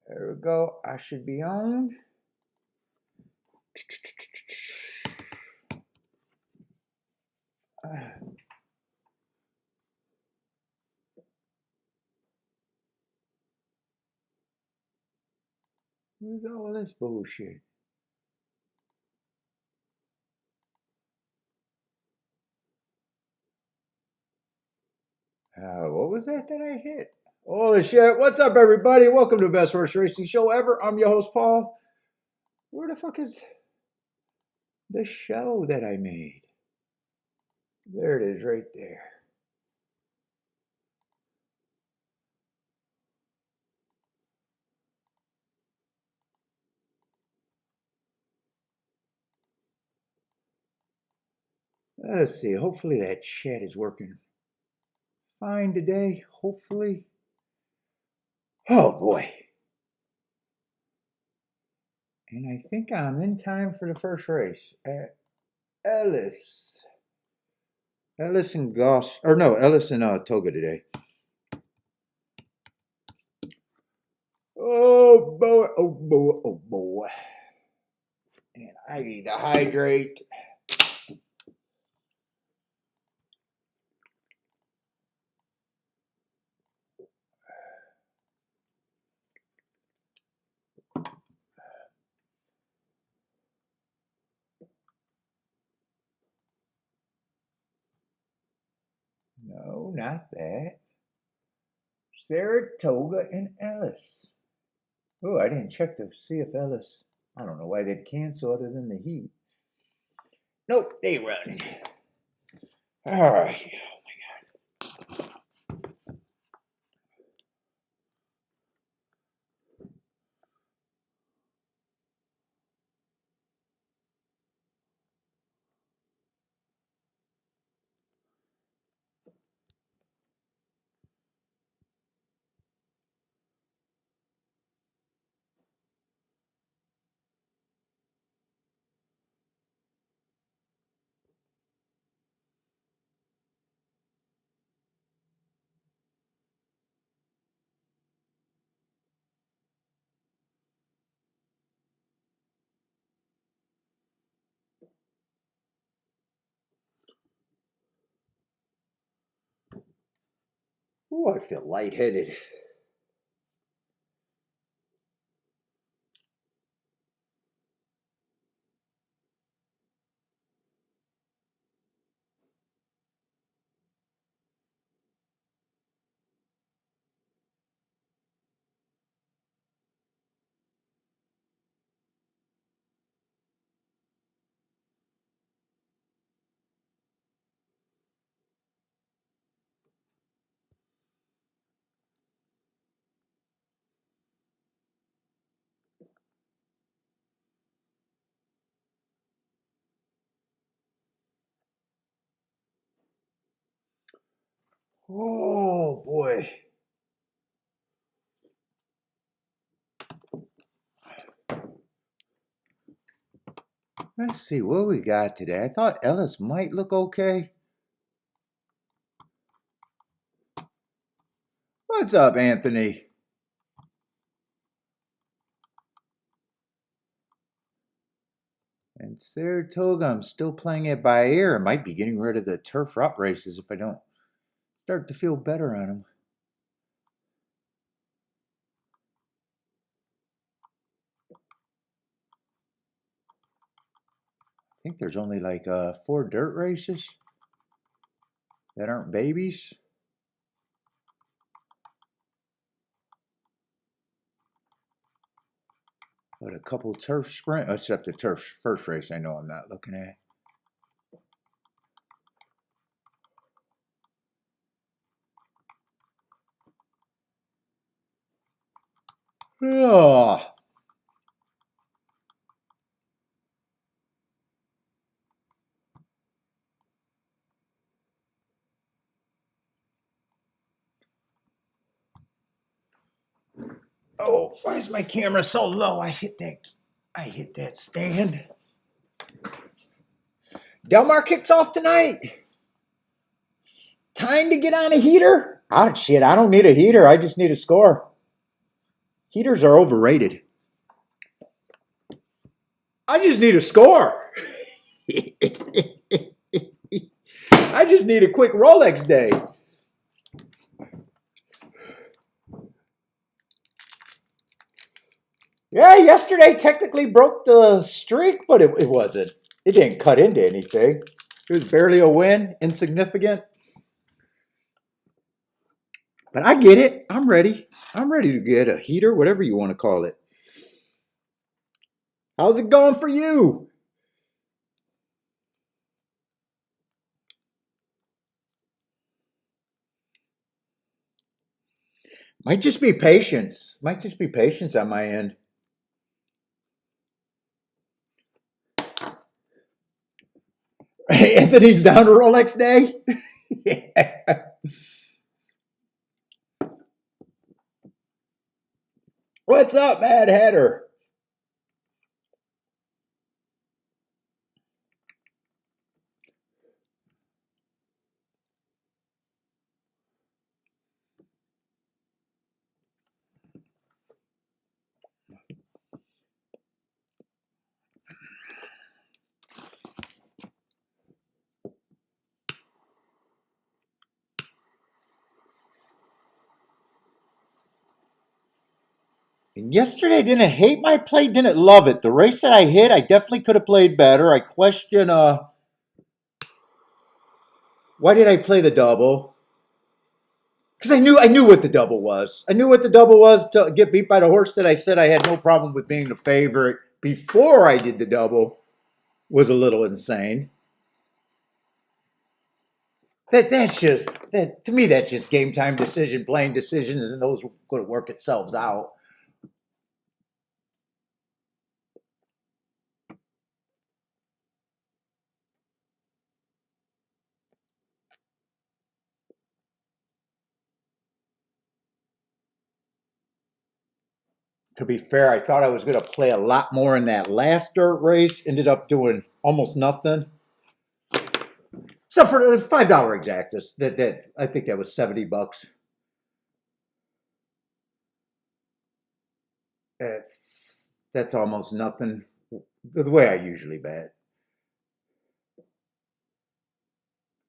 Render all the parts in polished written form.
There we go. I should be on. Where's all this bullshit? What was that I hit? Holy shit. What's up, everybody? Welcome to the best horse racing show ever. I'm your host, Paul. Where the fuck is the show that I made? There it is, right there. Let's see. Hopefully that chat is working fine today. Hopefully. Oh, boy. And I think I'm in time for the first race at Ellis. Ellis and Toga today. Oh boy, oh boy, oh boy. And I need to hydrate. No, not that. Saratoga and Ellis. Oh, I didn't check to see if Ellis. I don't know why they'd cancel other than the heat. Nope, they run. All right. Oh my God. Oh, I feel lightheaded. Oh boy. Let's see what we got today. I thought Ellis might look okay. What's up, Anthony? And Saratoga, I'm still playing it by ear. I might be getting rid of the turf route races if I don't start to feel better on them. I think there's only like 4 dirt races that aren't babies. But a couple turf sprint, except the turf first race I know I'm not looking at. Oh. Oh, why is my camera so low? I hit that stand. Delmar kicks off tonight. Time to get on a heater? Oh shit, I don't need a heater. I just need a score. Heaters are overrated. I just need a score. I just need a quick Rolex day. Yeah, yesterday technically broke the streak, but it wasn't. It didn't cut into anything. It was barely a win, insignificant. But I get it. I'm ready. I'm ready to get a heater, whatever you want to call it. How's it going for you? Might just be patience. Might just be patience on my end. Anthony's down to Rolex day. Yeah. What's up, Mad Hatter? And yesterday, I didn't hate my play, didn't love it. The race that I hit, I definitely could have played better. I question, why did I play the double? Because I knew what the double was. I knew what the double was to get beat by the horse that I said I had no problem with being the favorite before I did the double. Was a little insane. That's just that to me. That's just game time decision, playing decisions, and those are going to work themselves out. To be fair, I thought I was going to play a lot more in that last dirt race. Ended up doing almost nothing, except for the $5 exactus. That I think that was $70. That's almost nothing. The way I usually bet.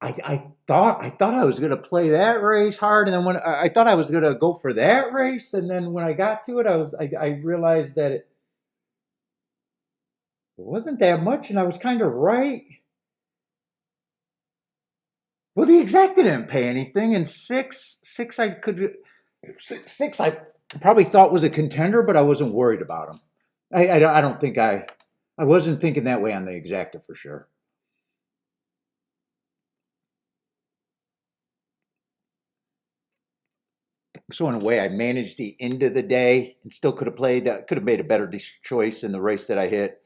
I thought I was going to play that race hard, and then when I thought I was going to go for that race, and then when I got to it, I realized that it wasn't that much, and I was kind of right. Well, the exacta didn't pay anything, and six I probably thought was a contender, but I wasn't worried about him. I don't think I wasn't thinking that way on the exacta for sure. So in a way, I managed the end of the day and still could have played. Could have made a better choice in the race that I hit.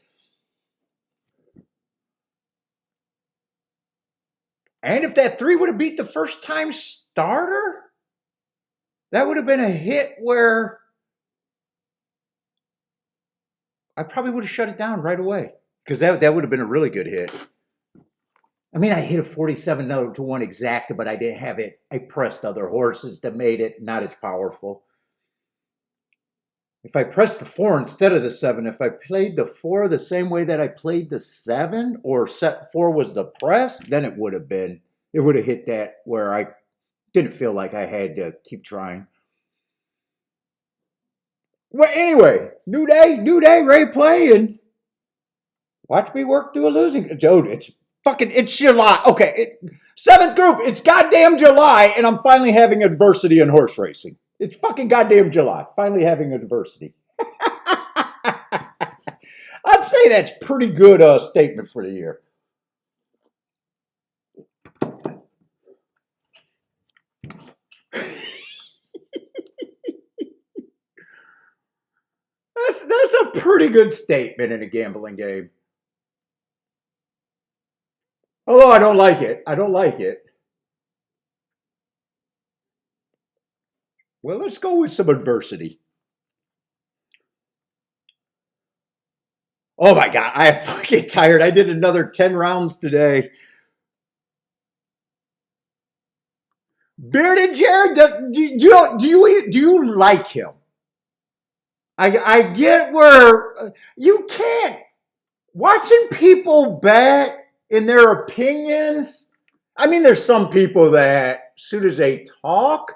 And if that 3 would have beat the first time starter, that would have been a hit where I probably would have shut it down right away, because that would have been a really good hit. I mean, I hit a 47 to 1 exacta, but I didn't have it. I pressed other horses that made it not as powerful. If I pressed the 4 instead of the 7, if I played the 4 the same way that I played the 7, or set 4 was the press, then it would have hit that where I didn't feel like I had to keep trying. Well, anyway, new day, ready to play, and watch me work through a losing. Dude, it's July. Okay, 7th group, it's goddamn July, and I'm finally having adversity in horse racing. It's fucking goddamn July. Finally having adversity. I'd say that's pretty good statement for the year. That's a pretty good statement in a gambling game. Although I don't like it. I don't like it. Well, let's go with some adversity. Oh my God, I am fucking tired. I did another 10 rounds today. Bearded Jared, do you like him? I get where you can't watching people bet in their opinions. I mean, there's some people that as soon as they talk,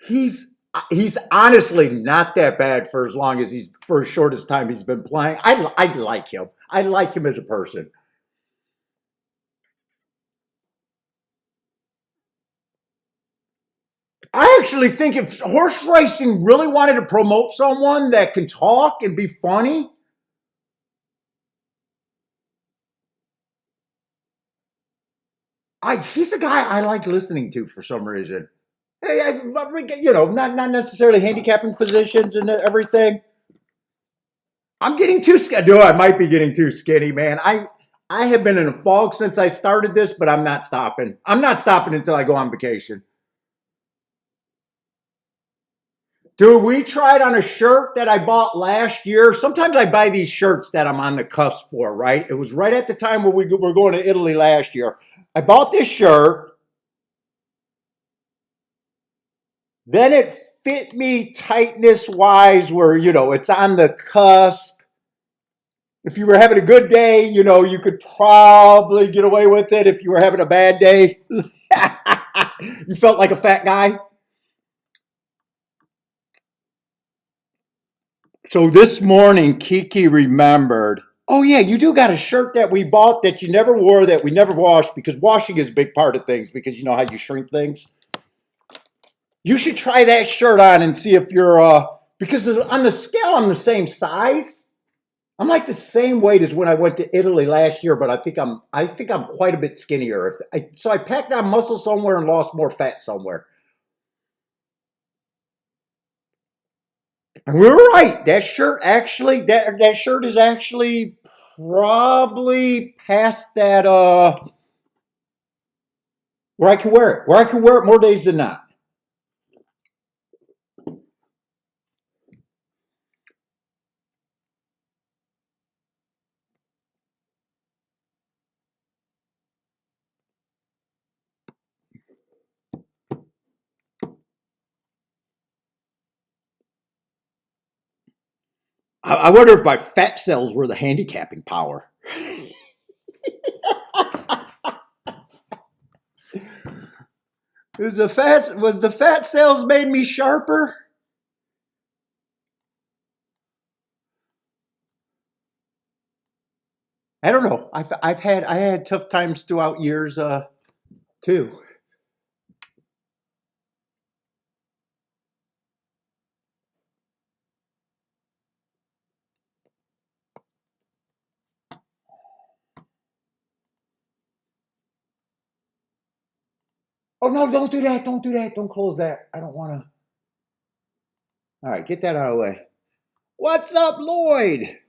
he's he's honestly not that bad for as long as for as short as time he's been playing. I like him. I like him as a person. I actually think if horse racing really wanted to promote someone that can talk and be funny, he's a guy I like listening to for some reason. You know, not necessarily handicapping positions and everything. I'm getting too skinny. No, I might be getting too skinny, man. I have been in a fog since I started this, but I'm not stopping. I'm not stopping until I go on vacation. Dude, we tried on a shirt that I bought last year. Sometimes I buy these shirts that I'm on the cusp for, right? It was right at the time where we were going to Italy last year. I bought this shirt. Then it fit me tightness wise where, you know, it's on the cusp. If you were having a good day, you know, you could probably get away with it. If you were having a bad day, you felt like a fat guy. So this morning, Kiki remembered, oh yeah, you do got a shirt that we bought that you never wore, that we never washed, because washing is a big part of things, because you know how you shrink things. You should try that shirt on and see if you're, because on the scale, I'm the same size. I'm like the same weight as when I went to Italy last year, but I think I'm quite a bit skinnier. So I packed on muscle somewhere and lost more fat somewhere. And we were right. That shirt actually, that shirt is actually probably past that where I can wear it. Where I can wear it more days than not. I wonder if my fat cells were the handicapping power. Was the fat cells made me sharper? I don't know. I had tough times throughout years too. Oh no, don't do that. Don't do that. Don't close that. I don't want to. All right, get that out of the way. What's up, Lloyd?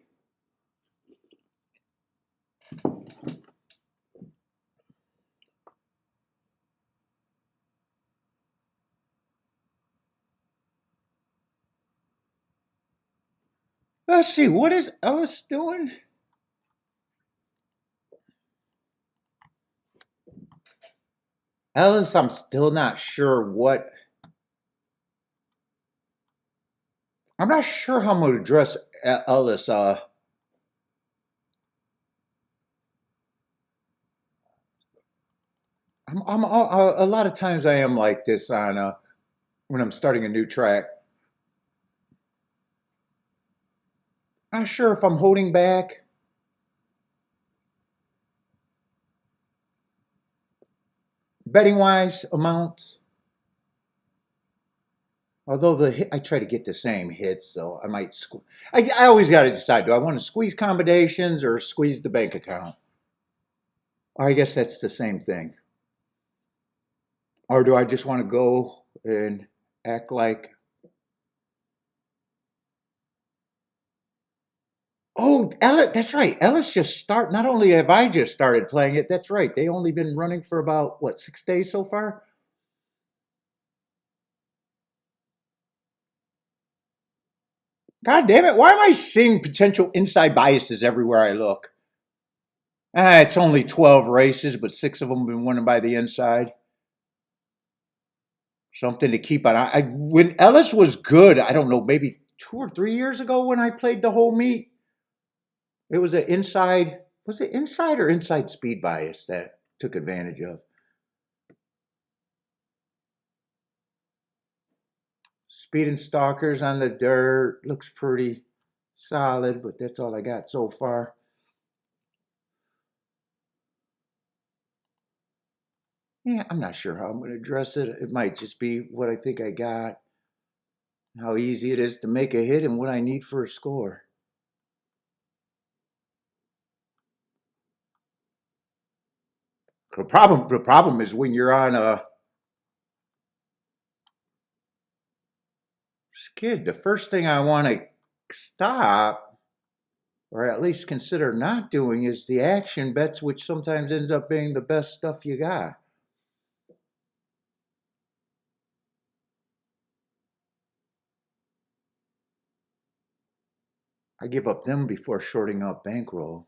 Let's see. What is Ellis doing? Ellis, I'm still not sure what. I'm not sure how I'm going to address Ellis. A lot of times I am like this on when I'm starting a new track. Not sure if I'm holding back. Betting wise amounts. Although I try to get the same hits, so I might. I always got to decide: do I want to squeeze combinations or squeeze the bank account? Or I guess that's the same thing. Or do I just want to go and act like? Oh, Ellis, that's right. Ellis just start. Not only have I just started playing it, that's right. They only been running for about what 6 days so far. God damn it! Why am I seeing potential inside biases everywhere I look? It's only 12 races, but 6 of them have been won by the inside. Something to keep on. When Ellis was good, I don't know, maybe 2 or 3 years ago when I played the whole meet, it was an inside. Was it inside or inside speed bias that took advantage of? Speed and Stalkers on the dirt looks pretty solid, but that's all I got so far. Yeah, I'm not sure how I'm going to address it. It might just be what I think I got, how easy it is to make a hit, and what I need for a score. The problem is when you're on a skid, the first thing I want to stop, or at least consider not doing, is the action bets, which sometimes ends up being the best stuff you got. I give up them before shorting up bankroll.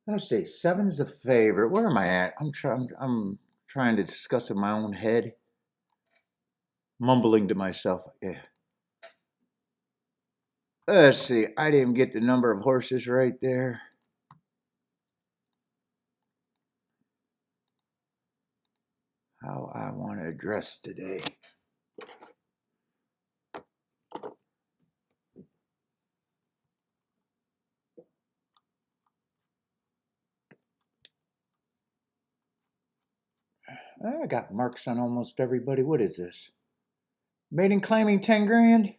Let's see, seven's the favorite. Where am I at? I'm trying to discuss in my own head, mumbling to myself. Yeah. Let's see. I didn't get the number of horses right there. How I want to address today. I got marks on almost everybody. What is this? Maiden claiming 10 grand?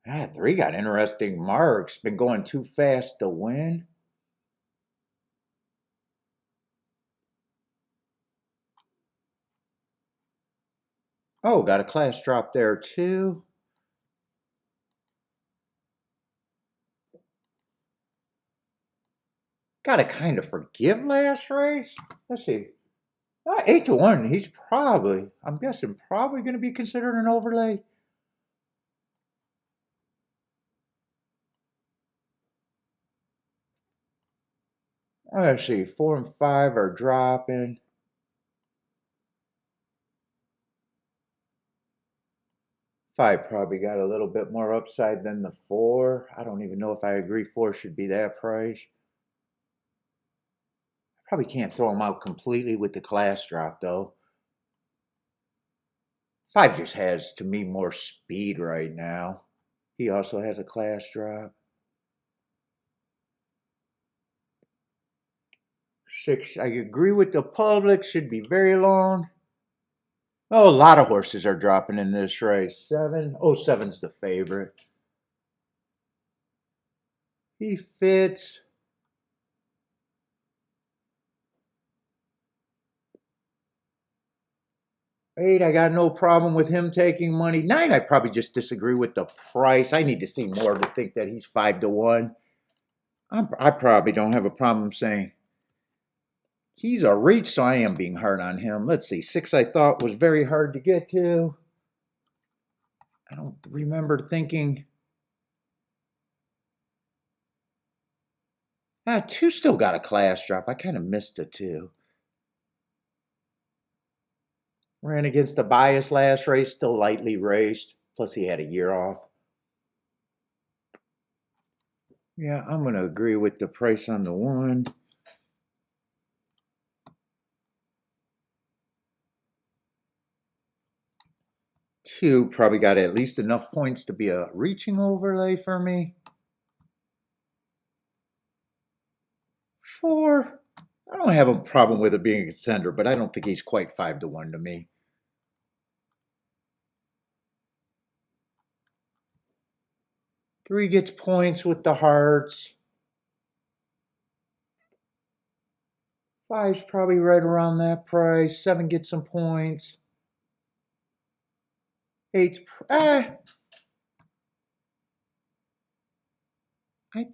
Ah, 3 got interesting marks. Been going too fast to win. Oh, got a class drop there too. Gotta kind of forgive last race. Let's see. 8 to 1. He's probably, I'm guessing, probably going to be considered an overlay. Let's see. 4 and 5 are dropping. 5 probably got a little bit more upside than the 4. I don't even know if I agree 4 should be that price. Probably can't throw him out completely with the class drop though. 5 just has, to me, more speed right now. He also has a class drop. 6, I agree with the public, should be very long. Oh, a lot of horses are dropping in this race. 7. Oh, 7's the favorite. He fits. 8, I got no problem with him taking money. 9, I probably just disagree with the price. I need to see more to think that he's 5 to 1. I probably don't have a problem saying he's a reach, so I am being hard on him. Let's see. 6, I thought was very hard to get to. I don't remember thinking. 2 still got a class drop. I kind of missed it too. Ran against the bias last race, still lightly raced. Plus, he had a year off. Yeah, I'm going to agree with the price on the 1. 2 probably got at least enough points to be a reaching overlay for me. 4, I don't have a problem with it being a contender, but I don't think he's quite 5 to 1 to me. 3 gets points with the hearts. 5's probably right around that price. 7 gets some points. 8's, I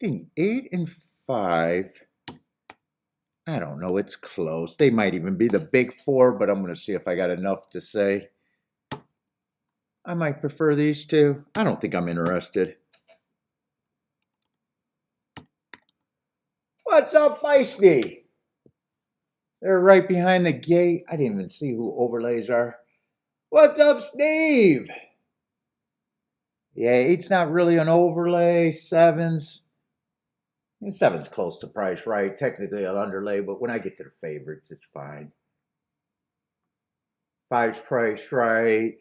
think 8 and 5 I don't know. It's close. They might even be the big four, but I'm going to see if I got enough to say. I might prefer these two. I don't think I'm interested. What's up, Feisty? They're right behind the gate. I didn't even see who overlays are. What's up, Steve? Yeah, 8's not really an overlay. 7's. 7's close to price, right? Technically an underlay, but when I get to the favorites, it's fine. 5's priced right.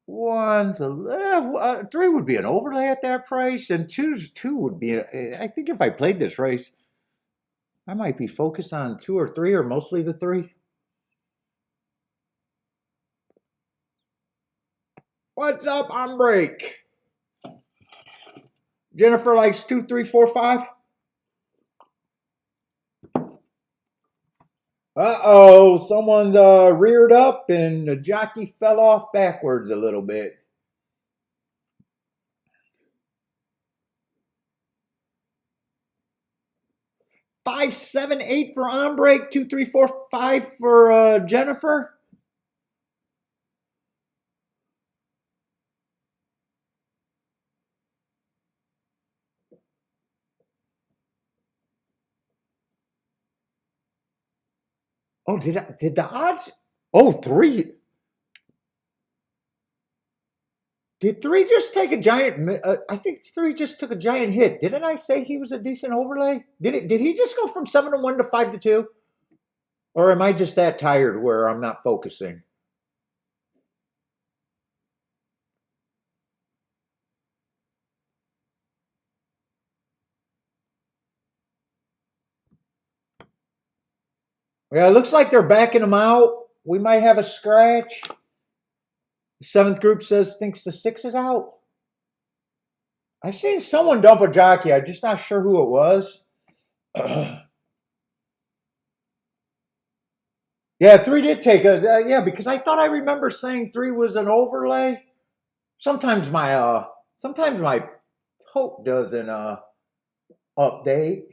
1's a 3 would be an overlay at that price, and 2 would be. I think if I played this race, I might be focused on 2 or 3, or mostly the 3. What's up, on break? Jennifer likes 2, 3, 4, 5. Uh-oh, someone reared up and the jockey fell off backwards a little bit. 5, 7, 8 for on break. 2, 3, 4, 5 for Jennifer. Oh, did the odds? Oh, 3. Did 3 just take a giant? I think 3 just took a giant hit. Didn't I say he was a decent overlay? Did he just go from 7 to 1 to 5 to 2? Or am I just that tired where I'm not focusing? Yeah, it looks like they're backing him out. We might have a scratch. The 7th group thinks the 6 is out. I seen someone dump a jockey. I'm just not sure who it was. Yeah, 3 did take a yeah, because I thought I remember saying 3 was an overlay. Sometimes my tote doesn't update.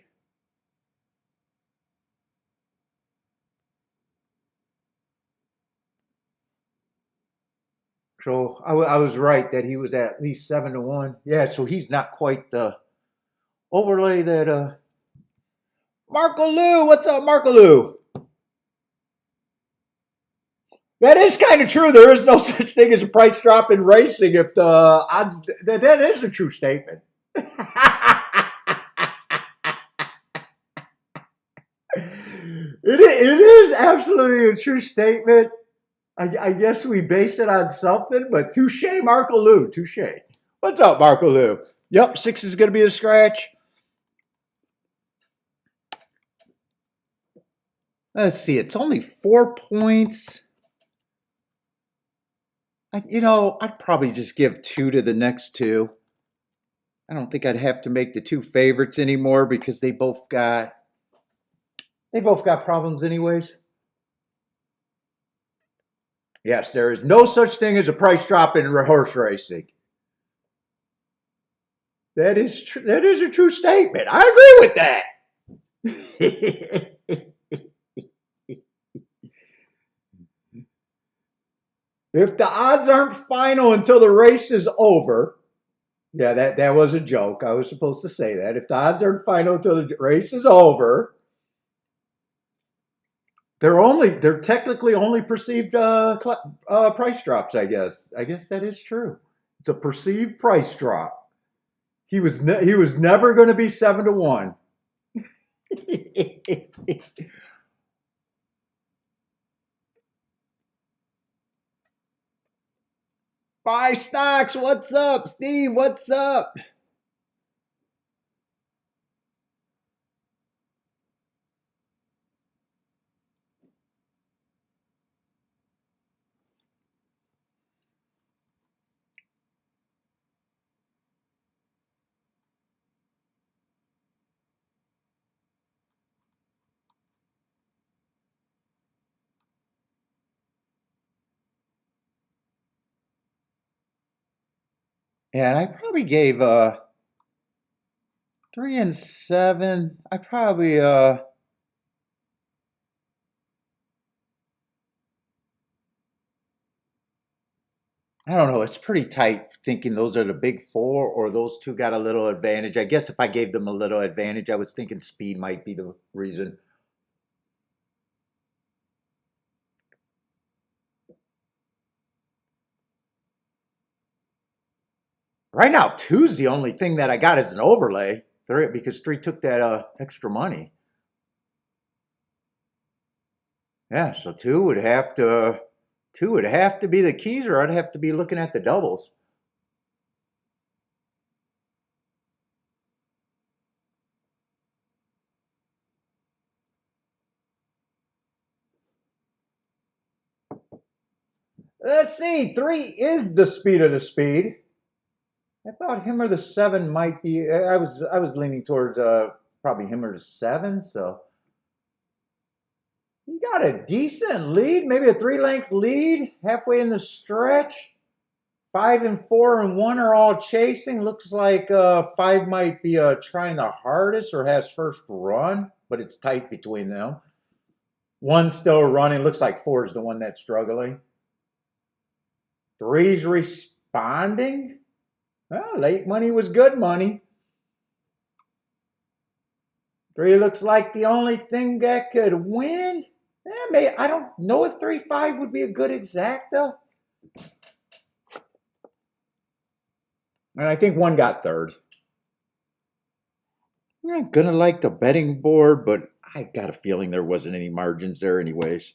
So I was right that he was at least 7 to 1. Yeah, so he's not quite the overlay that Marco Lou, what's up, Marco Lou? That is kind of true. There is no such thing as a price drop in racing if the odds. That is a true statement. It is absolutely a true statement. I guess we base it on something, but touche, Marco Lou, touche. What's up, Marco Lou? Yep, 6 is going to be a scratch. Let's see, it's only 4 points. I'd probably just give 2 to the next 2. I don't think I'd have to make the 2 favorites anymore because they both got problems anyways. Yes, there is no such thing as a price drop in horse racing. That is true. That is a true statement. I agree with that. If the odds aren't final until the race is over, yeah, that was a joke. I was supposed to say that. If the odds aren't final until the race is over, they're technically only perceived price drops. I guess that is true. It's a perceived price drop. He was never going to be 7 to 1. Buy stocks. What's up, Steve? What's up? Yeah, and I probably gave 3 and 7. I probably I don't know. It's pretty tight thinking those are the big four or those two got a little advantage. I guess if I gave them a little advantage, I was thinking speed might be the reason. Right now, two's the only thing that I got as an overlay. Three, because three took that extra money. Yeah, so two would have to be the keys, or I'd have to be looking at the doubles. Let's see. Three is the speed of the speed. I thought him or the seven might be. I was leaning towards probably him or the seven. So he got a decent lead, maybe a 3-length lead, halfway in the stretch. 5 and 4 and 1 are all chasing. Looks like 5 might be trying the hardest or has first run, but it's tight between them. 1's still running. Looks like 4 is the one that's struggling. 3's responding. Well, late money was good money. 3 looks like the only thing that could win. I don't know if 3-5 would be a good exacta. And I think 1 got third. I'm not gonna like the betting board, but I got a feeling there wasn't any margins there anyways.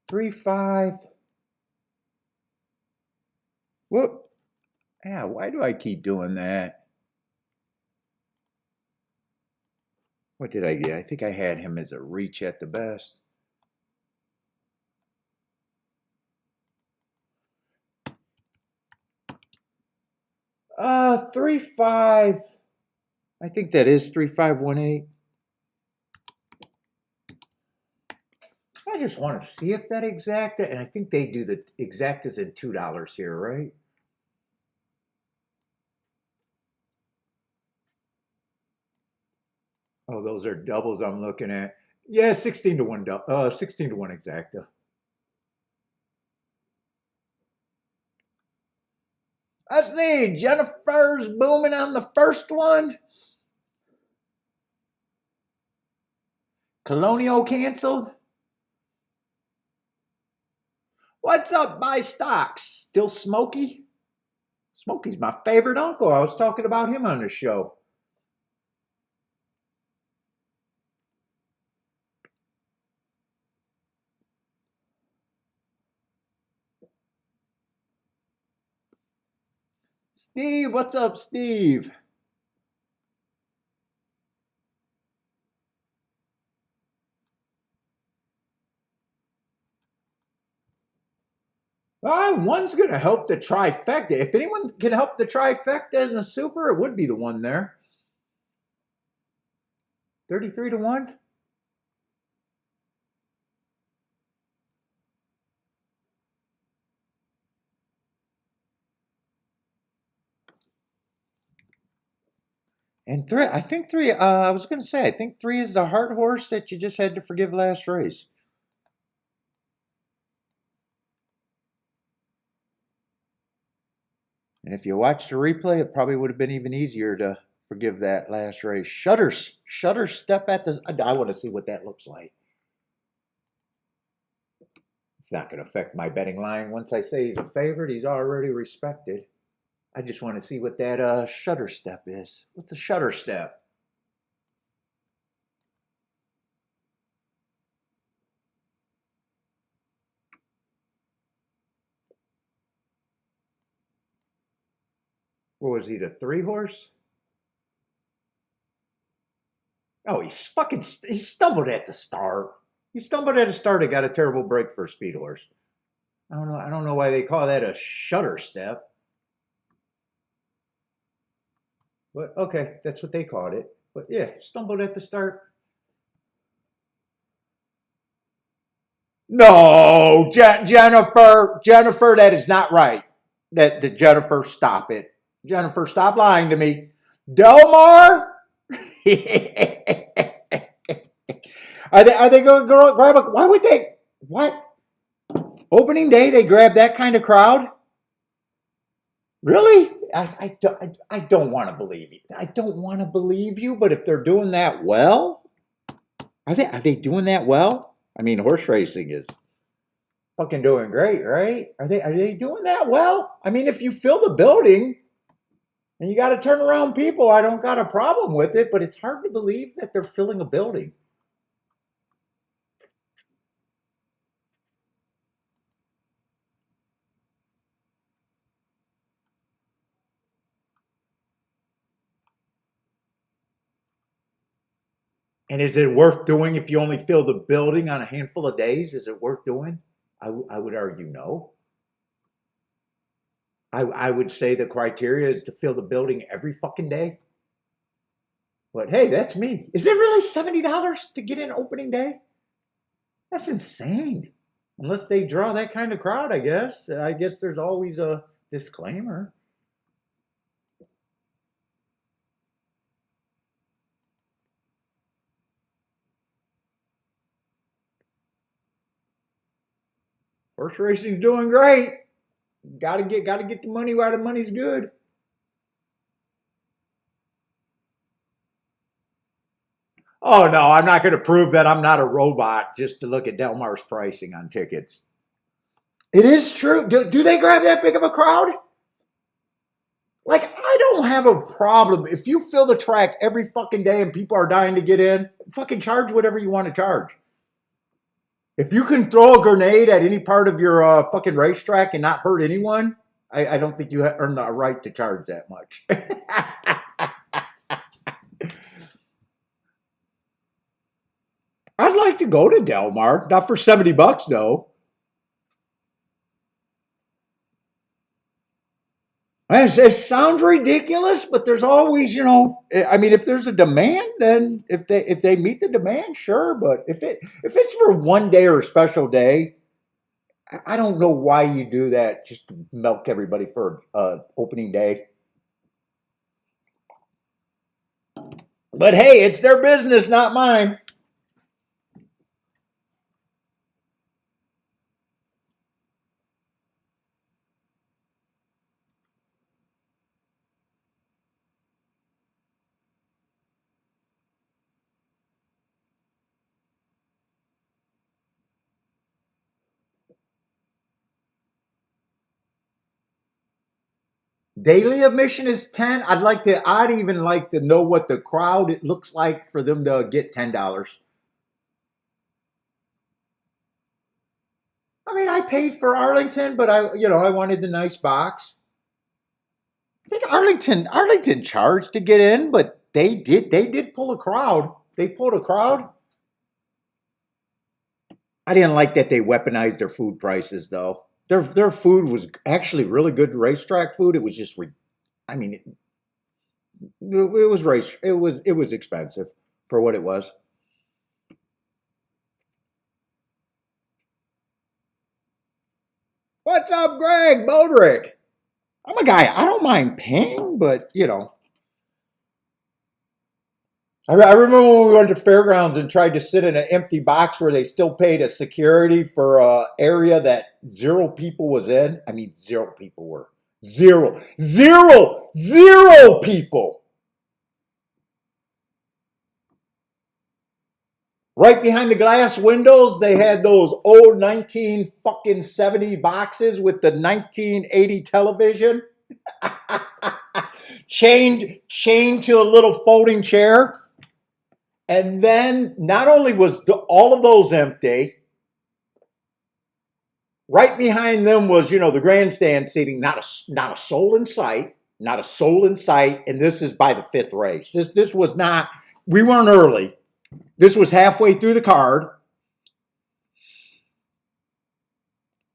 Three, 5. Whoop. Yeah, why do I keep doing that? What did I get? I think I had him as a reach at the best. Three, 5. I think that is 3-5-1-8. I just want to see if that exacta, and I think they do the exactas in $2 here, right? Oh, those are doubles I'm looking at. Yeah, 16 to 1, 16 to 1 exacta. I see Jennifer's booming on the first one. Colonial canceled. What's up, buy stocks? Still Smokey? Smokey's my favorite uncle. I was talking about him on the show. Steve, what's up, Steve? One's going to help the trifecta. If anyone can help the trifecta in the super, it would be the one there. 33 to 1. And 3, I think 3, I was going to say, I think 3 is the hard horse that you just had to forgive last race. And if you watched the replay, it probably would have been even easier to forgive that last race. Shutter step at the, I want to see what that looks like. It's not going to affect my betting line. Once I say he's a favorite, he's already respected. I just want to see what that shutter step is. What's a shutter step? What was he, the 3 horse? Oh, he stumbled at the start. He stumbled at the start and got a terrible break for a speed horse. I don't know why they call that a shutter step. But okay, that's what they called it. But yeah, stumbled at the start. No, Jennifer, that is not right. That Jennifer, stop it. Jennifer, stop lying to me. Delmar? Are they going to grab a, why would they, what? Opening day, they grab that kind of crowd? Really? I don't want to believe you. I don't want to believe you, but if they're doing that well, are they doing that well? I mean, horse racing is fucking doing great, right? Are they doing that well? I mean, if you fill the building and you got to turn around people, I don't got a problem with it, but it's hard to believe that they're filling a building. And is it worth doing if you only fill the building on a handful of days? Is it worth doing? I would argue no. I would say the criteria is to fill the building every fucking day. But hey, that's me. Is it really $70 to get in opening day? That's insane. Unless they draw that kind of crowd, I guess. I guess there's always a disclaimer. Horse racing's doing great. Gotta get the money while the money's good. Oh no, I'm not going to prove that I'm not a robot just to look at Delmar's pricing on tickets. It is true. Do they grab that big of a crowd? Like, I don't have a problem. If you fill the track every fucking day and people are dying to get in, fucking charge whatever you want to charge. If you can throw a grenade at any part of your fucking racetrack and not hurt anyone, I don't think you earn the right to charge that much. I'd like to go to Del Mar, not for $70 though. It sounds ridiculous, but there's always, you know, I mean, if there's a demand, then if they meet the demand, sure. But if it's for one day or a special day, I don't know why you do that. Just to milk everybody for opening day. But hey, it's their business, not mine. Daily admission is 10. I'd even like to know what the crowd it looks like for them to get $10. I mean, I paid for Arlington, but I wanted the nice box. I think Arlington charged to get in, but they did pull a crowd. They pulled a crowd. I didn't like that they weaponized their food prices though. Their food was actually really good racetrack food. It was just, I mean, it was expensive for what it was. What's up, Greg Bodrick? I'm a guy. I don't mind paying, but I remember when we went to fairgrounds and tried to sit in an empty box where they still paid a security for an area that zero people was in. I mean, zero people were. Zero people. Right behind the glass windows, they had those old 1970 boxes with the 1980 television. chained to a little folding chair. And then not only was all of those empty, right behind them was, the grandstand seating, not a soul in sight, not a soul in sight. And this is by the fifth race. This was not, we weren't early. This was halfway through the card.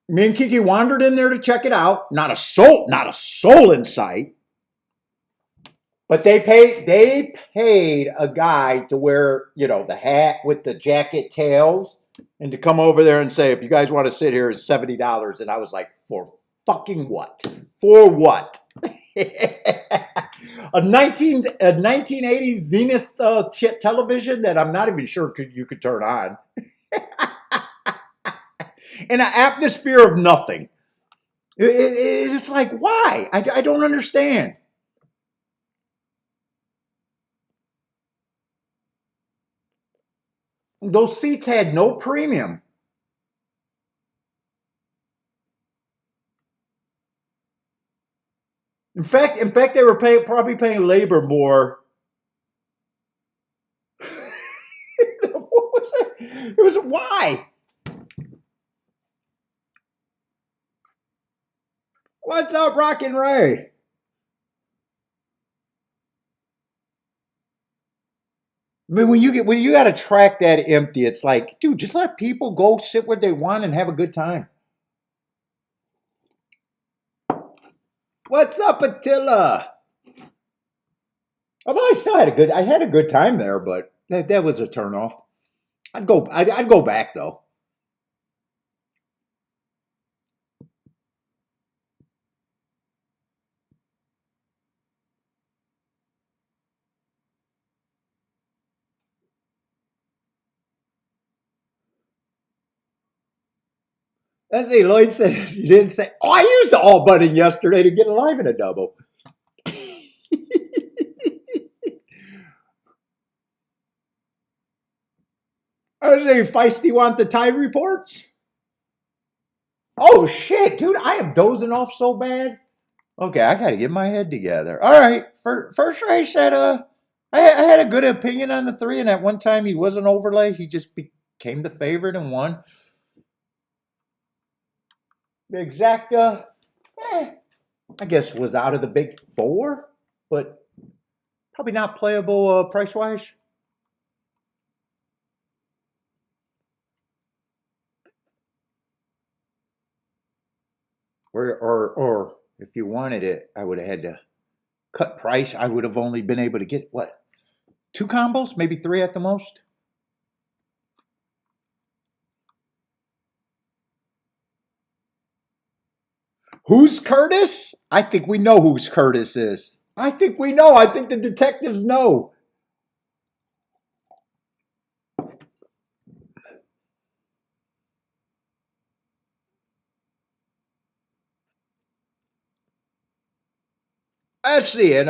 Me and Kiki wandered in there to check it out. Not a soul in sight. But they paid a guy to wear, the hat with the jacket tails And to come over there and say, if you guys want to sit here, it's $70. And I was like, for fucking what? For what? a 1980s Zenith television that I'm not even sure you could turn on. In an atmosphere of nothing. It's like, why? I don't understand. Those seats had no premium. In fact, they were probably paying labor more. What was it? It was why? What's up, Rockin' Ray? I mean, when you got a track that empty, it's like, dude, just let people go sit where they want and have a good time. What's up, Attila? Although I had a good time there, but that was a turnoff. I'd go back though. Let's see, Lloyd said you didn't say. Oh, I used the all button yesterday to get alive in a double. I say, Feisty want the tie reports? Oh shit, dude, I am dozing off so bad. Okay, I got to get my head together. All right, first race at I had a good opinion on the 3, and at one time he was an overlay. He just became the favorite and won. The exacta, I guess was out of the big 4, but probably not playable price wise. Or if you wanted it, I would have had to cut price. I would have only been able to get what, 2 combos, maybe 3 at the most. Who's Curtis? I think we know who's Curtis is. I think we know. I think the detectives know. Let's see it.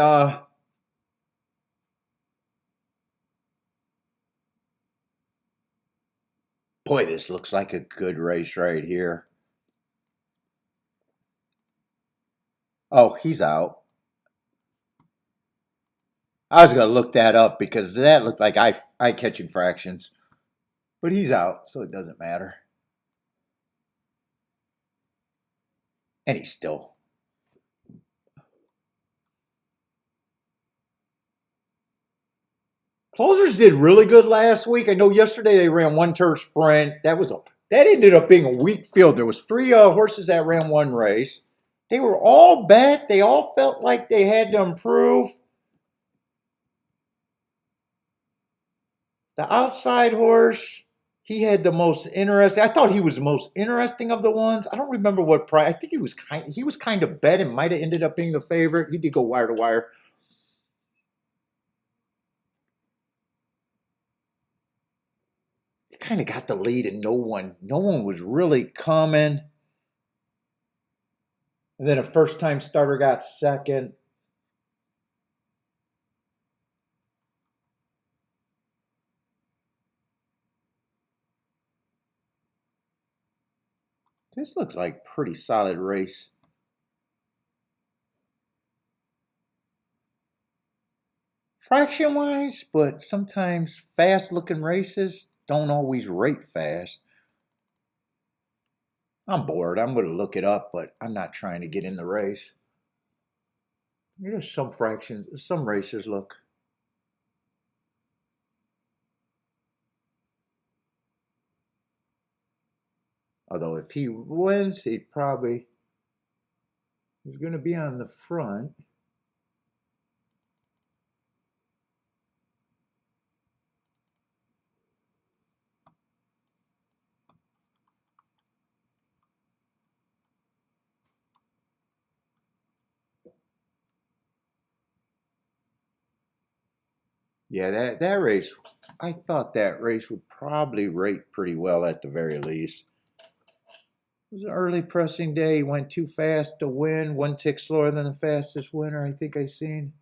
Boy, this looks like a good race right here. Oh, he's out. I was going to look that up because that looked like eye catching fractions. But he's out, so it doesn't matter. And he's still. Closers did really good last week. I know yesterday they ran 1 turf sprint. That ended up being a weak field. There was 3 horses that ran 1 race. They were all bet. They all felt like they had to improve. The outside horse, he had the most interesting. I thought he was the most interesting of the ones. I don't remember what price. I think he was kind of bet and might have ended up being the favorite. He did go wire to wire. He kind of got the lead, and no one was really coming. And then a first-time starter got second. This looks like a pretty solid race. Fraction-wise, but sometimes fast-looking races don't always rate fast. I'm bored. I'm going to look it up, but I'm not trying to get in the race. There's some fractions, some races look. Although if he wins, he's going to be on the front. Yeah, that race, I thought that race would probably rate pretty well at the very least. It was an early pressing day. He went too fast to win. 1 tick slower than the fastest winner I think I seen.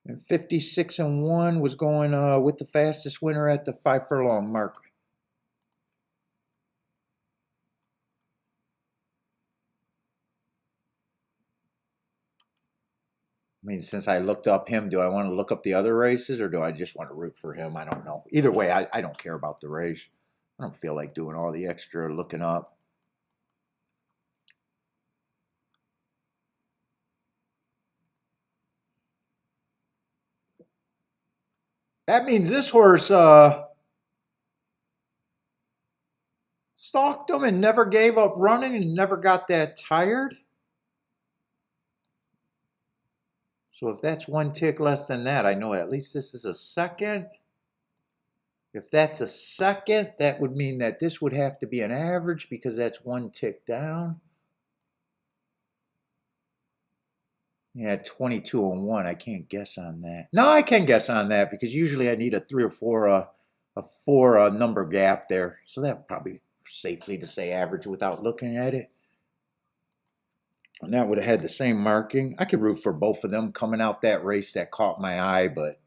And 56-1 was going with the fastest winner at the 5 furlong mark. I mean, since I looked up him, do I want to look up the other races or do I just want to root for him? I don't know. Either way, I don't care about the race. I don't feel like doing all the extra looking up. That means this horse stalked him and never gave up running and never got that tired. So if that's 1 tick less than that, I know at least this is a second. If that's a second, that would mean that this would have to be an average because that's 1 tick down. Yeah, 22-1. I can't guess on that. No, I can guess on that because usually I need a 3 or 4, a 4 number gap there. So that probably safely to say average without looking at it. And that would have had the same marking. I could root for both of them coming out that race that caught my eye, but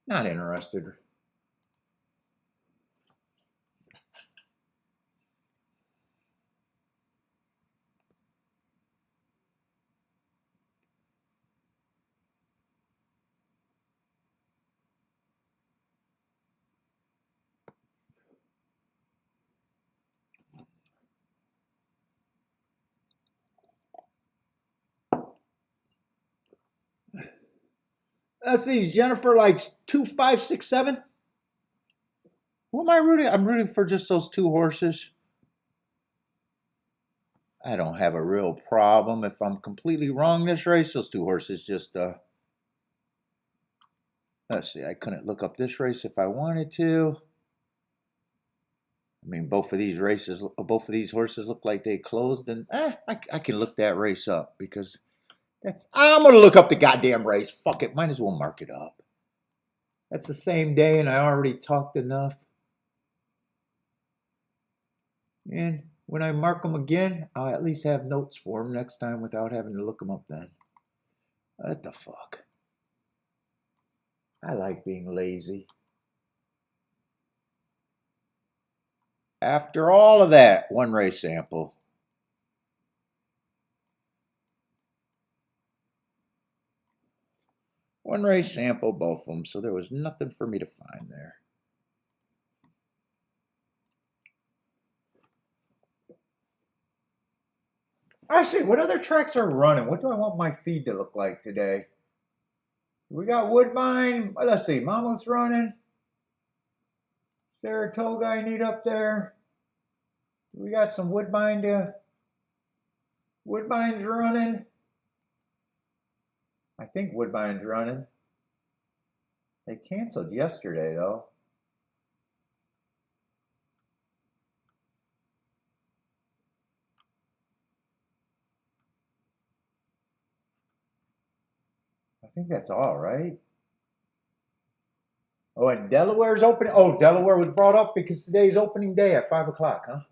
not interested. Let's see, Jennifer likes 2, 5, 6, 7. Who am I rooting? I'm rooting for just those 2 horses. I don't have a real problem if I'm completely wrong this race. Those 2 horses just let's see, I couldn't look up this race if I wanted to. I mean, both of these horses look like they closed, and I can look that race up because I'm gonna look up the goddamn race. Fuck it, might as well mark it up. That's the same day, and I already talked enough. And when I mark them again, I'll at least have notes for them next time without having to look them up then. What the fuck? I like being lazy. After all of that, 1 race sample. One race sample, both of them, so there was nothing for me to find there. I see, what other tracks are running? What do I want my feed to look like today? We got Woodbine. Let's see, Mama's running. Saratoga I need up there. We got some Woodbine's running. I think Woodbine's running. They canceled yesterday though. I think that's all, right? Oh, and Delaware's opening. Oh, Delaware was brought up because today's opening day at 5 o'clock, huh?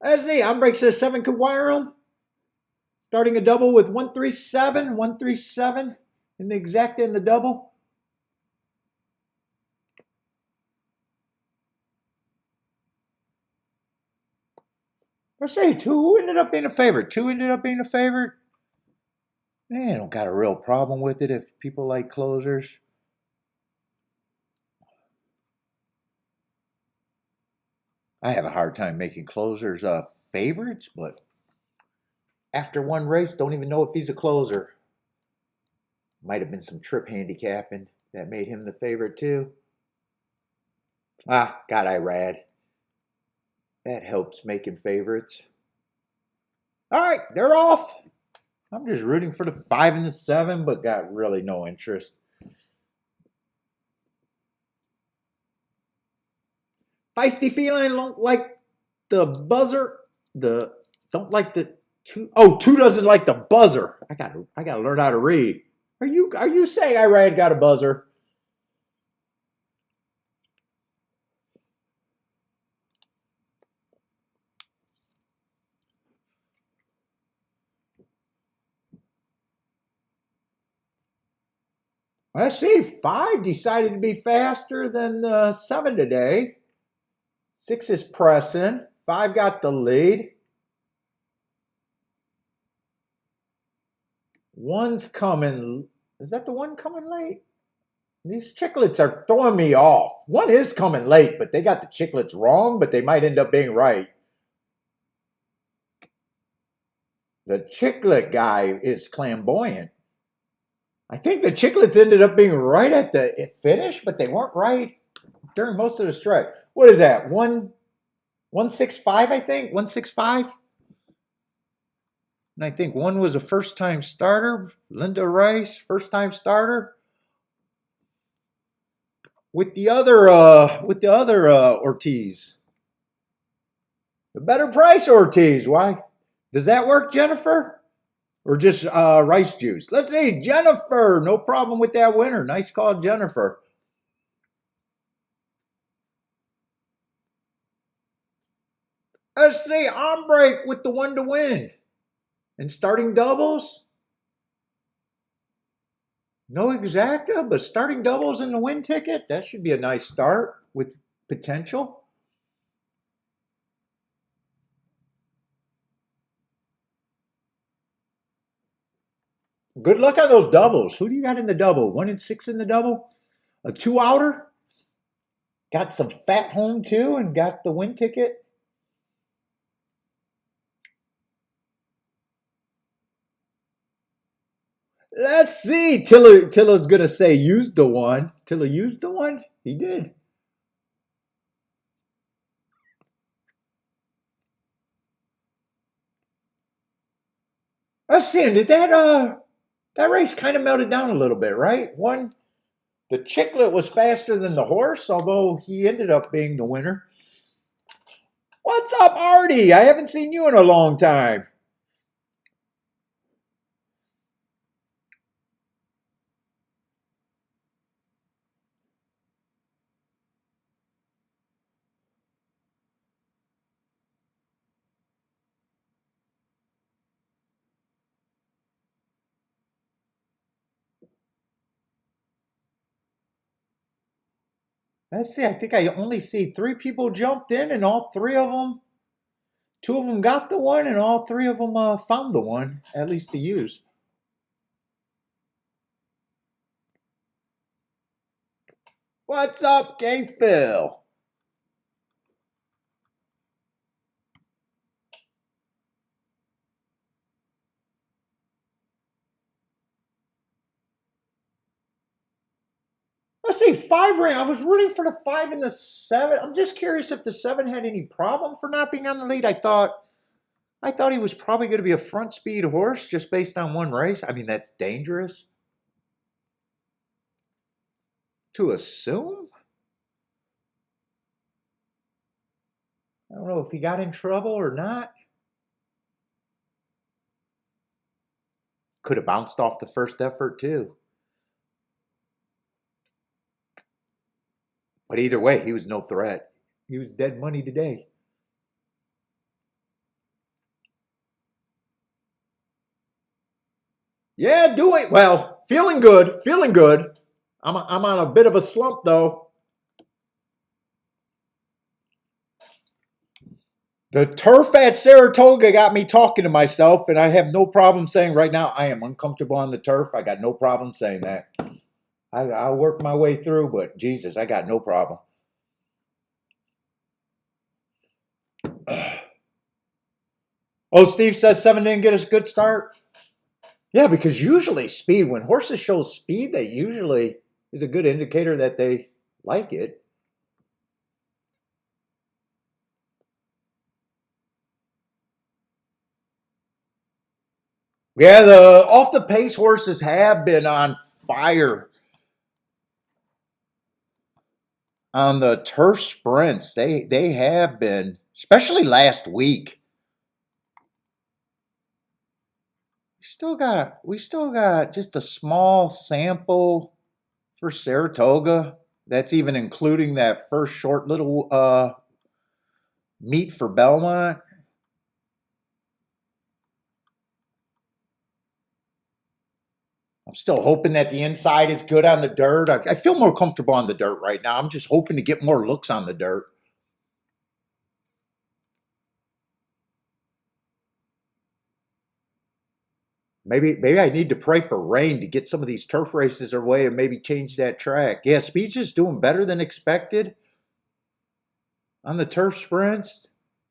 Let's see, Ombre says 7 could wire him. Starting a double with 137, 137 in the exacta in the double. Let's see, 2 ended up being a favorite. 2 ended up being a favorite. Man, I don't got a real problem with it if people like closers. I have a hard time making closers favorites, but after 1 race, don't even know if he's a closer. Might have been some trip handicapping that made him the favorite too. Ah, God, I rad. That helps making favorites. All right, they're off. I'm just rooting for the 5 and the 7, but got really no interest. Feisty feeling, don't like the buzzer. Don't like the 2. Oh, 2 doesn't like the buzzer. I gotta learn how to read. Are you saying I got a buzzer? Let's see. 5 decided to be faster than the 7 today. 6 is pressing. 5 got the lead. 1's coming. Is that the 1 coming late? These chiclets are throwing me off. 1 is coming late, but they got the chiclets wrong, but they might end up being right. The chiclet guy is flamboyant. I think the chiclets ended up being right at the finish, but they weren't right during most of the stretch. What is that? 165, I think? 165? And I think 1 was a first-time starter. Linda Rice, first-time starter. With the other Ortiz. The better price Ortiz. Why? Does that work, Jennifer? Or just rice juice? Let's see, Jennifer. No problem with that winner. Nice call, Jennifer. Let's see, on break with the 1 to win. And starting doubles? No exacta, but starting doubles in the win ticket? That should be a nice start with potential. Good luck on those doubles. Who do you got in the double? 1 and 6 in the double? A 2-outer? Got some fat home too and got the win ticket. Let's see. Tilla's going to say used the 1. Tilla used the 1? He did. Let's see. Did that race kind of melted down a little bit, right? The chiclet was faster than the horse, although he ended up being the winner. What's up, Artie? I haven't seen you in a long time. Let's see. I think I only see 3 people jumped in, and all 3 of them, 2 of them got the 1, and all 3 of them found the 1, at least to use. What's up, Gay Phil? Let's see, 5 ran. I was rooting for the 5 and the 7. I'm just curious if the 7 had any problem for not being on the lead. I thought he was probably going to be a front speed horse just based on 1 race. I mean, that's dangerous to assume. I don't know if he got in trouble or not. Could have bounced off the first effort too. But either way, he was no threat. He was dead money today. Yeah, doing well. Feeling good. Feeling good. I'm on a bit of a slump though. The turf at Saratoga got me talking to myself, and I have no problem saying right now I am uncomfortable on the turf. I got no problem saying that. I'll work my way through, but Jesus, I got no problem. Oh, Steve says 7 didn't get us a good start. Yeah, because usually speed, when horses show speed, that usually is a good indicator that they like it. Yeah, the off the pace horses have been on fire on the turf sprints. They have been, especially last week. We still got just a small sample for Saratoga. That's even including that first short little meet for Belmont. I'm still hoping that the inside is good on the dirt. I feel more comfortable on the dirt right now. I'm just hoping to get more looks on the dirt. Maybe I need to pray for rain to get some of these turf races away and maybe change that track. Yeah, Speech is doing better than expected on the turf sprints.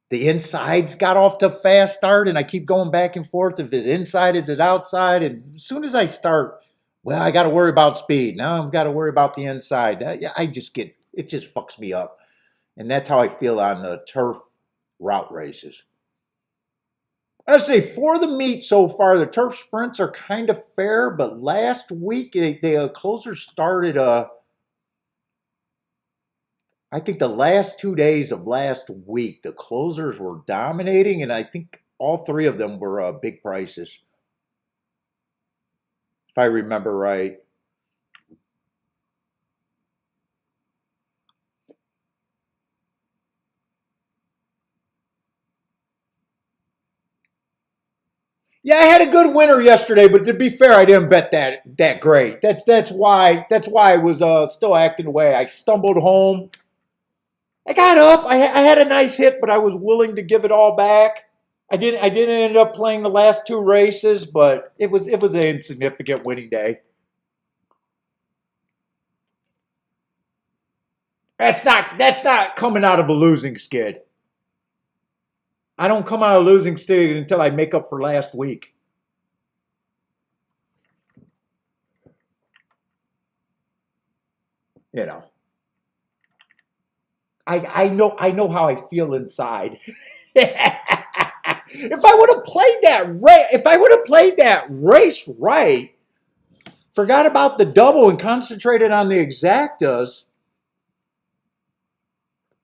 The inside's got off to a fast start, and I keep going back and forth. If it's inside, is it outside? And as soon as I start, well, I got to worry about speed. Now I've got to worry about the inside. I just get, it just fucks me up. And that's how I feel on the turf route races. I'd say for the meet so far, the turf sprints are kind of fair, but last week the closers started. I think the last 2 days of last week, the closers were dominating, and I think all three of them were big prices, if I remember right. Yeah, I had a good winner yesterday, but to be fair, I didn't bet that great. That's why I was still acting away. I stumbled home. I got up. I had a nice hit, but I was willing to give it all back. I didn't end up playing the last two races, but it was an insignificant winning day. That's not coming out of a losing skid. I don't come out of a losing skid until I make up for last week. You know. I know how I feel inside. If I would have played that race right, forgot about the double and concentrated on the exactas,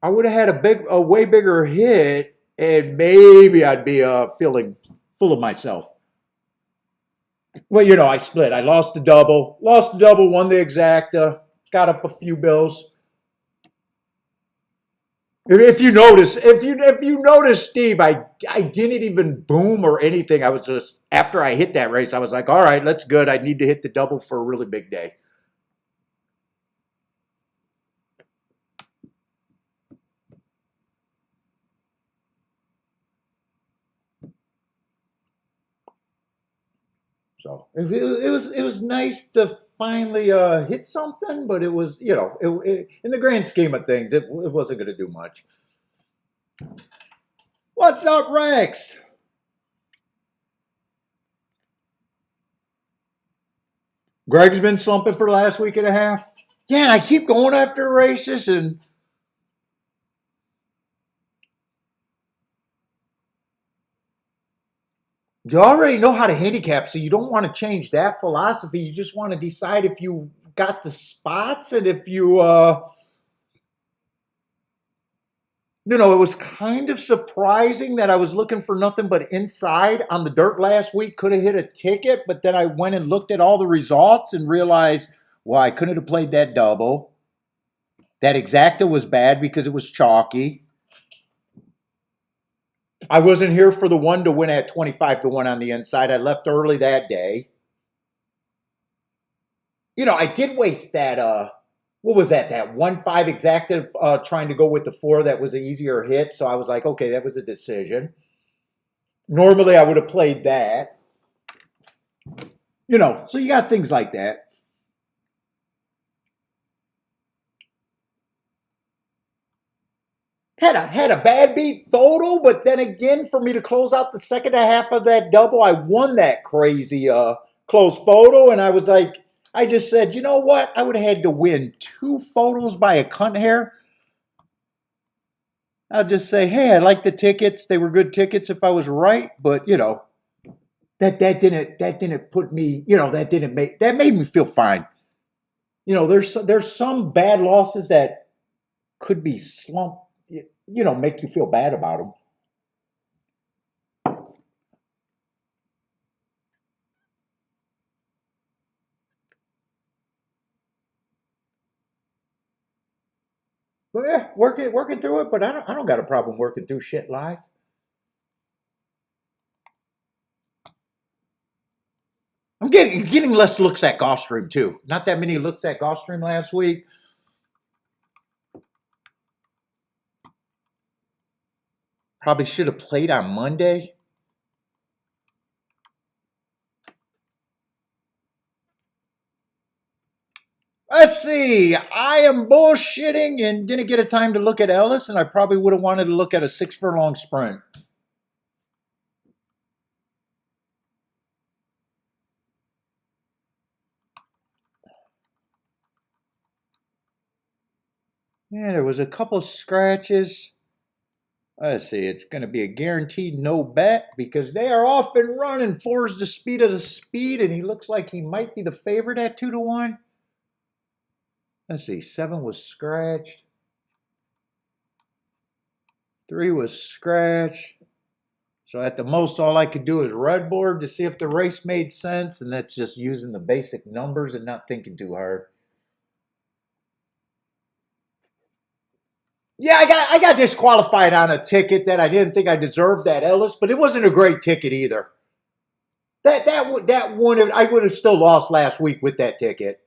I would have had a way bigger hit, and maybe I'd be feeling full of myself. Well, I split. I lost the double, won the exacta, got up a few bills. If you notice, Steve, I didn't even boom or anything. I was just after I hit that race, I was like, all right, that's good. I need to hit the double for a really big day. So it was nice to finally hit something, but it was in the grand scheme of things, it wasn't going to do much. What's up, Rex? Greg's been slumping for the last week and a half. Yeah, and I keep going after races, and you already know how to handicap, so you don't want to change that philosophy. You just want to decide if you got the spots and if it was kind of surprising that I was looking for nothing but inside on the dirt last week. Could have hit a ticket, but then I went and looked at all the results and realized, well, I couldn't have played that double. That exacta was bad because it was chalky. I wasn't here for the one to win at 25-1 on the inside. I left early that day. I did waste that what was that? That 1-5 exacta trying to go with the 4 that was an easier hit. So I was like, okay, that was a decision. Normally I would have played that. So you got things like that. Had a bad beat photo, but then again, for me to close out the second half of that double, I won that crazy close photo, and I was like, I just said, you know what? I would have had to win 2 photos by a cunt hair. I'll just say, hey, I like the tickets. They were good tickets if I was right, but that didn't put me, that made me feel fine. There's some bad losses that could be slump, make you feel bad about them. But yeah, working through it. But I don't got a problem working through shit live. I'm getting less looks at Gulfstream too. Not that many looks at Gulfstream last week. Probably should have played on Monday. Let's see. I am bullshitting and didn't get a time to look at Ellis, and I probably would have wanted to look at a 6 furlong sprint. Yeah, there was a couple scratches. Let's see. It's going to be a guaranteed no bet because they are off and running. 4's the speed of the speed, and he looks like he might be the favorite at 2-1. Let's see. 7 was scratched. 3 was scratched. So at the most, all I could do is red board to see if the race made sense, and that's just using the basic numbers and not thinking too hard. Yeah, I got disqualified on a ticket that I didn't think I deserved at Ellis, but it wasn't a great ticket either. That one I would have still lost last week with that ticket.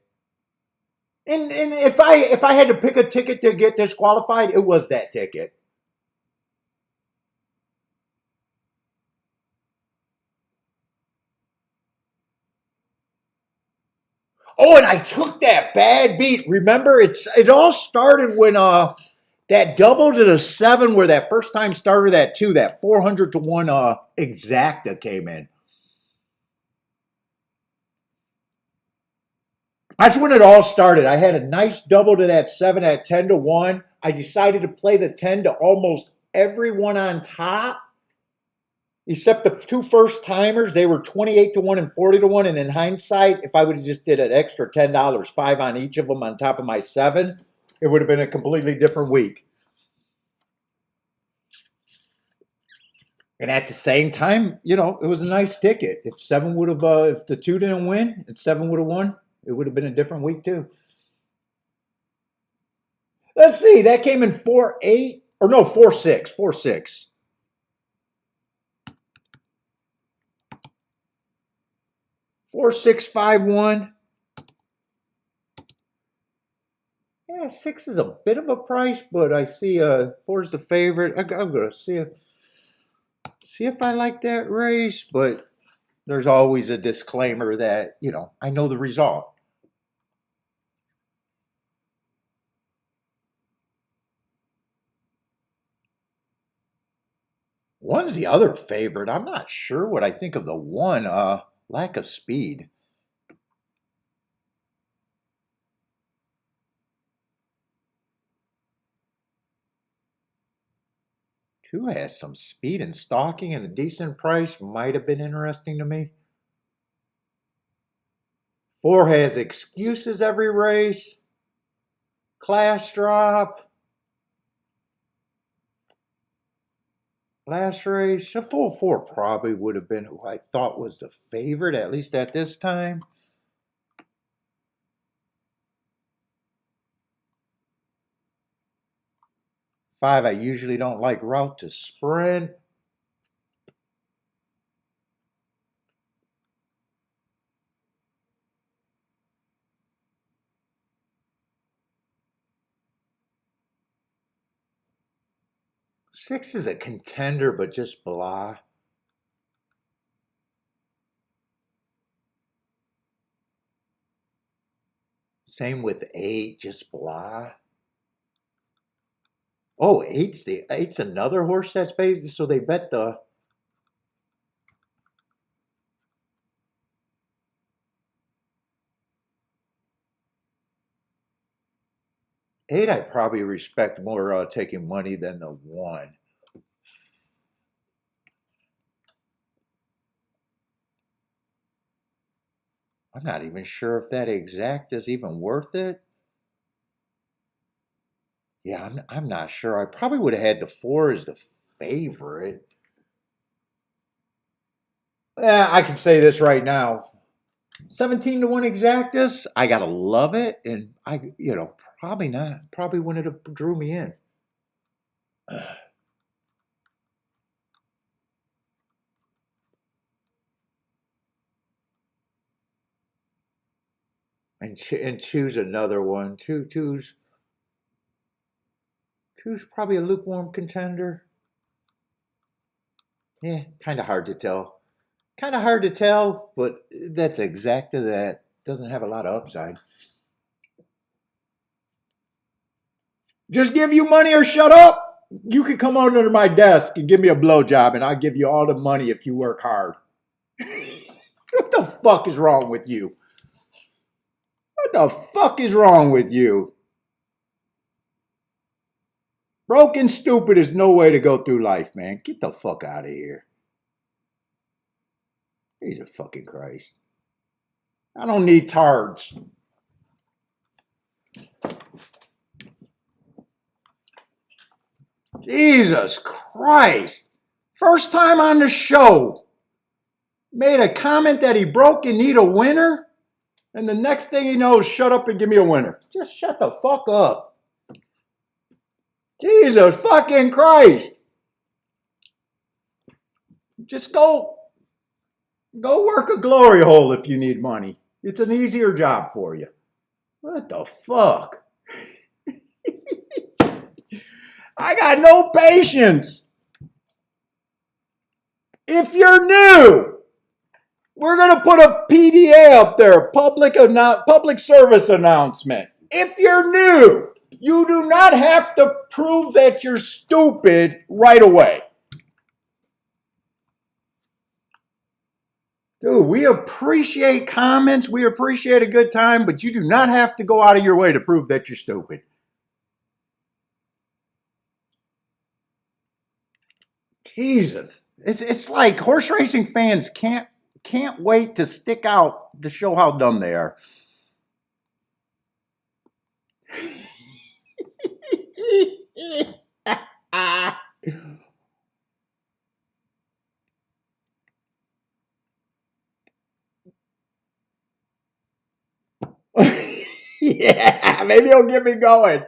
And if I had to pick a ticket to get disqualified, it was that ticket. Oh, and I took that bad beat. Remember, it all started when that double to the 7 where that first time starter that 2, that 400-1 exacta came in. That's when it all started. I had a nice double to that 7 at 10-1. I decided to play the 10 to almost everyone on top, except the 2 first timers. They were 28-1 and 40-1. And in hindsight, if I would have just did an extra $10, 5 on each of them on top of my 7, it would have been a completely different week. And at the same time, it was a nice ticket. If 7 would have, if the 2 didn't win and 7 would have won, it would have been a different week too. Let's see. That came in 4-8 or no 4-6. 4-6. 4-6-5-1. Yeah, 6 is a bit of a price, but I see 4 is the favorite. I'm gonna see if I like that race, but there's always a disclaimer that I know the result. One's the other favorite. I'm not sure what I think of the one. Lack of speed. 2 has some speed and stalking and a decent price. Might have been interesting to me. 4 has excuses every race. Class drop. Last race, a full 4 probably would have been who I thought was the favorite, at least at this time. Five, I usually don't like route to sprint. Six is a contender, but just blah. Same with 8, just blah. Oh, eight's another horse that's based, so they bet the 8 I probably respect more taking money than the 1. I'm not even sure if that exact is even worth it. Yeah, I'm not sure. I probably would have had the 4 as the favorite. Yeah, I can say this right now. 17 to 1 exactus. I gotta love it. And probably not. Probably wouldn't have drew me in. And choose another one. Two's probably a lukewarm contender. Yeah, kind of hard to tell. Kind of hard to tell, but that's exacta that. Doesn't have a lot of upside. Just give you money or shut up. You could come under my desk and give me a blowjob, and I'll give you all the money if you work hard. What the fuck is wrong with you? What the fuck is wrong with you? Broken stupid is no way to go through life, man. Get the fuck out of here. Jesus fucking Christ. I don't need tards. Jesus Christ. First time on the show. Made a comment that he broke and need a winner. And the next thing he knows, shut up and give me a winner. Just shut the fuck up. Jesus fucking Christ. Just go work a glory hole if you need money. It's an easier job for you. What the fuck? I got no patience. If you're new, we're going to put a PDA up there, public service announcement. If you're new, you do not have to prove that you're stupid right away. Dude, we appreciate comments. We appreciate a good time, but you do not have to go out of your way to prove that you're stupid. Jesus. It's like horse racing fans can't wait to stick out to show how dumb they are. Yeah, maybe he'll get me going.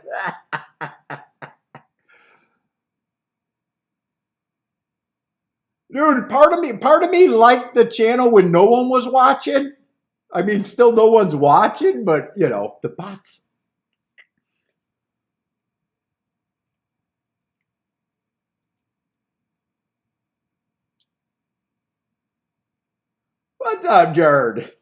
Dude, part of me liked the channel when no one was watching. I mean, still no one's watching, but the bots. What's up, Jared?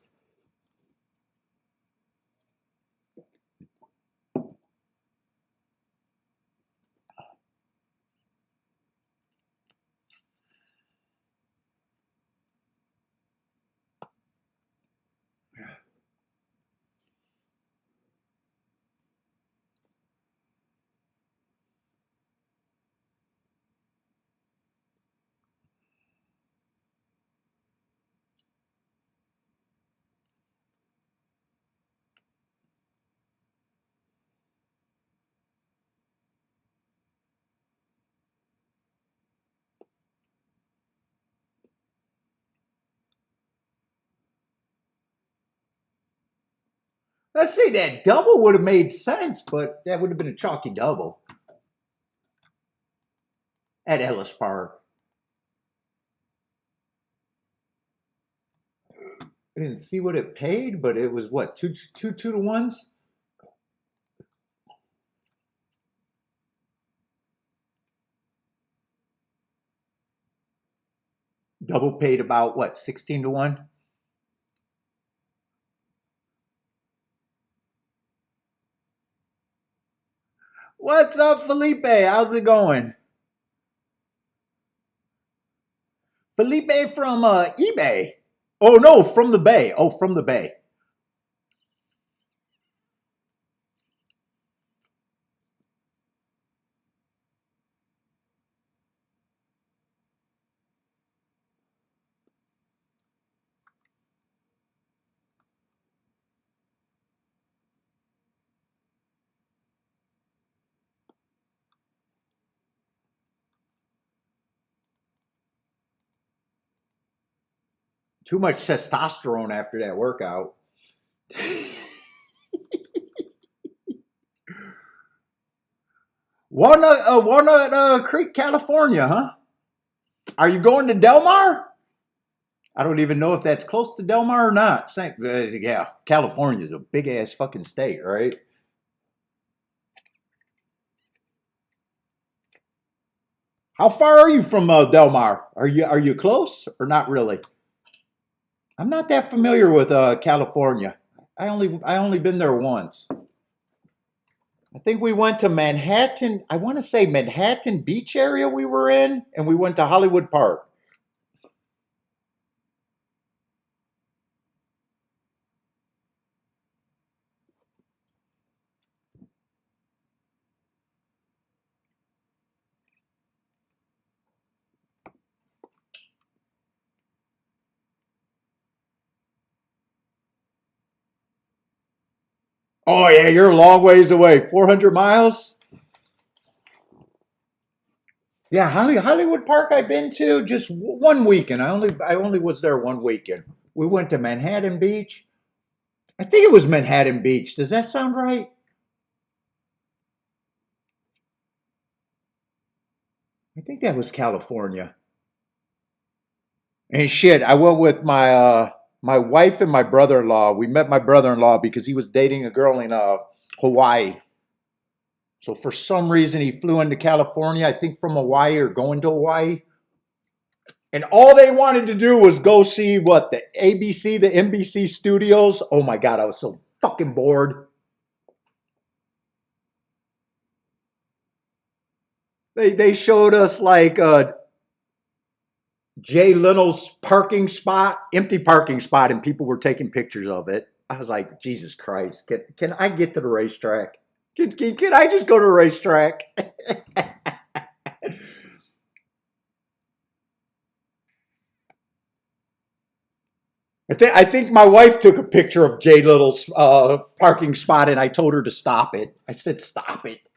Let's say that double would have made sense, but that would have been a chalky double at Ellis Park. I didn't see what it paid, but it was what, two to ones? Double paid about what, 16 to 1? What's up, Felipe? How's it going? Felipe from eBay. Oh no, from the Bay. Oh, from the Bay. Too much testosterone after that workout. Walnut Creek, California, huh? Are you going to Del Mar? I don't even know if that's close to Del Mar or not. Yeah, California's a big ass fucking state, right? How far are you from Del Mar? Are you close or not really? I'm not that familiar with California. I only been there once. I think we went to Manhattan. I want to say Manhattan Beach area we were in, and we went to Hollywood Park. Oh yeah, you're a long ways away. 400 miles. Yeah, Hollywood Park. I've been to just one weekend. I only was there one weekend. We went to Manhattan Beach. I think it was Manhattan Beach. Does that sound right? I think that was California. And shit, I went with my wife and my brother-in-law. We met my brother-in-law because he was dating a girl in Hawaii. So for some reason he flew into California, I think from Hawaii or going to Hawaii. And all they wanted to do was go see what the ABC, the NBC studios. Oh my God, I was so fucking bored. They showed us like Jay Leno's parking spot, empty parking spot, and people were taking pictures of it. I was like, Jesus Christ, can I get to the racetrack? Can I just go to the racetrack? I think my wife took a picture of Jay Little's parking spot, and I told her to stop it. I said, "Stop it."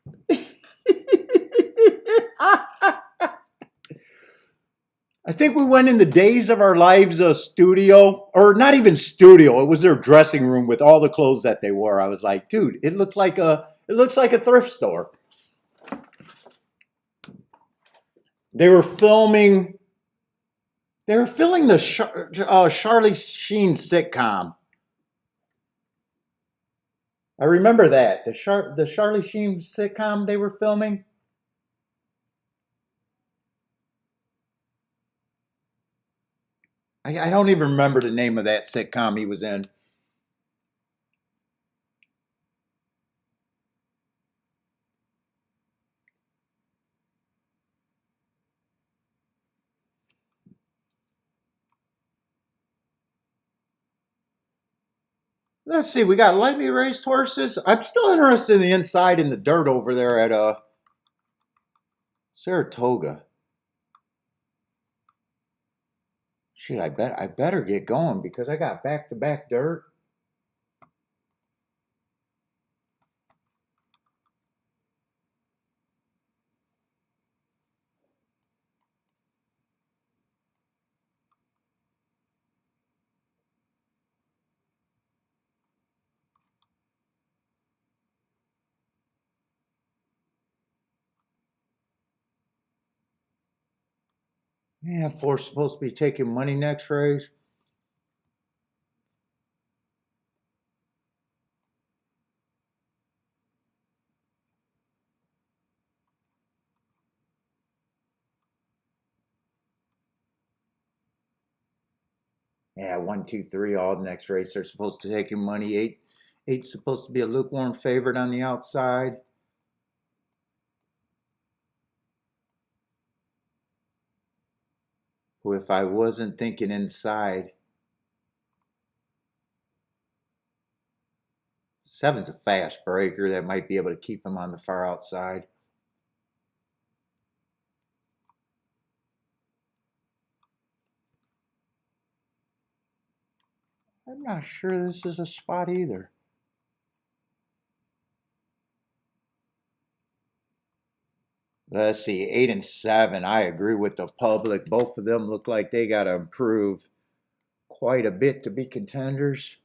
I think we went in the Days of Our Lives studio, or not even studio. It was their dressing room with all the clothes that they wore. I was like, dude, it looks like a thrift store. They were filming. They were filming the Charlie Sheen sitcom. I remember that the Charlie Sheen sitcom they were filming. I don't even remember the name of that sitcom he was in. Let's see. We got lightly raced horses. I'm still interested in the inside in the dirt over there at Saratoga. Shit, I better get going because I got back to back dirt. Yeah, four's supposed to be taking money next race. Yeah, one, two, three, all next race. They're supposed to take him money. Eight's supposed to be a lukewarm favorite on the outside. Who, if I wasn't thinking inside, seven's a fast breaker that might be able to keep him on the far outside. I'm not sure this is a spot either. Let's see, 8 and 7. I agree with the public. Both of them look like they got to improve quite a bit to be contenders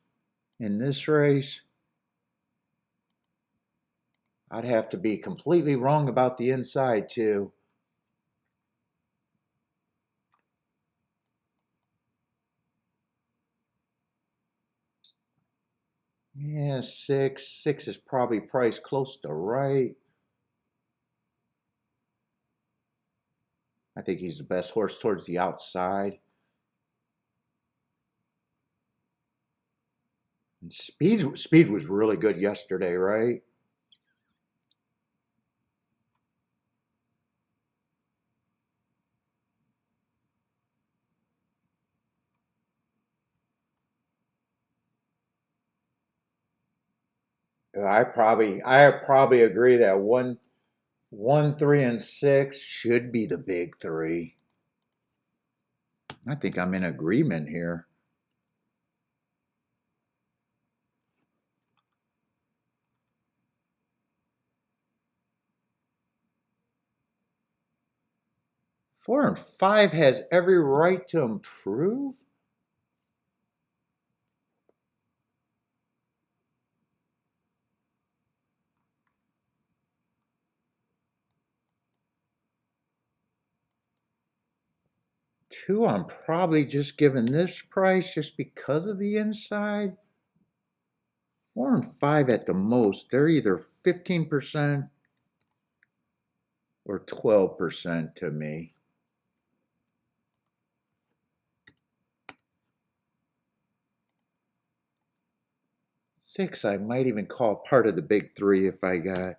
in this race. I'd have to be completely wrong about the inside too. Yeah, 6. 6 is probably priced close to right. I think he's the best horse towards the outside. And speed was really good yesterday, right? I probably agree that 1, 3, and 6 should be the big three. I think I'm in agreement here. Four and 5 has every right to improve. Two, I'm probably just giving this price just because of the inside. 4 and 5 at the most, they're either 15% or 12% to me. Six, I might even call part of the big three if I got.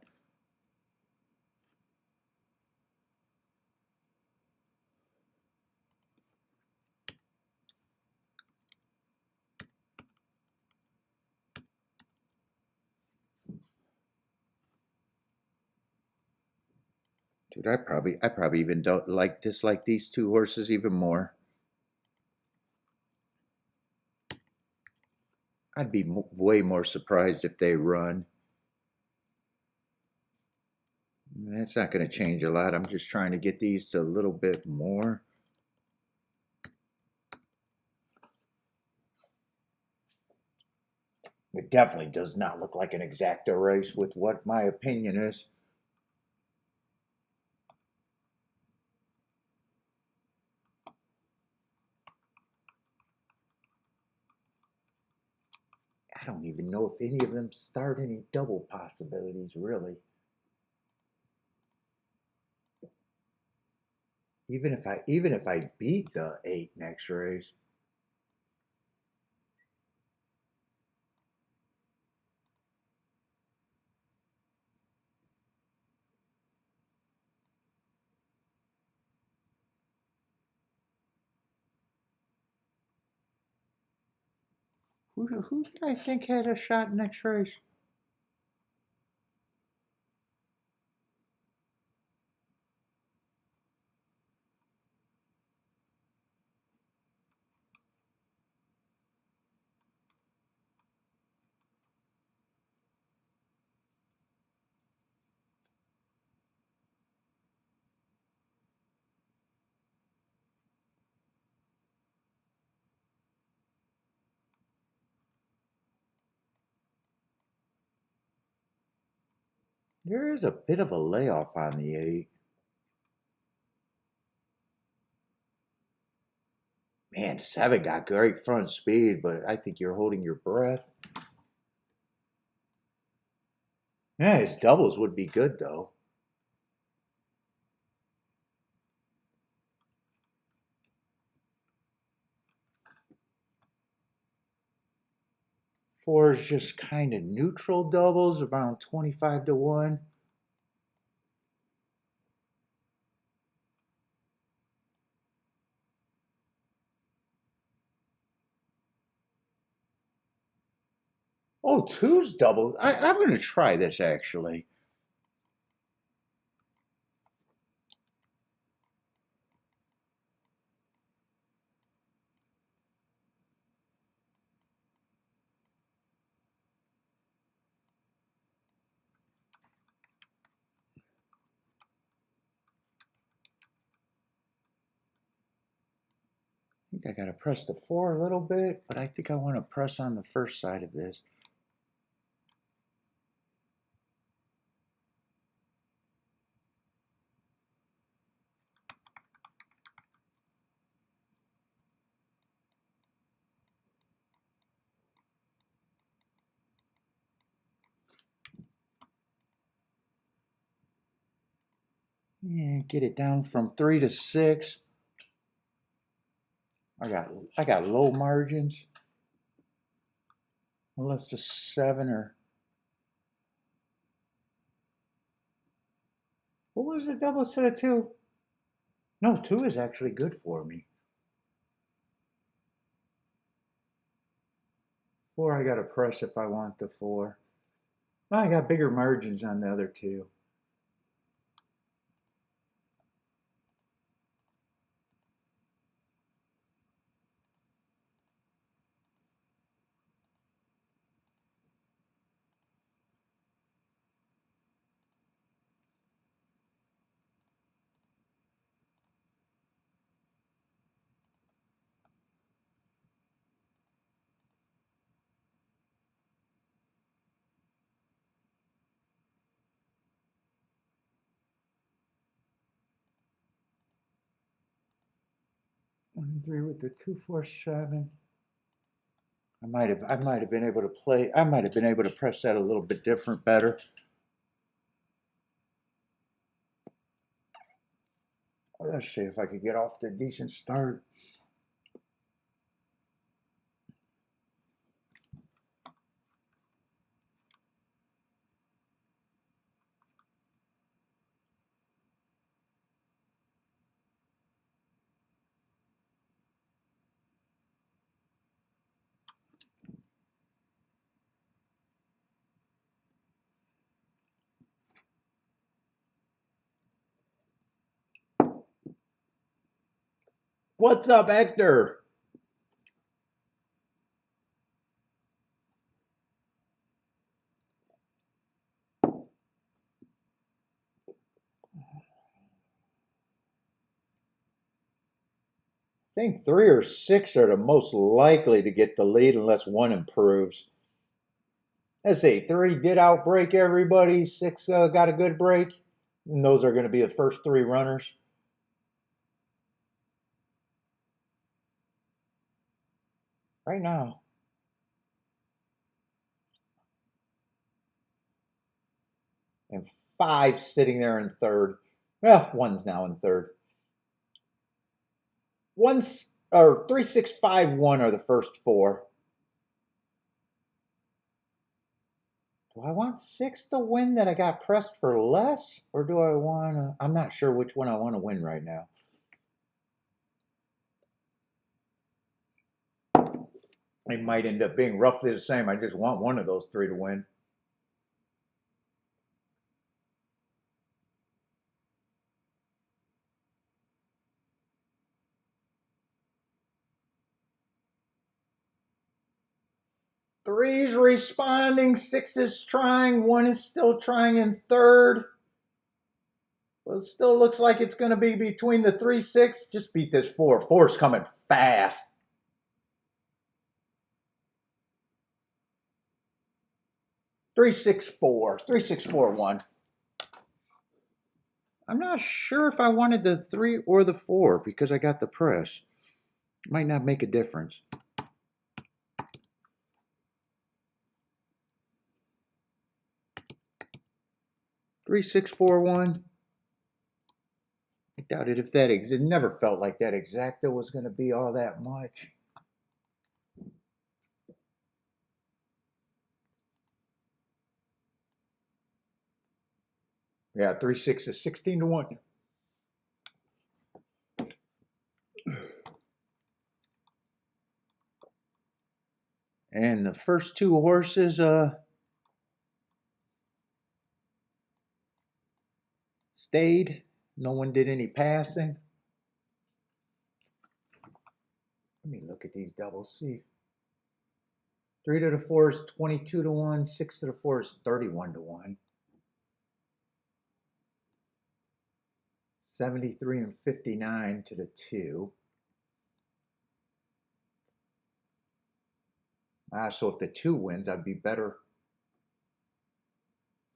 Dude, I probably even don't dislike these two horses even more. I'd be way more surprised if they run. That's not going to change a lot. I'm just trying to get these to a little bit more. It definitely does not look like an exacta race with what my opinion is. I don't even know if any of them start any double possibilities, really. Even if I beat the 8 next race. Who did I think had a shot next race? There is a bit of a layoff on the 8. Man, 7 got great front speed, but I think you're holding your breath. Yeah, his doubles would be good, though. Four is just kind of neutral doubles, around 25 to 1. Oh, two's double. I'm going to try this, actually. think I got to press the 4 a little bit, but I think I want to press on the first side of this. And get it down from 3 to 6. I got low margins. Unless it's 7 or what was the double set of 2? No, 2 is actually good for me. 4 I gotta press if I want the 4. Oh, I got bigger margins on the other 2. One and 3 with the 2, 4, 7. I might have been able to play. I might have been able to press that a little bit different, better. Let's see if I could get off to a decent start. What's up, Hector? I think 3 or 6 are the most likely to get the lead unless 1 improves. Let's see, 3 did outbreak everybody, 6 got a good break, and those are going to be the first 3 runners. Right now. And 5 sitting there in third. Well, 1's now in third. 3, 6, 5, 1 are the first 4. Do I want 6 to win that I got pressed for less? Or do I want to? I'm not sure which one I want to win right now. It might end up being roughly the same. I just want one of those 3 to win. Three's responding, 6 is trying, 1 is still trying in third. Well, it still looks like it's going to be between the 3, 6. Just beat this 4. 4's coming fast. 3, 6, 4. 3, 6, 4, 1. I'm not sure if I wanted the 3 or the 4 because I got the press. Might not make a difference. 3, 6, 4, 1. I doubted if that it never felt like that exacta was going to be all that much. Yeah, 3, 6 is 16 to 1. And the first 2 horses stayed. No one did any passing. Let me look at these doubles, see. 3 to the 4 is 22 to 1. 6 to the 4 is 31 to 1. 73 and 59 to the 2. So if the 2 wins, I'd be better.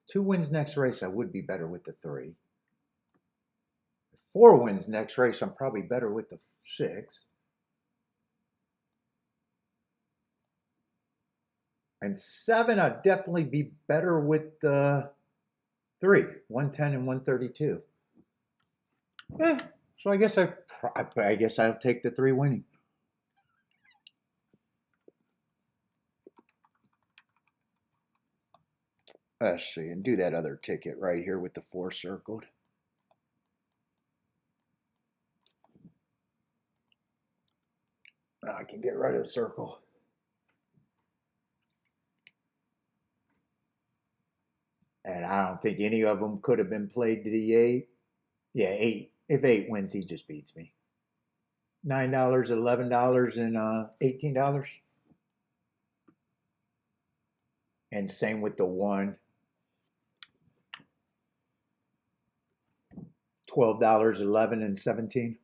2 wins next race, I would be better with the 3. 4 wins next race, I'm probably better with the 6. And 7, I'd definitely be better with the 3, 110 and 132. So I guess I'll take the 3 winning. Let's see, and do that other ticket right here with the 4 circled. I can get rid of the circle. And I don't think any of them could have been played to the 8. Yeah, 8. If 8 wins, he just beats me. $9, $11, and $18. And same with the 1. $12, $11, and $17.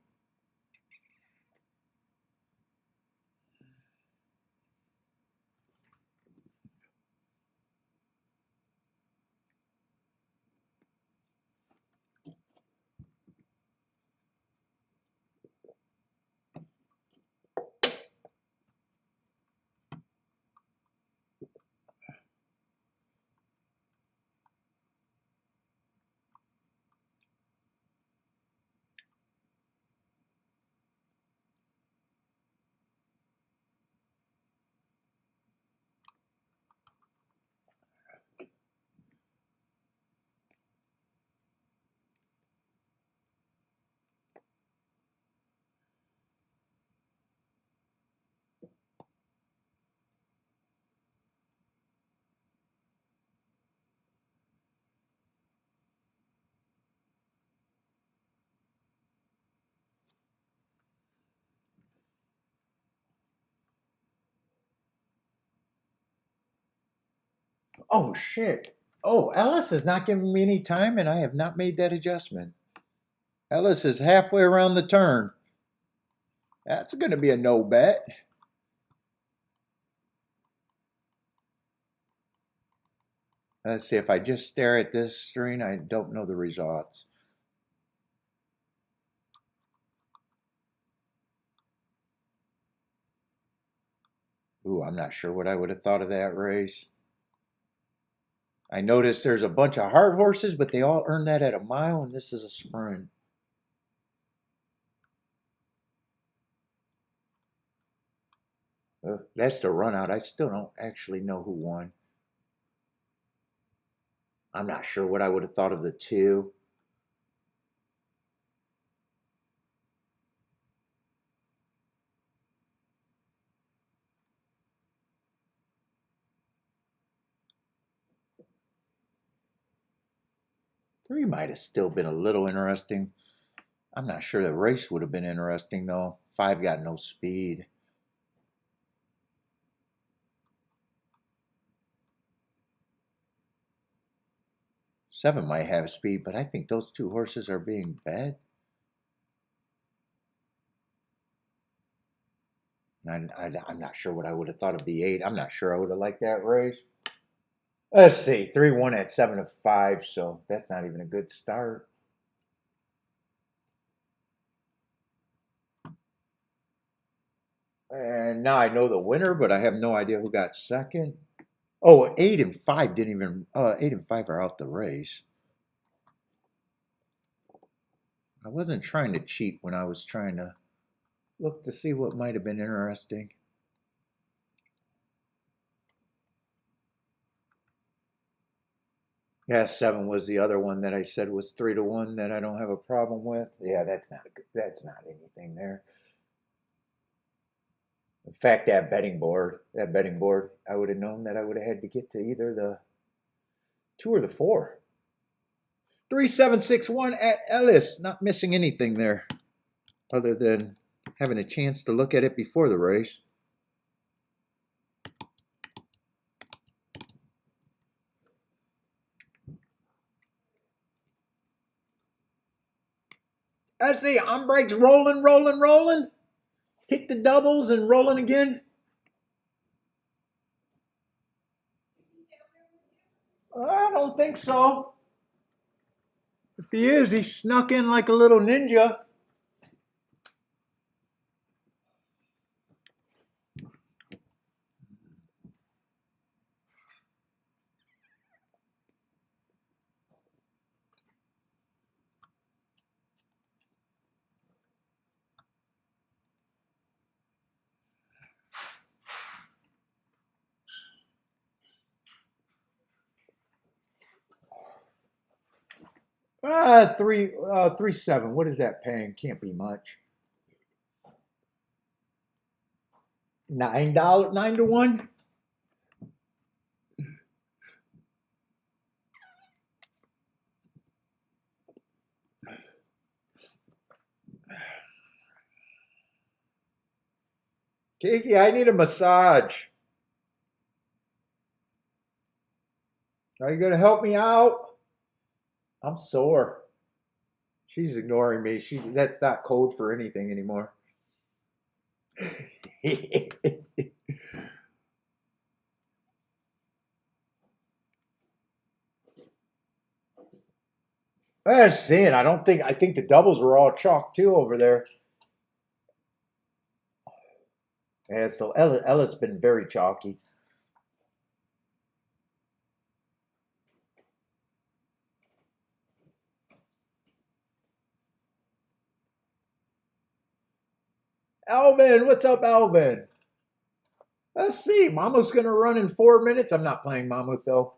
Oh, shit. Oh, Ellis is not giving me any time, and I have not made that adjustment. Ellis is halfway around the turn. That's going to be a no bet. Let's see, if I just stare at this screen, I don't know the results. Ooh, I'm not sure what I would have thought of that race. I noticed there's a bunch of hard horses, but they all earn that at a mile, and this is a sprint. That's the run out. I still don't actually know who won. I'm not sure what I would have thought of the 2. Three might have still been a little interesting. I'm not sure the race would have been interesting, though. 5 got no speed. Seven might have speed, but I think those 2 horses are being bet. I'm not sure what I would have thought of the 8. I'm not sure I would have liked that race. Let's see, 3-1 at 7-5, so that's not even a good start. And now I know the winner, but I have no idea who got second. Oh, 8 and 5 didn't even. 8 and 5 are out the race. I wasn't trying to cheat when I was trying to look to see what might have been interesting. Yeah, 7 was the other one that I said was 3-1 that I don't have a problem with. Yeah, that's not anything there. In fact, that betting board, I would have known that I would have had to get to either the 2 or the 4. 3761 at Ellis. Not missing anything there other than having a chance to look at it before the race. Let's see, on brakes, rolling, rolling, rolling. Hit the doubles and rolling again. I don't think so. If he is, he snuck in like a little ninja. 3-7. What is that paying? Can't be much. $9, 9-1. Kiki, I need a massage. Are you gonna help me out? I'm sore. She's ignoring me. That's not code for anything anymore. That's seeing. I think the doubles were all chalk too over there. Yeah, so Ellis been very chalky. Alvin, what's up, Alvin? Let's see. Mammoth's gonna run in 4 minutes. I'm not playing Mammoth though.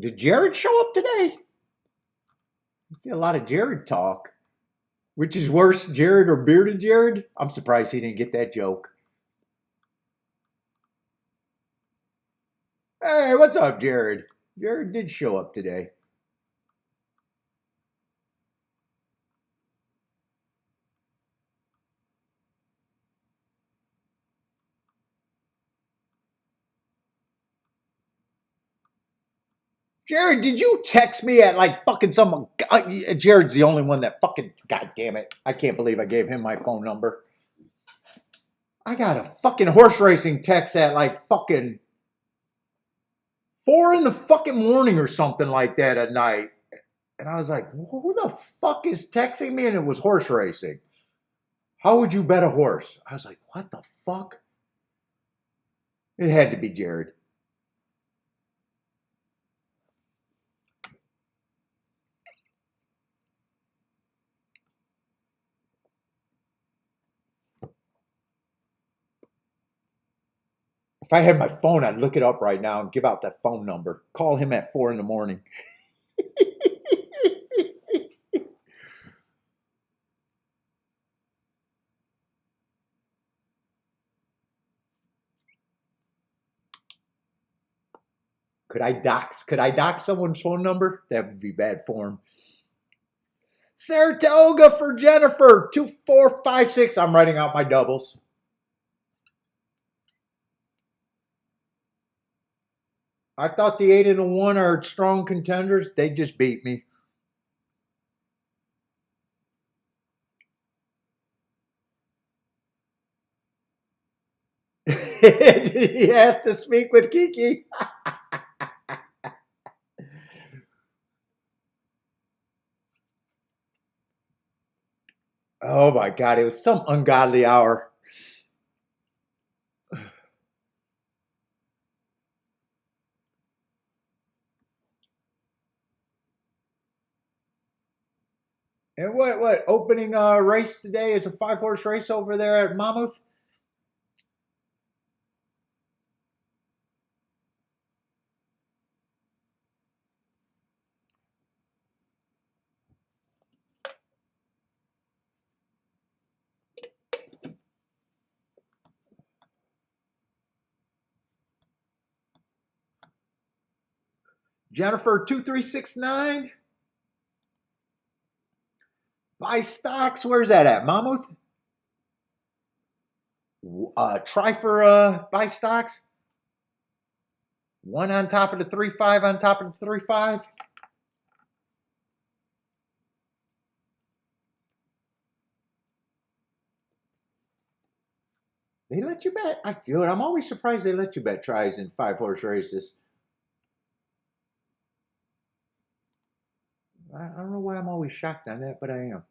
Did Jared show up today? I see a lot of Jared talk. Which is worse, Jared or bearded Jared? I'm surprised he didn't get that joke. Hey, what's up, Jared? Jared did show up today. Jared, did you text me at like fucking someone? Jared's the only one that fucking. God damn it. I can't believe I gave him my phone number. I got a fucking horse racing text at like fucking 4 in the fucking morning or something like that at night. And I was like, who the fuck is texting me? And it was horse racing. How would you bet a horse? I was like, what the fuck? It had to be Jared. If I had my phone, I'd look it up right now and give out that phone number. Call him at 4 in the morning. Could I dox someone's phone number? That would be bad form. Saratoga for Jennifer. 2456. I'm writing out my doubles. I thought the 8 and the 1 are strong contenders. They just beat me. He has to speak with Kiki. Oh my God, it was some ungodly hour. And what opening race today is a 5-horse race over there at Mammoth? Jennifer 2369. Buy stocks. Where's that at? Mammoth? Try for buy stocks. 1 on top of the 3-5 on top of the 3-5. They let you bet. Dude, I'm always surprised they let you bet tries in 5-horse races. I don't know why I'm always shocked on that, but I am.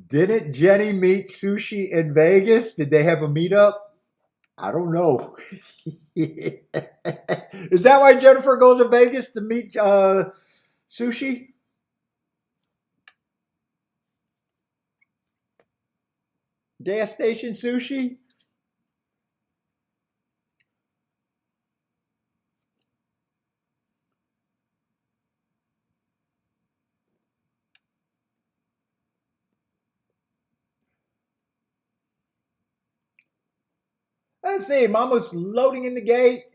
Didn't Jenny meet Sushi in Vegas? Did they have a meetup? I don't know. Is that why Jennifer goes to Vegas to meet Sushi? Gas station Sushi? Let's see. Mama's loading in the gate.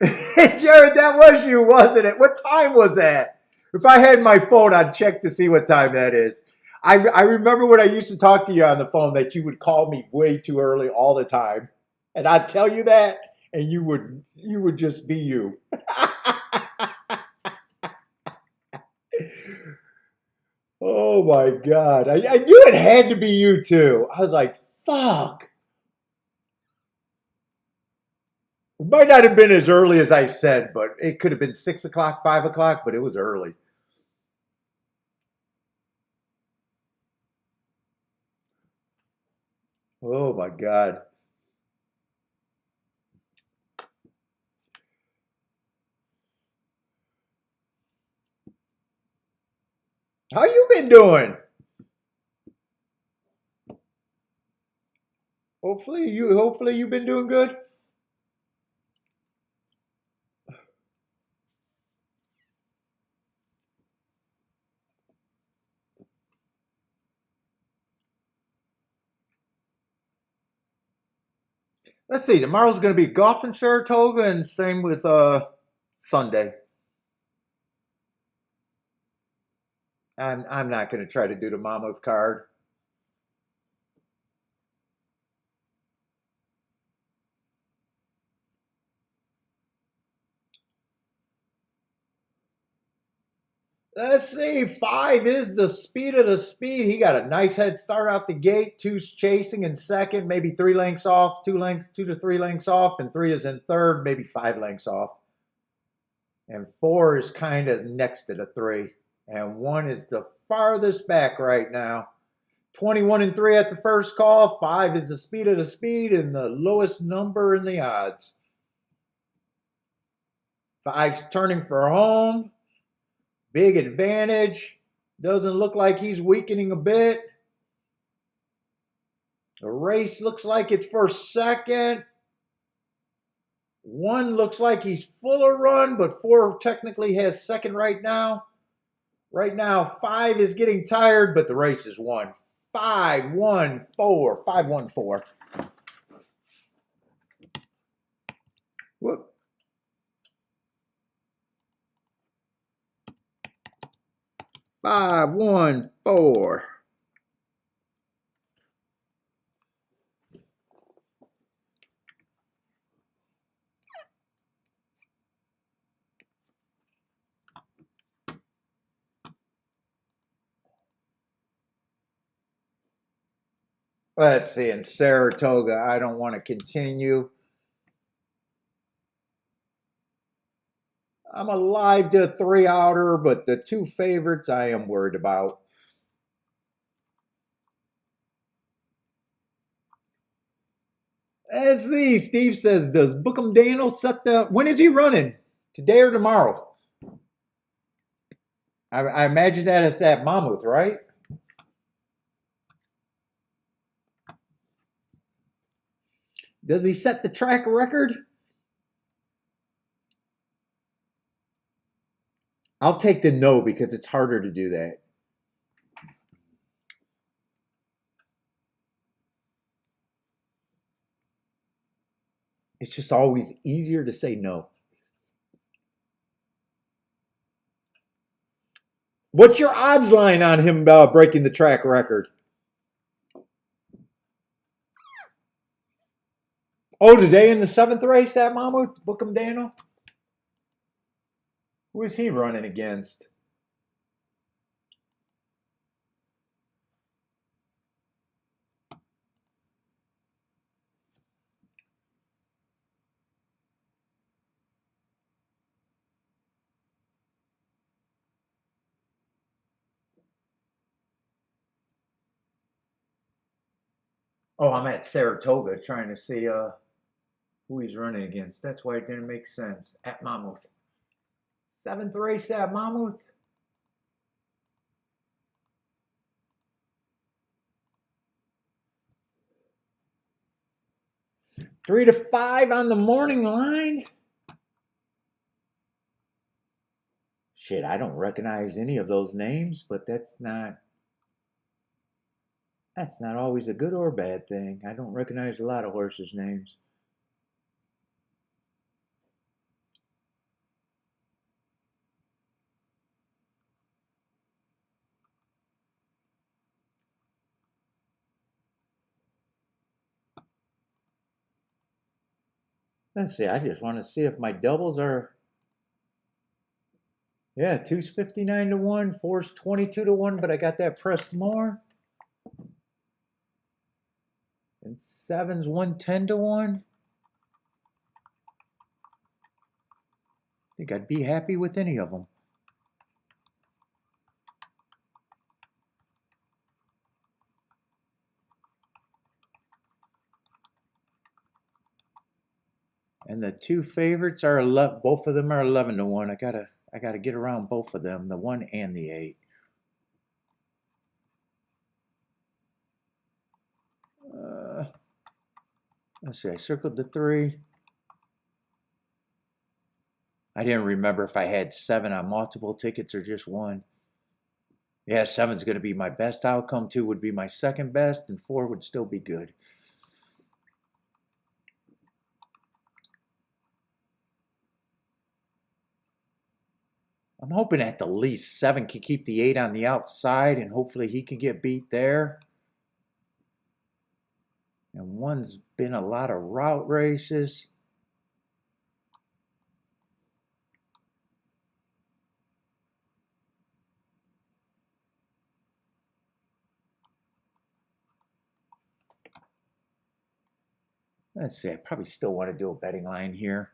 Jared, that was you, wasn't it? What time was that? If I had my phone, I'd check to see what time that is. I remember when I used to talk to you on the phone that you would call me way too early all the time. And I'd tell you that, and you would just be you. Oh my God. I knew it had to be you too. I was like, fuck. It might not have been as early as I said, but it could have been 6 o'clock, 5 o'clock, but it was early. Oh my God. How you been doing? Hopefully you've been doing good. Let's see. Tomorrow's going to be golf in Saratoga, and same with Sunday. I'm not going to try to do the Monmouth card. Let's see. 5 is the speed of the speed. He got a nice head start out the gate. 2's chasing in second, maybe 3 lengths off, 2 to 3 lengths off, and 3 is in third, maybe 5 lengths off. And 4 is kind of next to the 3. And 1 is the farthest back right now. 21 and 3 at the first call. 5 is the speed of the speed and the lowest number in the odds. 5's turning for home. Big advantage. Doesn't look like he's weakening a bit. The race looks like it's for second. 1 looks like he's full of run, but 4 technically has second right now. Right now, 5 is getting tired, but the race is won. 5-1-4. 5-1-4. Whoop. 5-1-4. Let's see, in Saratoga, I don't want to continue. I'm alive to a 3-outer, but the 2 favorites I am worried about. Let's see. Steve says, does Bookham Daniel set the... When is he running? Today or tomorrow? I imagine that it's at Monmouth, right? Does he set the track record? I'll take the no because it's harder to do that. It's just always easier to say no. What's your odds line on him breaking the track record? Oh, today in the 7th race at Mammoth, Bookham Daniel? Who is he running against? Oh, I'm at Saratoga trying to see who he's running against. That's why it didn't make sense. At Mammoth. 7th race at Mammoth. Three to five on the morning line. Shit, I don't recognize any of those names, but that's not always a good or a bad thing. I don't recognize a lot of horses' names. Let's see, I just want to see if my doubles are. Yeah, two's 59 to 1, four's 22 to 1, but I got that pressed more. And seven's 110 to 1. I think I'd be happy with any of them. And the two favorites are 11, both of them are 11 to 1. I gotta get around both of them, the 1 and the 8. Let's see, I circled the 3. I didn't remember if I had 7 on multiple tickets or just 1. Yeah, 7's going to be my best outcome. 2 would be my second best, and 4 would still be good. I'm hoping at the least 7 can keep the 8 on the outside, and hopefully he can get beat there. And 1's been a lot of route races. Let's see, I probably still want to do a betting line here.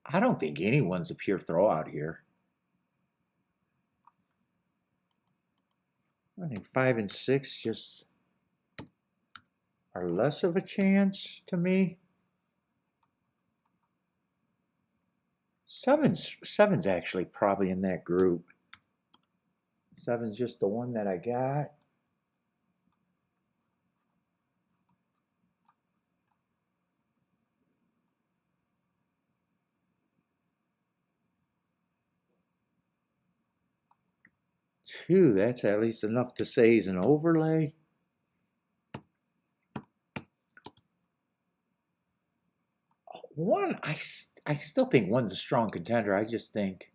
I don't think anyone's a pure throwout here. I think 5 and 6 just are less of a chance to me. Seven's actually probably in that group. 7's just the one that I got. Two, that's at least enough to say he's an overlay. One, I still think 1's a strong contender. I just think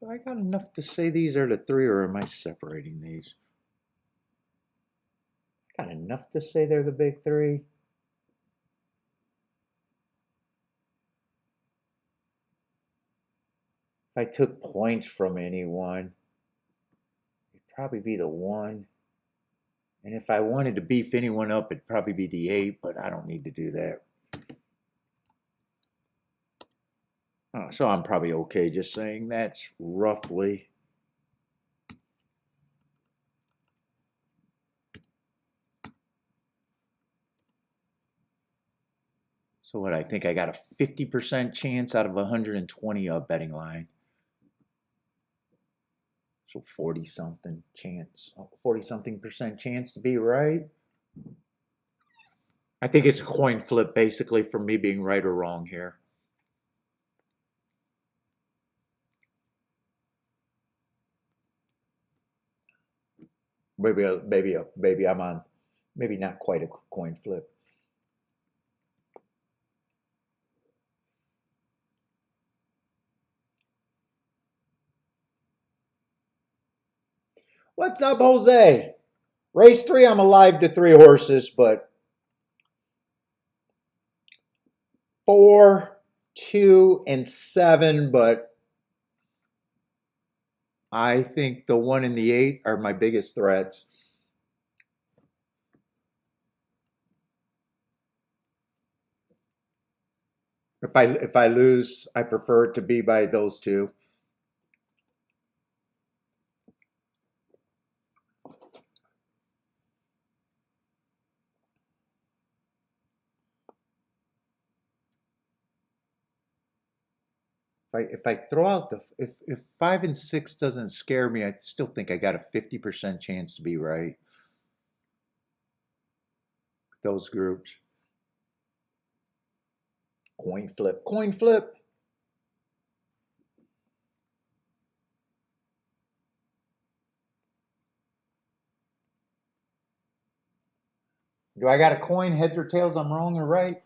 Do I got enough to say these are the three, or am I separating these? Got enough to say they're the big three? If I took points from anyone, it'd probably be the 1. And if I wanted to beef anyone up, it'd probably be the 8, but I don't need to do that. So I'm probably okay just saying that's roughly. So what, I think I got a 50% chance out of 120 betting line. So 40-something chance, 40-something percent chance to be right. I think it's a coin flip basically for me being right or wrong here. Maybe I'm on, maybe not quite a coin flip. What's up, Jose? Race 3, I'm alive to 3 horses, but 4, 2, and 7, but I think the 1 and the 8 are my biggest threats. If I lose, I prefer it to be by those 2. If I throw out the if 5 and 6 doesn't scare me, I still think I got a 50% chance to be right. Those groups. Coin flip, coin flip. Do I got a coin, heads or tails? I'm wrong or right?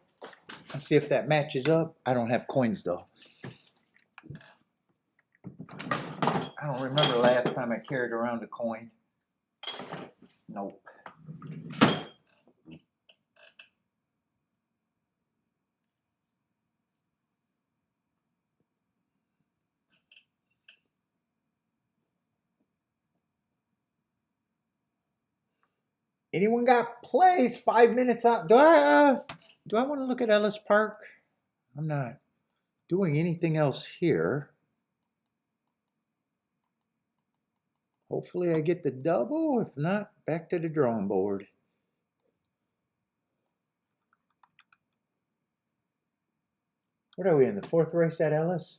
Let's see if that matches up. I don't have coins though. I don't remember the last time I carried around a coin. Nope. Anyone got plays? 5 minutes out. Do I want to look at Ellis Park? I'm not doing anything else here. Hopefully I get the double. If not, back to the drawing board. What are we in, the 4th race at Ellis?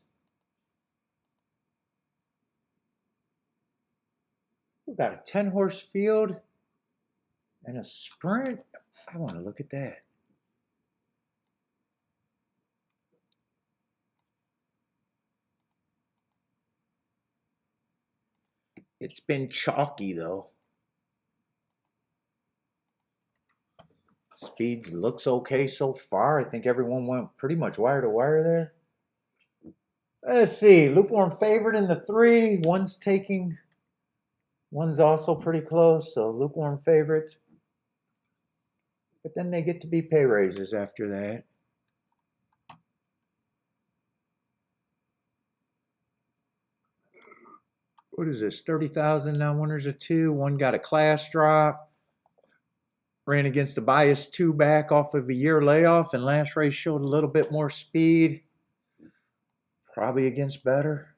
We've got a 10-horse field and a sprint. I want to look at that. It's been chalky though. Speeds looks okay so far. I think everyone went pretty much wire to wire there. Let's see, lukewarm favorite in the 3. One's taking, one's also pretty close, so lukewarm favorite. But then they get to be pay raises after that. What is this, 30,000 now? Winners of 2. One got a class drop. Ran against the bias 2 back off of a year layoff, and last race showed a little bit more speed. Probably against bettor.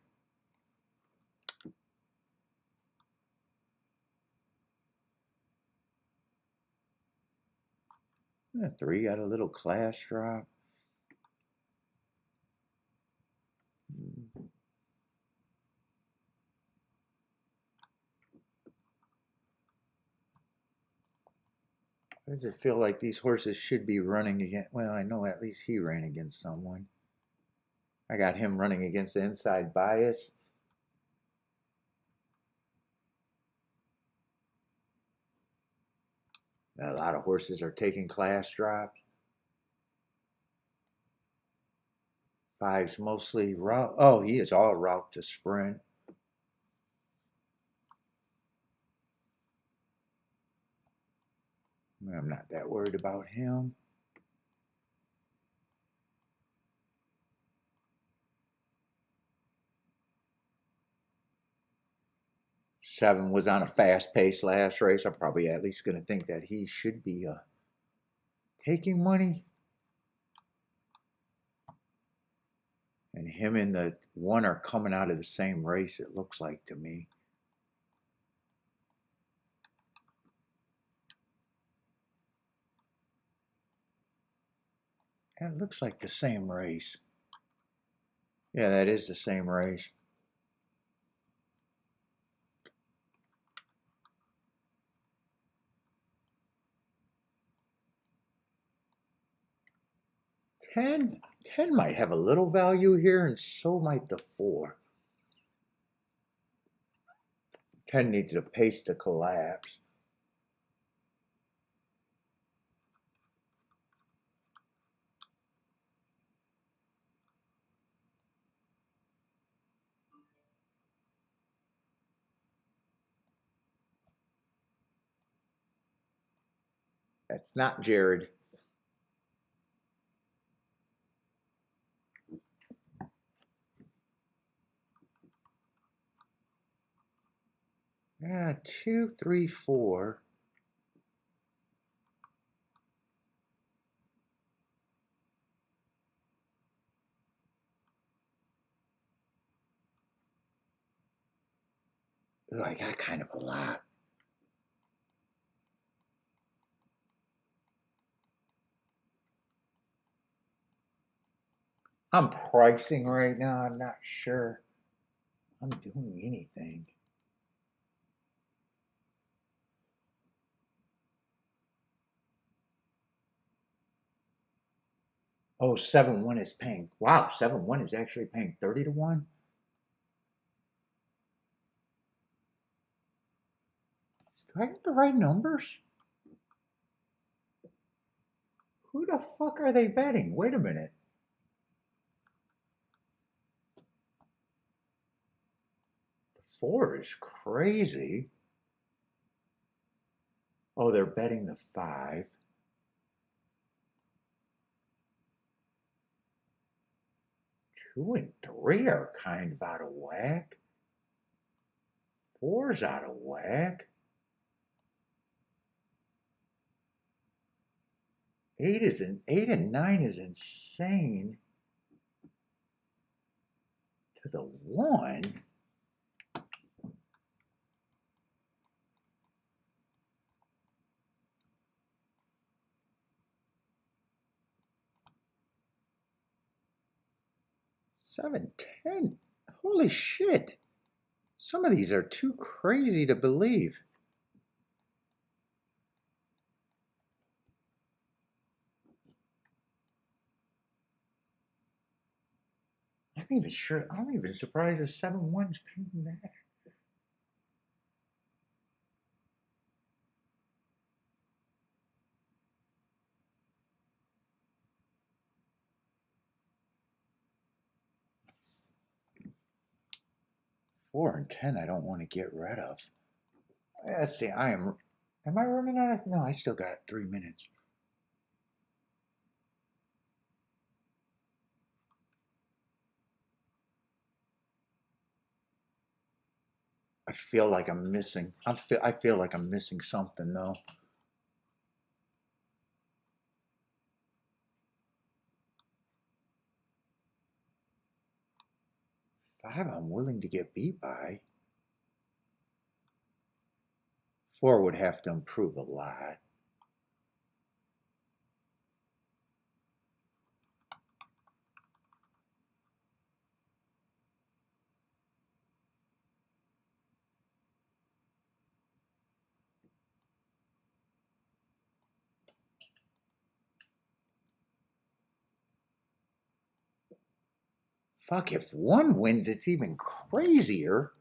Yeah, 3 got a little class drop. Why does it feel like these horses should be running against? Well, I know at least he ran against someone. I got him running against the inside bias. A lot of horses are taking class drops. 5's mostly route. Oh, he is all route to sprint. I'm not that worried about him. Seven was on a fast pace last race. I'm probably at least going to think that he should be taking money. And him and the one are coming out of the same race, it looks like to me. That looks like the same race. Yeah, that is the same race. Ten might have a little value here, and so might the 4. 10 needs a pace to collapse. That's not Jared. Yeah, 2, 3, 4. Ooh, I got kind of a lot. I'm pricing right now. I'm not sure I'm doing anything. Oh, 7-1 is paying. Wow, 7-1 is actually paying 30 to 1. Do I get the right numbers? Who the fuck are they betting? Wait a minute. The 4 is crazy. Oh, they're betting the 5. 2 and 3 are kind of out of whack. 4's out of whack. 8 and 9 is insane. To the 1. Seven, 10. Holy shit. Some of these are too crazy to believe. I'm even surprised the 7-1's paying that. Four and 10 I don't want to get rid of. Let's see, am I running out of, no, I still got 3 minutes. I feel like I'm missing, I feel like I'm missing something though. Five, I'm willing to get beat by. 4 would have to improve a lot. Fuck, if 1 wins, it's even crazier.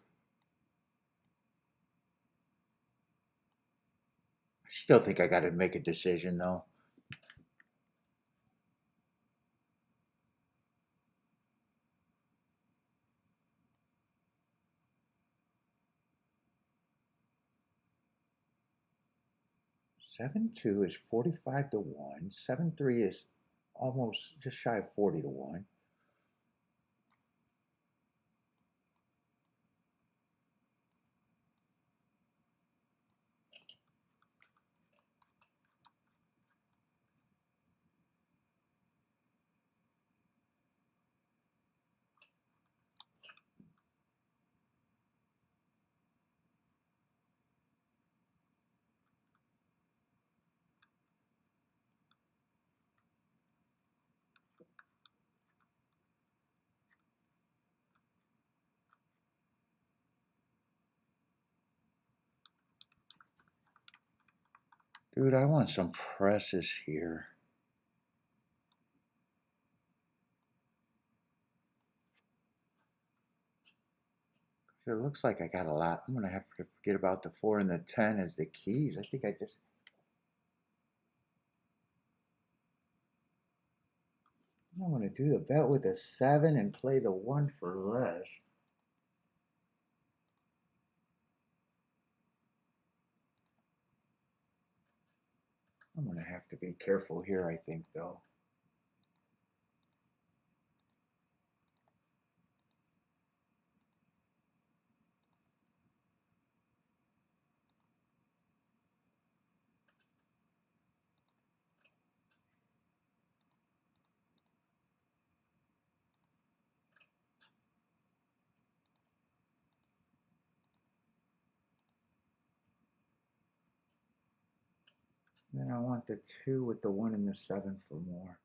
I still think I got to make a decision though. 7-2 is 45 to 1. 7-3 is almost just shy of 40 to 1. Dude, I want some presses here. It looks like I got a lot. I'm going to have to forget about the 4 and the 10 as the keys. I think I want to do the bet with a 7 and play the 1 for less. I'm going to have to be careful here, I think, though. Then I want the 2 with the 1 and the 7 for more.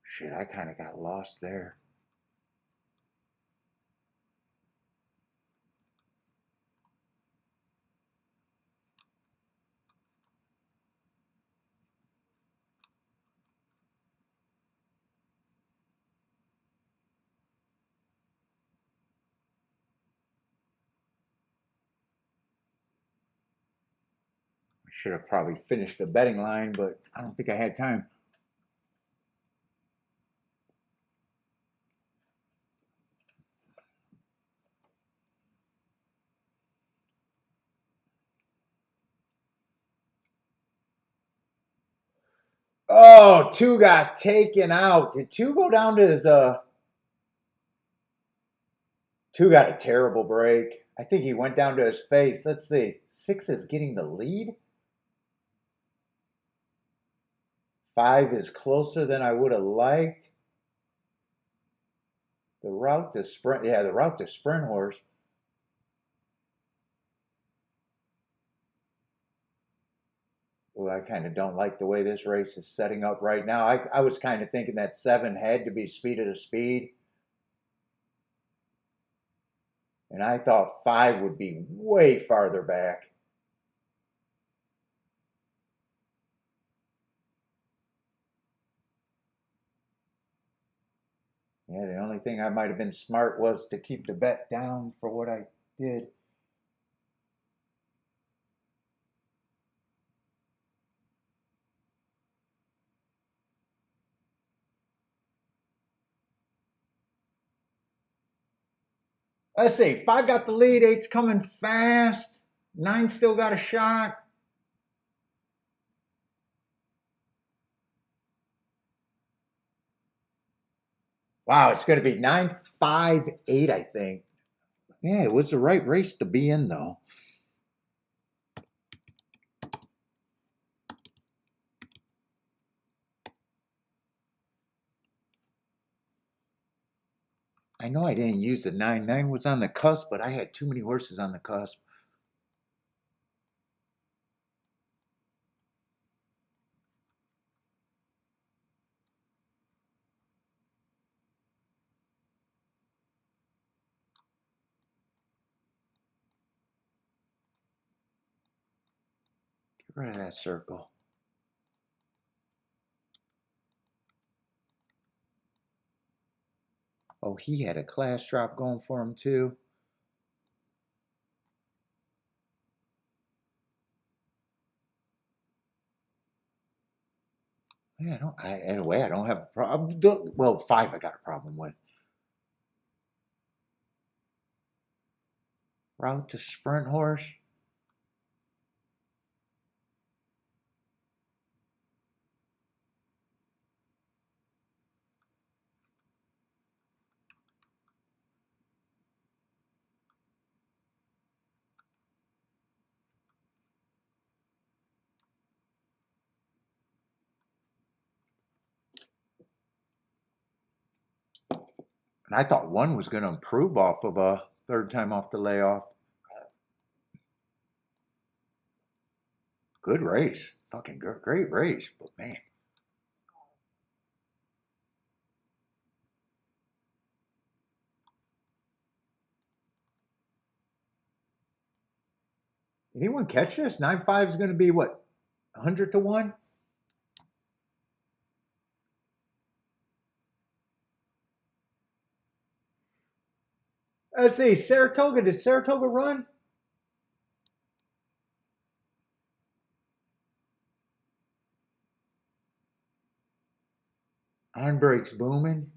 Shit, I kind of got lost there. I should have probably finished the betting line, but I don't think I had time. Oh, 2 got taken out. Did 2 go down to his 2 got a terrible break. I think he went down to his face. Let's see. 6 is getting the lead. 5 is closer than I would have liked. The route to sprint, yeah, the route to sprint horse. Well, I kind of don't like the way this race is setting up right now. I was kind of thinking that 7 had to be speed of the speed. And I thought 5 would be way farther back. Yeah, the only thing I might have been smart was to keep the bet down for what I did. Let's see. 5 got the lead. 8's coming fast. 9 still got a shot. Wow, it's going to be 9, 5, 8, I think. Yeah, it was the right race to be in, though. I know I didn't use the 9. 9 was on the cusp, but I had too many horses on the cusp. Get rid of that circle. Oh, he had a class drop going for him, too. Yeah, in a way, I don't have a problem. Well, 5 I got a problem with. Route to sprint horse. And I thought 1 was going to improve off of a third time off the layoff. Good race. Fucking great race. But man. Anyone catch this? 9.5 is going to be what? 100 to 1? Let's see. Saratoga. Did Saratoga run? On brakes booming.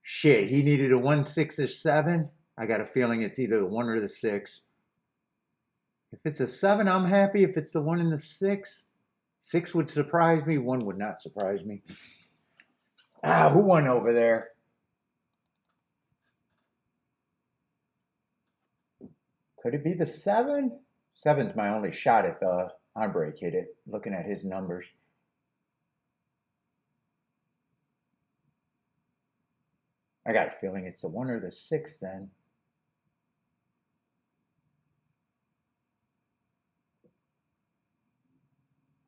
Shit, he needed a 1, 6, or 7. I got a feeling it's either the 1 or the 6. If it's a 7, I'm happy. If it's the 1 and the 6, 6 would surprise me. 1 would not surprise me. Ah, who won over there? Could it be the 7? 7's my only shot if Handbrake hit it, looking at his numbers. I got a feeling it's the 1 or the 6 then.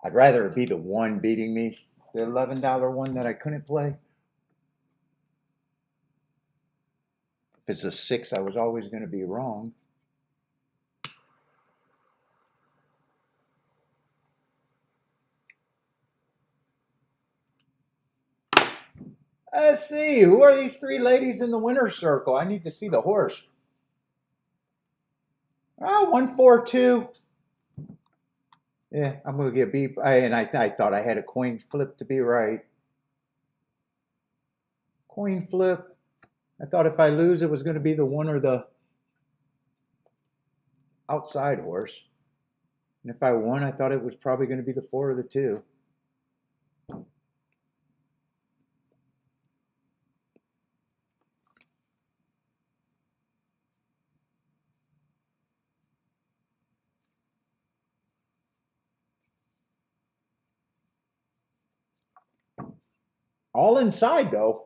I'd rather it be the 1 beating me, the $11 one that I couldn't play. If it's a 6, I was always going to be wrong. Let's see. Who are these 3 ladies in the winner's circle? I need to see the horse. Oh, 142. Yeah, I'm going to get beat. I thought I had a coin flip to be right. Coin flip. I thought if I lose, it was going to be the 1 or the outside horse. And if I won, I thought it was probably going to be the 4 or the 2. All inside, though.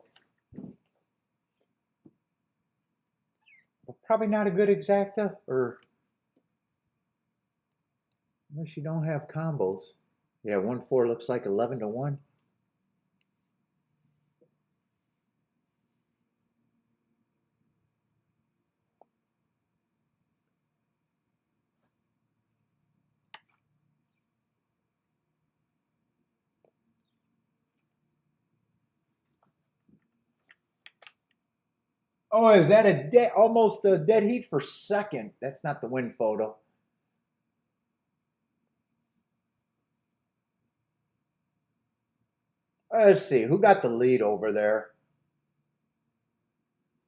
Probably not a good exacta, or unless you don't have combos. Yeah, 1-4 looks like 11 to 1. Oh, is that almost a dead heat for second? That's not the win photo. Let's see, who got the lead over there?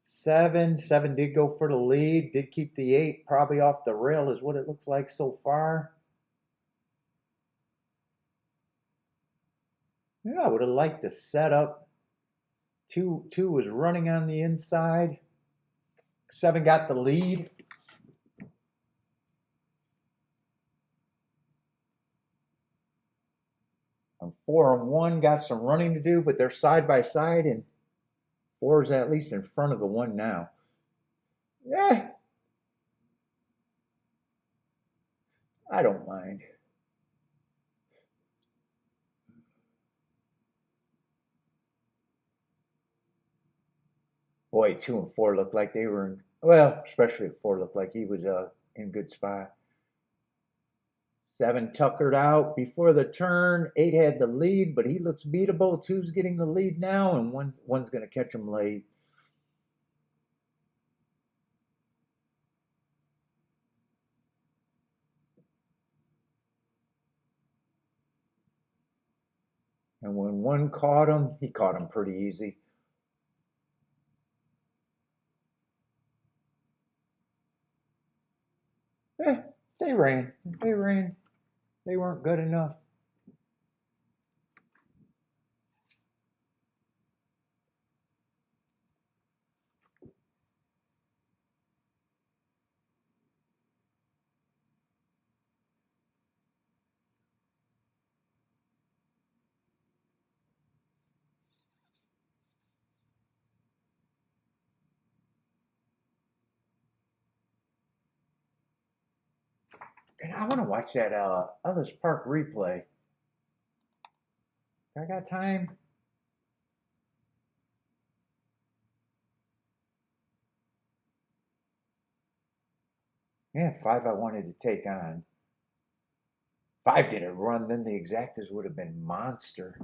7. 7 did go for the lead. Did keep the 8 probably off the rail is what it looks like so far. Yeah, I would have liked the setup. 2 was running on the inside. 7 got the lead. And 4 and 1 got some running to do, but they're side by side, and 4 is at least in front of the 1 now. Yeah, I don't mind. Boy, 2 and 4 looked like they were in, well, especially 4 looked like he was in good spot. 7 tuckered out before the turn. 8 had the lead, but he looks beatable. 2's getting the lead now, and one's going to catch him late. And when one caught him, he caught him pretty easy. They ran. They ran. They weren't good enough. And I want to watch that Ellis Park replay. I got time. Yeah, 5 I wanted to take on. 5 didn't run, then the exactas would have been monster.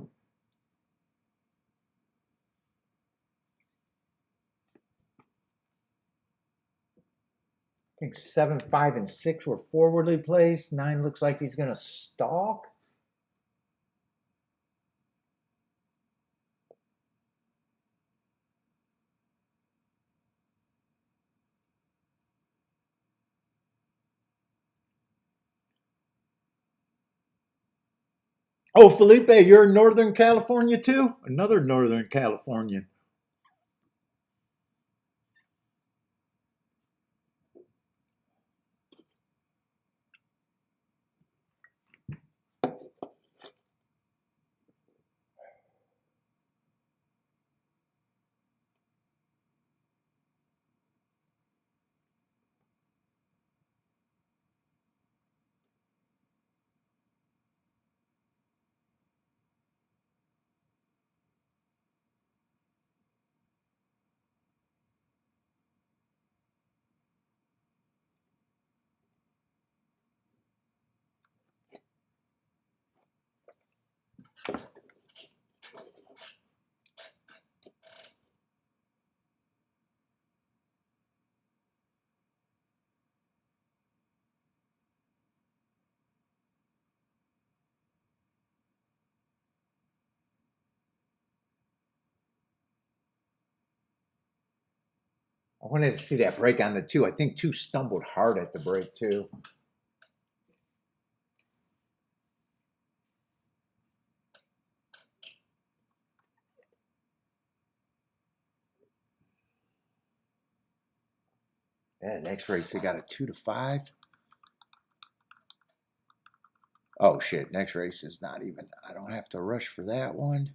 I think 7, 5, and 6 were forwardly placed. 9 looks like he's going to stalk. Oh, Felipe, you're in Northern California too? Another Northern Californian. I wanted to see that break on the 2. I think 2 stumbled hard at the break too. Yeah, next race they got a 2 to 5. Oh shit, next race is not even, I don't have to rush for that one.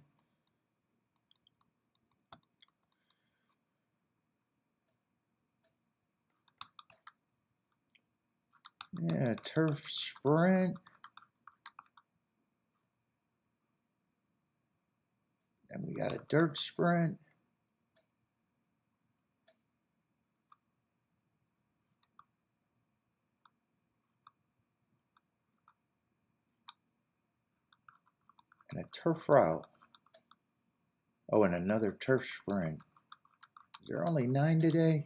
Yeah, turf sprint. And we got a dirt sprint. And a turf route. Oh, and another turf sprint. Is there only 9 today?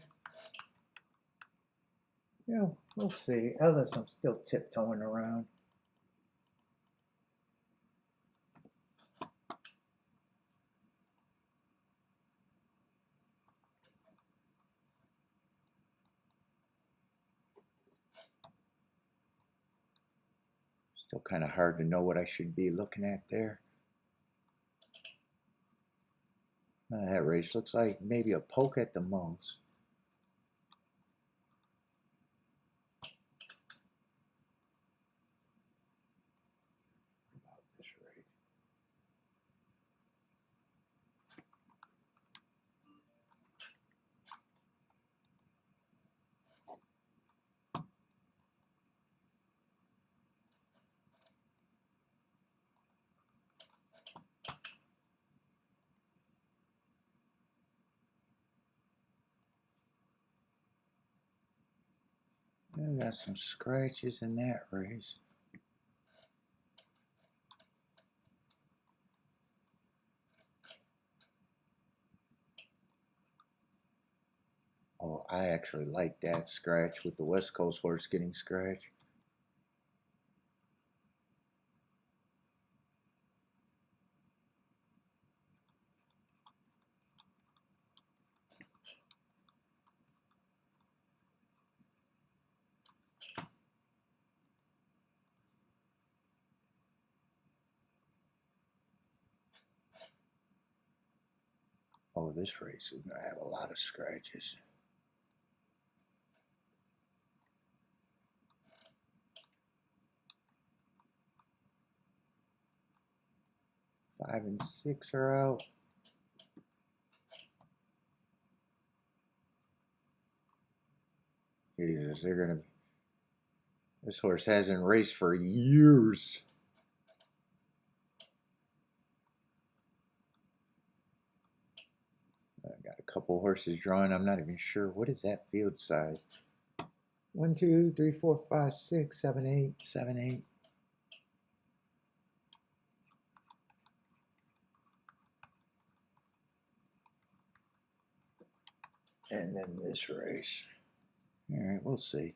Yeah, we'll see. Ellis, I'm still tiptoeing around. Still kind of hard to know what I should be looking at there. That race looks like maybe a poke at the most. About this race. I got some scratches in that race. Oh, I actually like that scratch with the West Coast horse getting scratched. Oh, this race is going to have a lot of scratches. Five and six are out. Jesus, they're going to... This horse hasn't raced for years. I got a couple horses drawn. I'm not even sure. What is that field size? 1, 2, 3, 4, 5, 6, 7, 8, 7, 8. And then this race. All right, we'll see.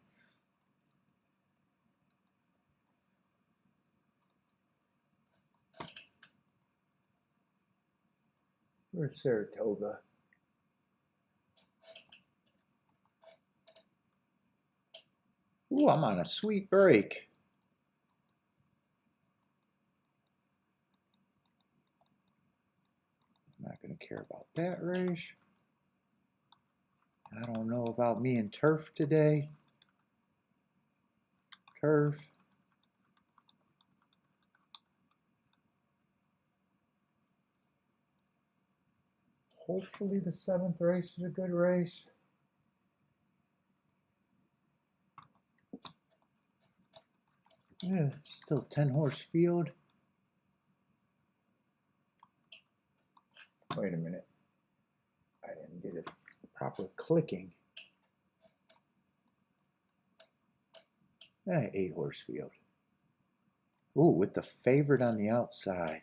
Where's Saratoga? Ooh, I'm on a sweet break. I'm not going to care about that race. I don't know about me and turf today. Turf. Hopefully the 7th race is a good race. Yeah, still 10-horse field. Wait a minute. I didn't do the proper clicking. 8-horse field. Ooh, with the favorite on the outside.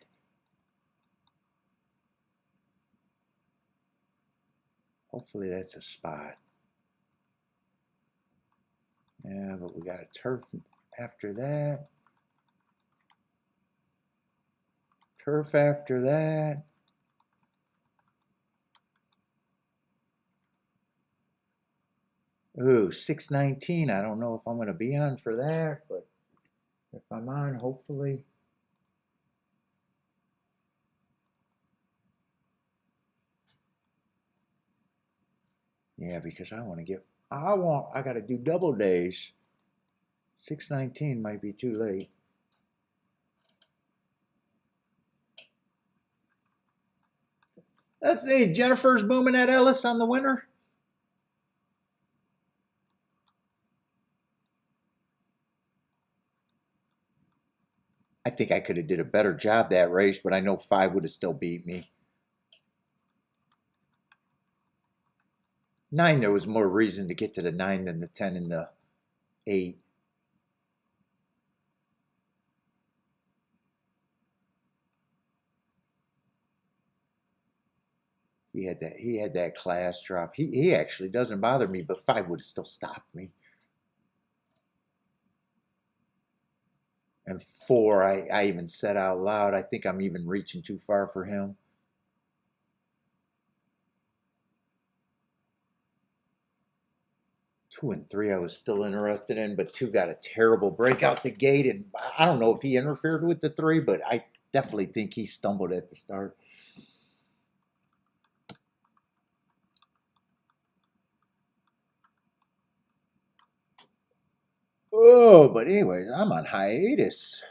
Hopefully that's a spot. Yeah, but we got a turf after that. Turf after that. Ooh, 619. I don't know if I'm going to be on for that, but if I'm on, hopefully. Yeah, because I got to do double days. 619 might be too late. Let's see, Jennifer's booming at Ellis on the winner. I think I could have did a better job that race, but I know 5 would have still beat me. 9, there was more reason to get to the 9 than the 10 and the 8. He had that class drop. He actually doesn't bother me, but 5 would have still stopped me. And 4, I even said out loud, I think I'm even reaching too far for him. 2 and 3 I was still interested in, but 2 got a terrible break out the gate, and I don't know if he interfered with the 3, but I definitely think he stumbled at the start. Oh, but anyways, I'm on hiatus.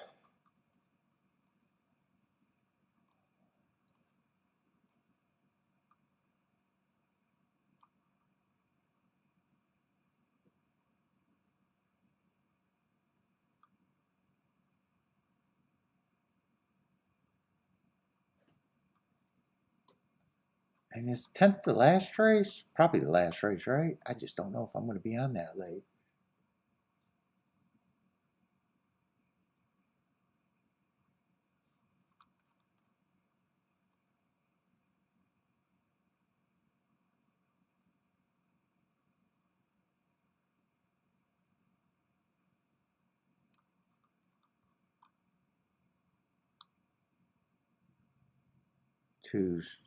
And is 10th the last race? Probably the last race, right? I just don't know if I'm going to be on that late.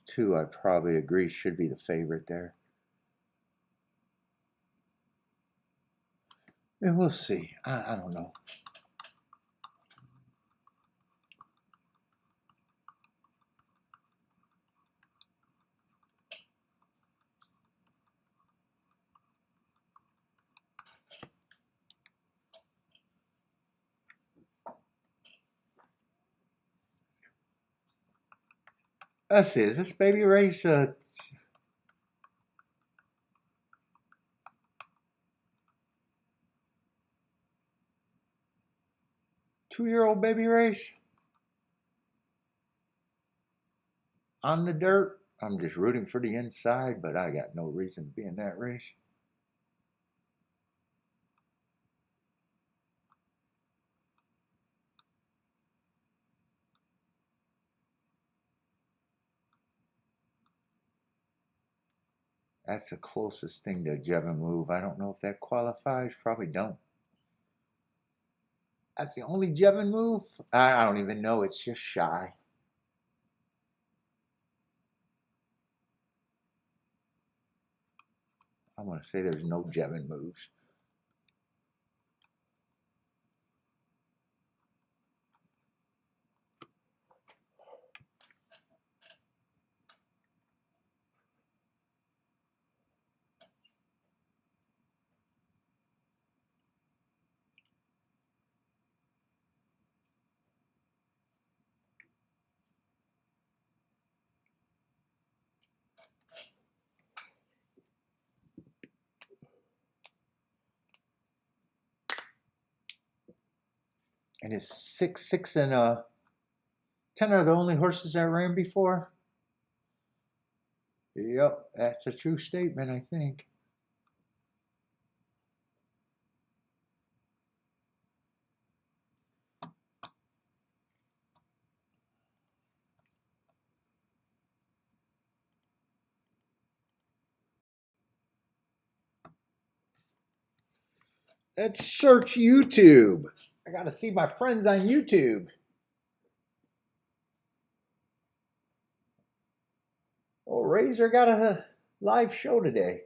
Two, I probably agree, should be the favorite there. And we'll see. I don't know. Let's see, is this baby race a 2-year-old baby race? On the dirt? I'm just rooting for the inside, but I got no reason to be in that race. That's the closest thing to a Jevin move. I don't know if that qualifies. Probably don't. That's the only Jevin move? I don't even know. It's just shy. I'm going to say there's no Jevin moves. And is 6, 6, and 10 are the only horses that ran before? Yep, that's a true statement, I think. Let's search YouTube. I got to see my friends on YouTube. Oh, Razor got a live show today.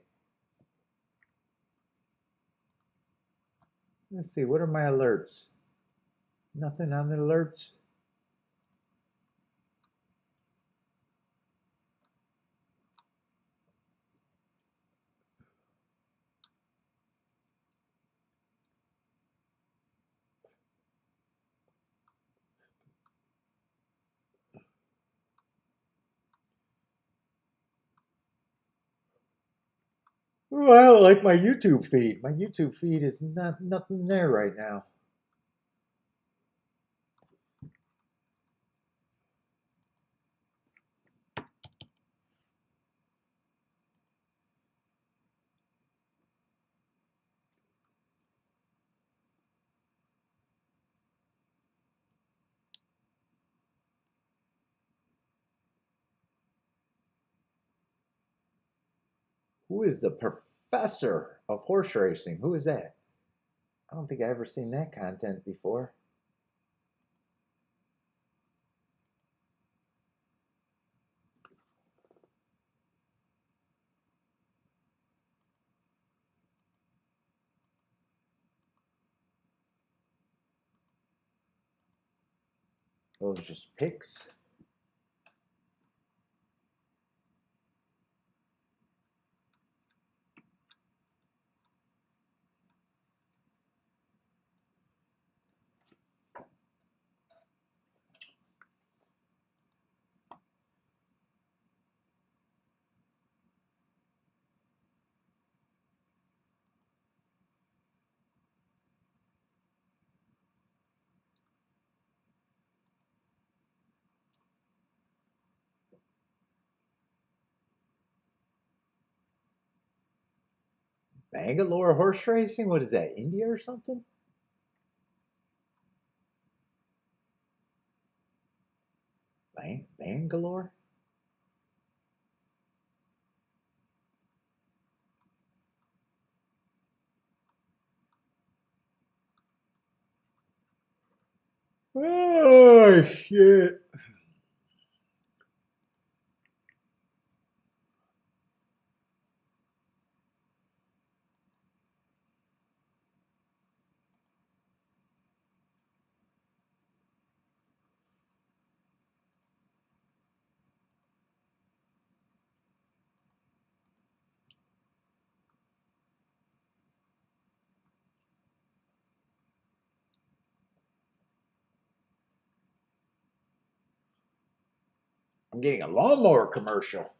Let's see, what are my alerts? Nothing on the alerts. Oh, I don't like my YouTube feed. My YouTube feed is nothing there right now. Who is the professor of horse racing? Who is that? I don't think I've ever seen that content before. Those just picks. Bangalore horse racing? What is that, India or something? Bangalore? Oh, shit. I'm getting a lawnmower commercial.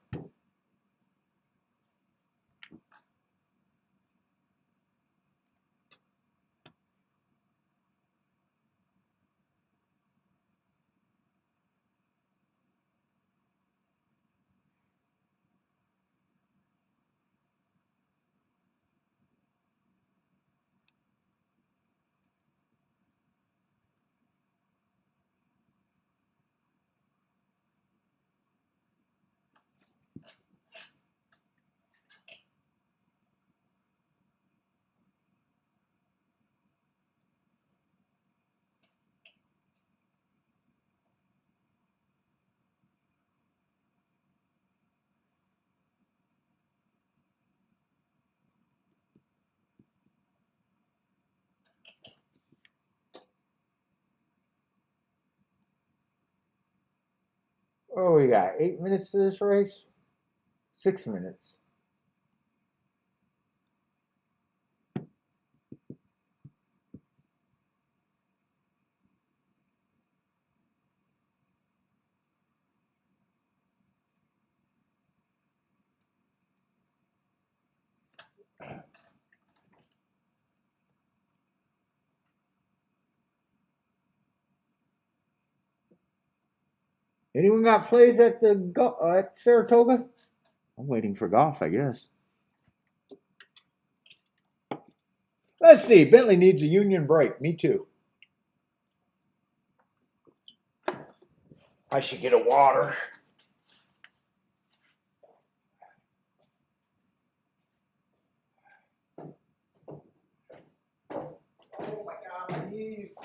Oh, we got 8 minutes to this race? 6 minutes. Anyone got plays at the at Saratoga? I'm waiting for golf, I guess. Let's see. Bentley needs a union break. Me too. I should get a water. Oh my God, my knees.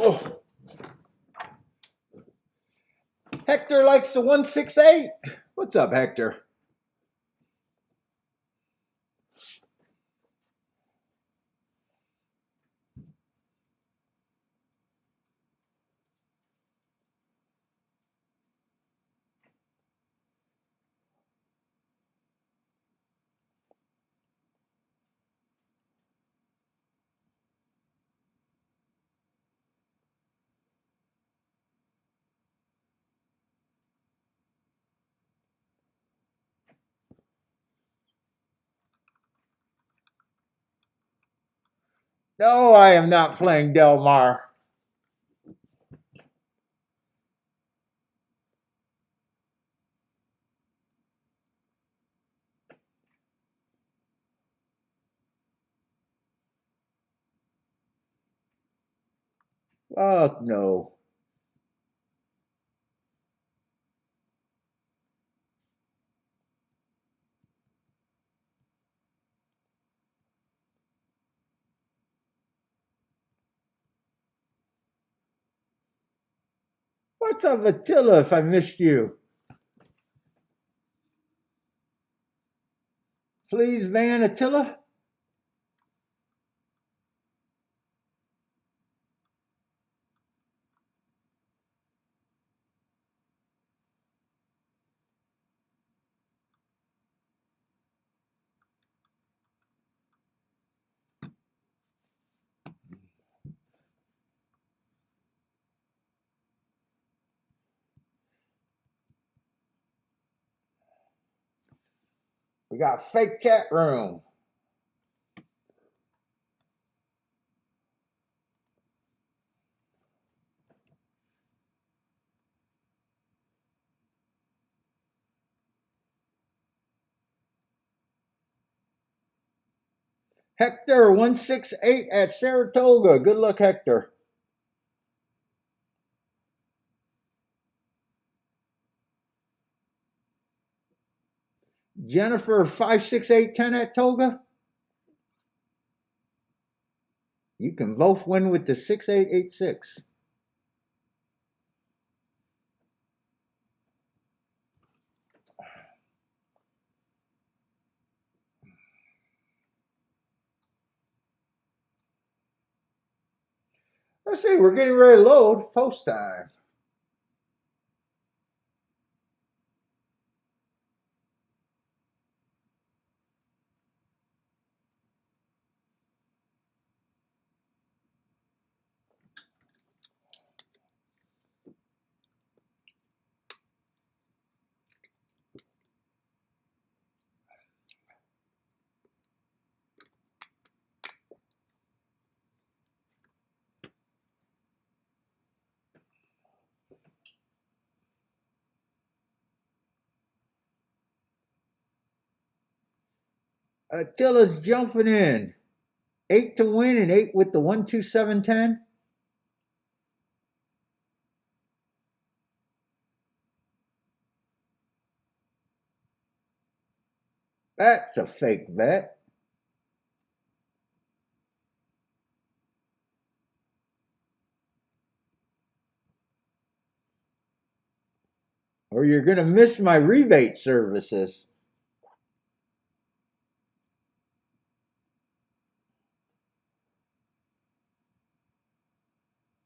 Oh. Hector likes the 168. What's up, Hector? No, I am not playing Del Mar. Fuck no. What's up, Attila, if I missed you? Please, Van Attila? We got fake chat room. Hector 168 at Saratoga. Good luck, Hector. Jennifer 56810 at Toga. You can both win with the 6886. Let's see, we're getting ready to load. Post time. Attila's jumping in. 8 to win and 8 with the 12710. That's a fake bet. Or you're going to miss my rebate services.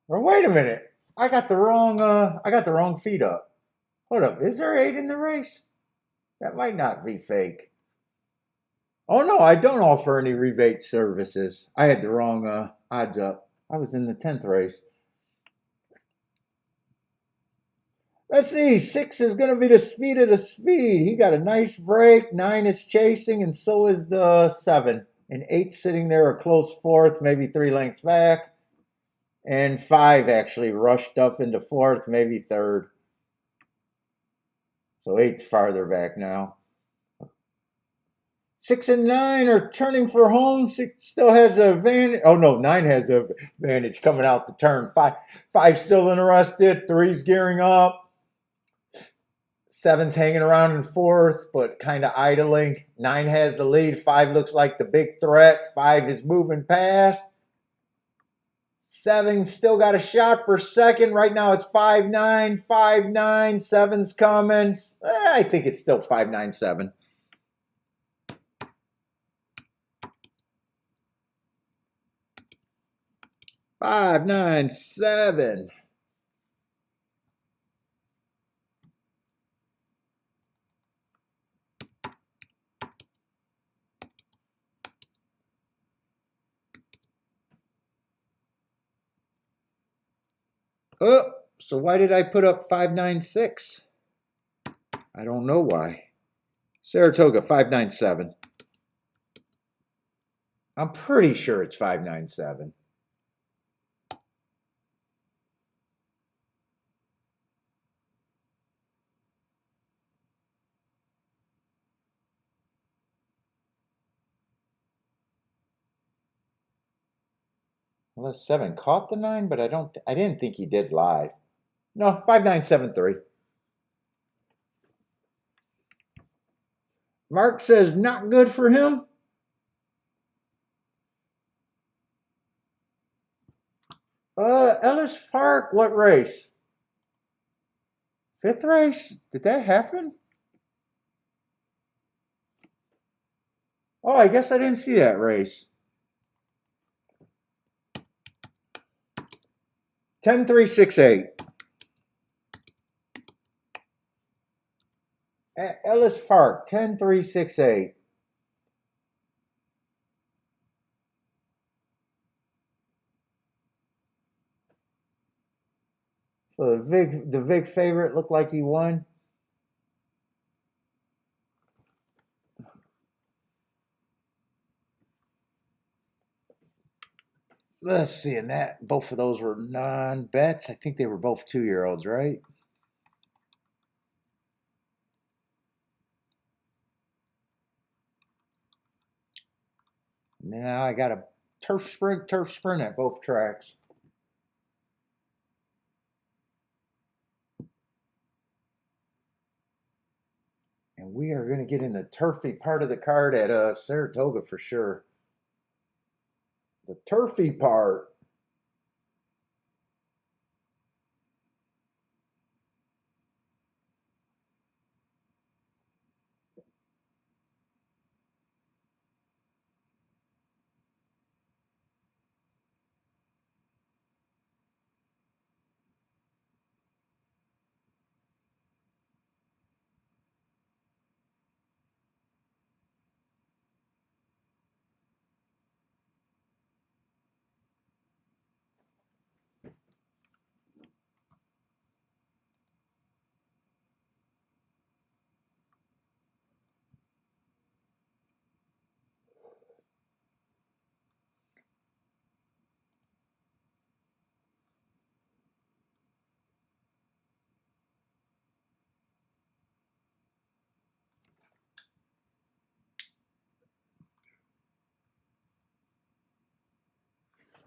Or wait a minute. I got the wrong feed up. Hold up. Is there 8 in the race? That might not be fake. Oh no, I don't offer any rebate services. I had the wrong odds up. I was in the 10th race. Let's see, 6 is going to be the speed of the speed. He got a nice break. 9 is chasing, and so is the 7. And 8 sitting there a close 4th, maybe 3 lengths back. And 5 actually rushed up into 4th, maybe 3rd. So 8's farther back now. 6 and 9 are turning for home. 6 still has an advantage. Oh no, 9 has an advantage coming out the turn. 5 still interested. 3's gearing up. 7's hanging around in 4th, but kind of idling. 9 has the lead. 5 looks like the big threat. 5 is moving past. 7 still got a shot for 2nd. Right now it's 5-9, 5-9. 7's coming. I think it's still 5-9-7. Five, 9, 7. Oh, so why did I put up 596? I don't know why. Saratoga 597. I'm pretty sure it's 597. Unless 7 caught the 9, but I didn't think he did live. No, 5973. Mark says not good for him. Ellis Park, what race? 5th race? Did that happen? Oh, I guess I didn't see that race. 10368. At Ellis Park, 10368. So the Vic favorite looked like he won. Let's see, and that both of those were non-bets. I think they were both 2-year-olds, right? Now I got a turf sprint at both tracks. And we are going to get in the turfy part of the card at Saratoga for sure. The turfy part.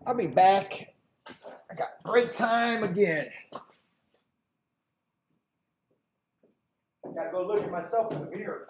I'll be back. I got break time again. Gotta go look at myself in the mirror.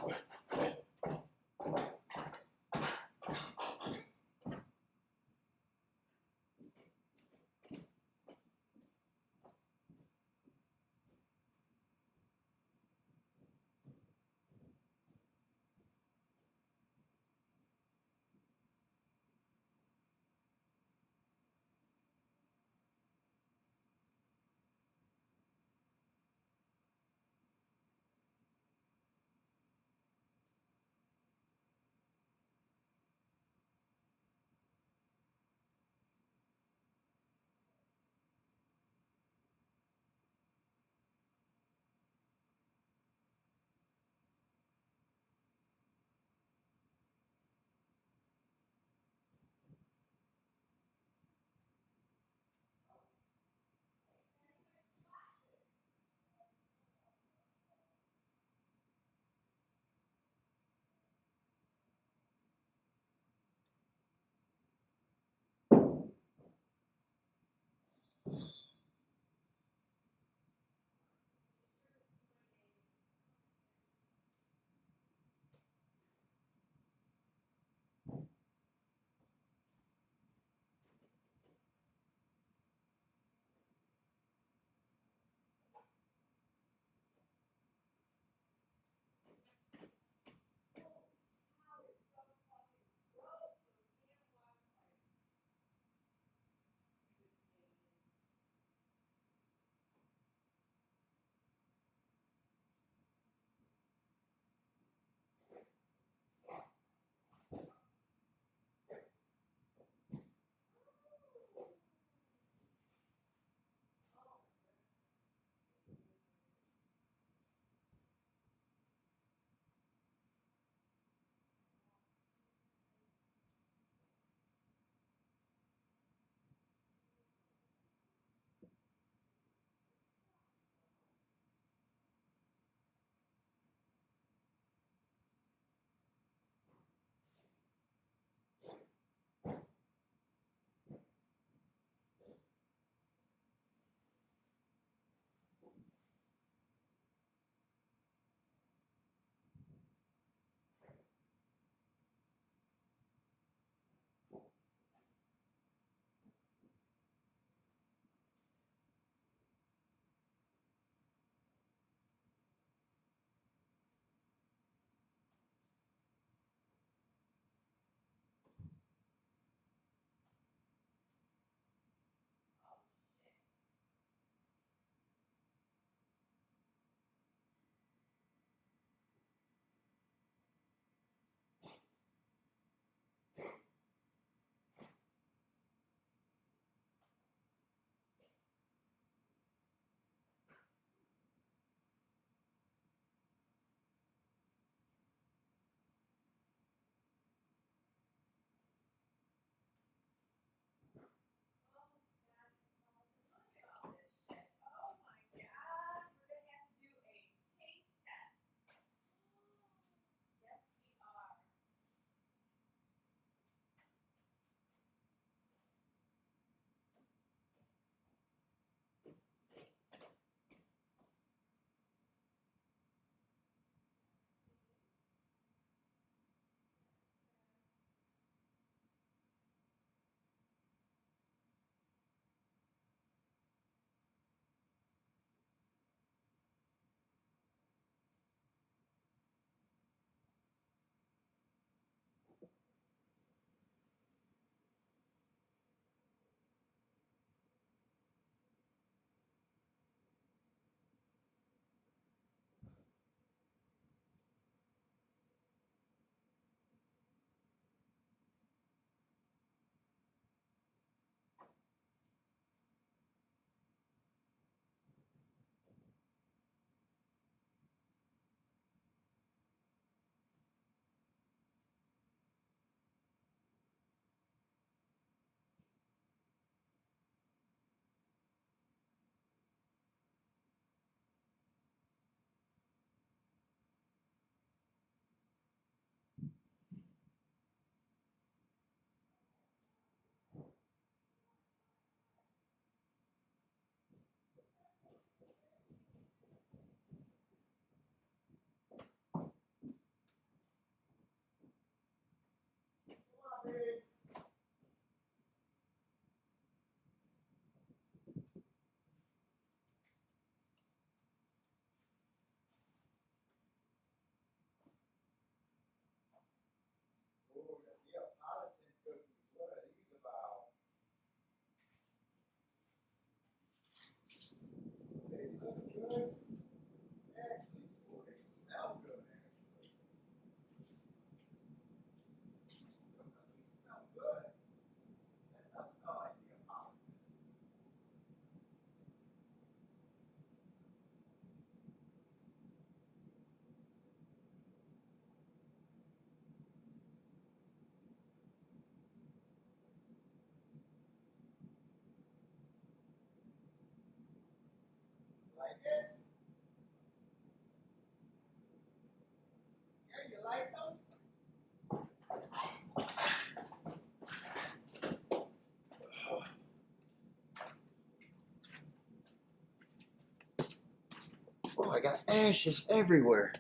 got ashes everywhere.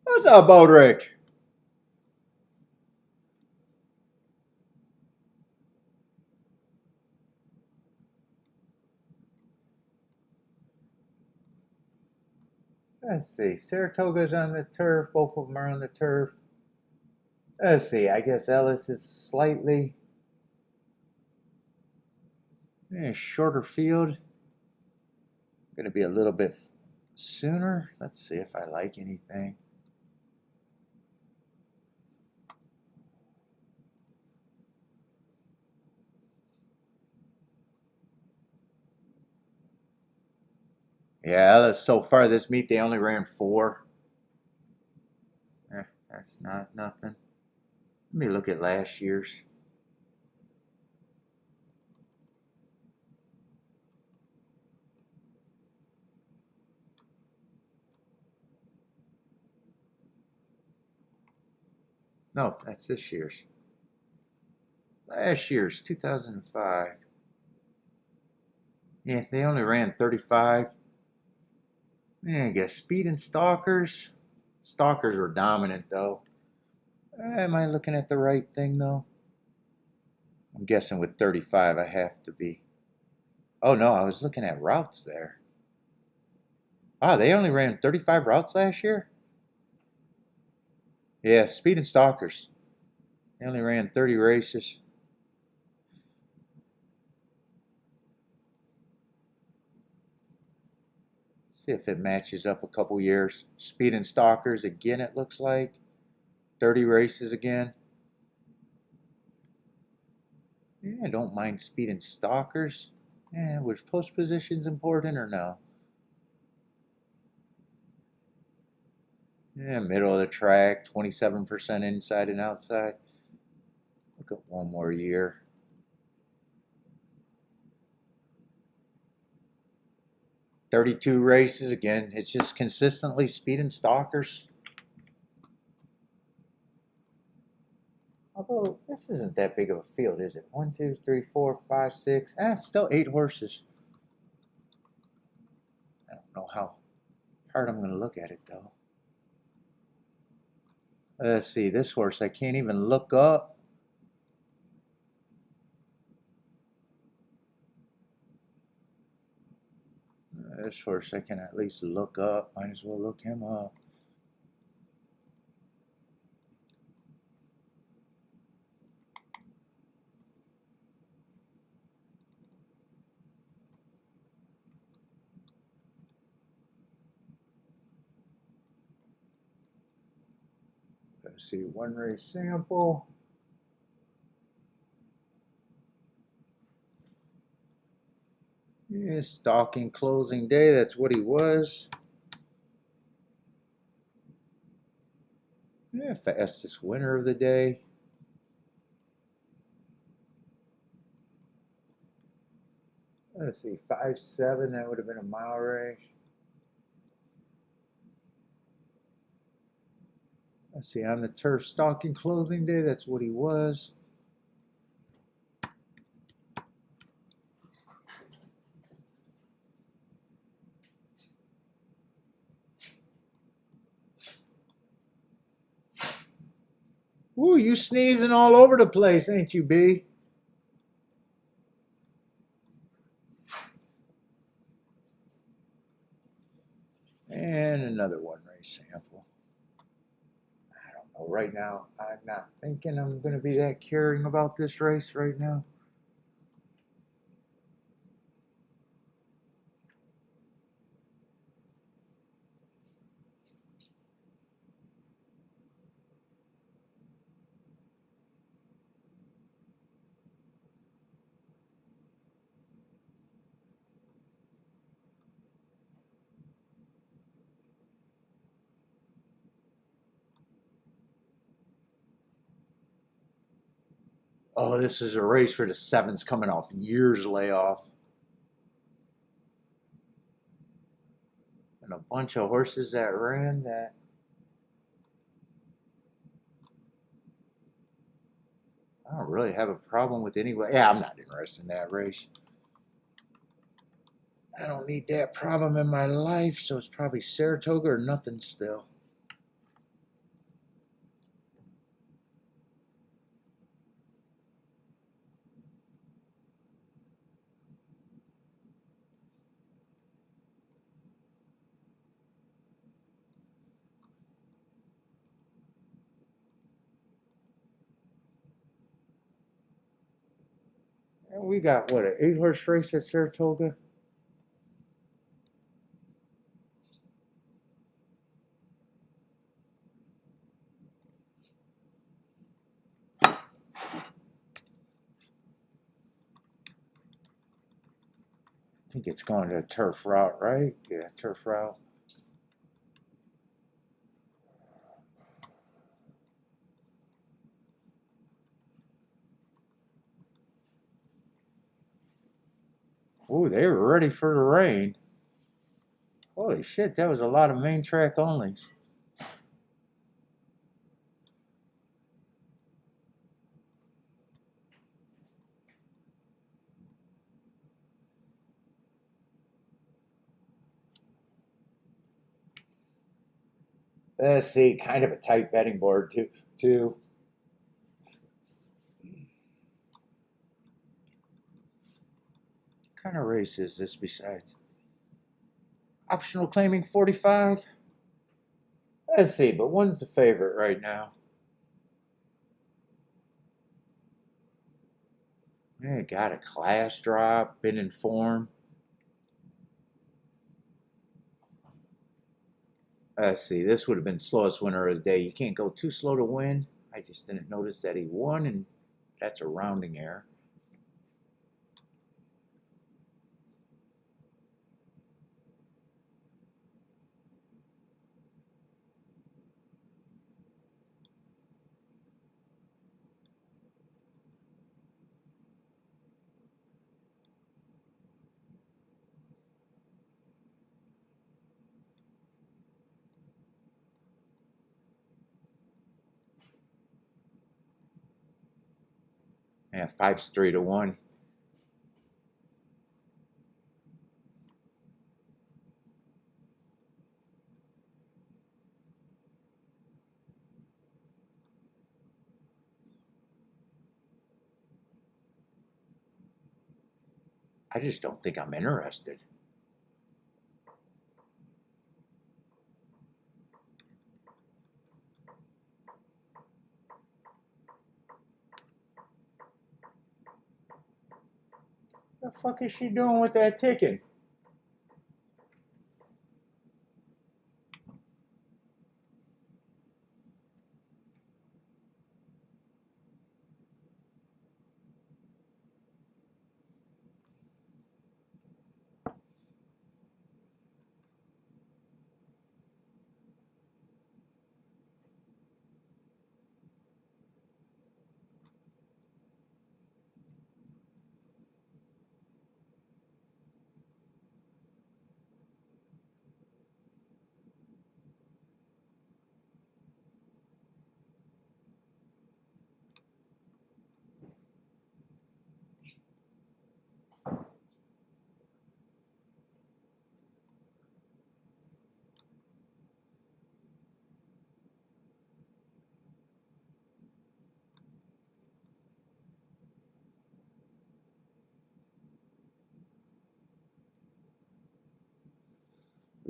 What's up, Bodrick? Let's see. Saratoga's on the turf. Both of them are on the turf. Let's see. I guess Ellis is slightly shorter field. Going to be a little bit sooner. Let's see if I like anything. Yeah, Ellis, so far this meet, they only ran 4. That's not nothing. Let me look at last year's. No, that's this year's. Last year's, 2005. Yeah, they only ran 35. Yeah, I guess speed and stalkers. Stalkers were dominant, though. Am I looking at the right thing, though? I'm guessing with 35, I have to be. Oh, no, I was looking at routes there. Wow, they only ran 35 routes last year? Yeah, speed and stalkers. They only ran 30 races. See if it matches up a couple years. Speed and stalkers again, it looks like. 30 races again. Yeah, I don't mind speed and stalkers. Yeah, was post positions important or no? Yeah, middle of the track, 27% inside and outside. Look at one more year. "32 races again. It's just consistently speed and stalkers. Although this isn't that big of a field, is it? 1, 2, 3, 4, 5, 6. Still 8 horses. I don't know how hard I'm going to look at it though. Let's see, this horse I can't even look up. This horse I can at least look up. Might as well look him up. Let's see, one race sample. Yeah, stalking closing day, that's what he was. Yeah, fastest winner of the day. Let's see, 5.7, that would have been a mile race. Let's see, on the turf stalking closing day, that's what he was. Ooh, you sneezing all over the place, ain't you, B? And another one race sample. I don't know. Right now, I'm not thinking I'm going to be that caring about this race right now. Oh, this is a race for the 7s coming off years layoff. And a bunch of horses that ran that. I don't really really have a problem with anyway. Yeah, I'm not interested in that race. I don't need that problem in my life, so it's probably Saratoga or nothing still. And we got, what, an 8-horse race at Saratoga? I think it's going to a turf route, right? Yeah, turf route. Ooh, they were ready for the rain. Holy shit, that was a lot of main track onlys. Let's see, kind of a tight betting board too. What kind of race is this besides? Optional claiming 45. Let's see, but one's the favorite right now. Yeah, got a class drop, been in form. Let's see, this would have been slowest winner of the day. You can't go too slow to win. I just didn't notice that he won, and that's a rounding error. Yeah, 5's 3-1. I just don't think I'm interested. What the fuck is she doing with that ticket?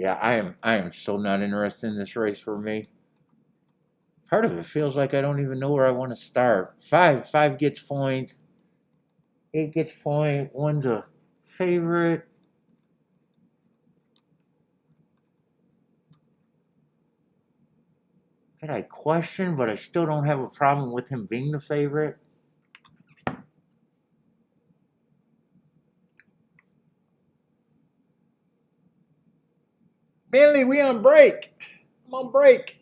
Yeah, I am so not interested in this race for me. Part of it feels like I don't even know where I want to start. Five gets points. 8 gets point. One's a favorite. That I question, but I still don't have a problem with him being the favorite. Bentley, we on break. I'm on break.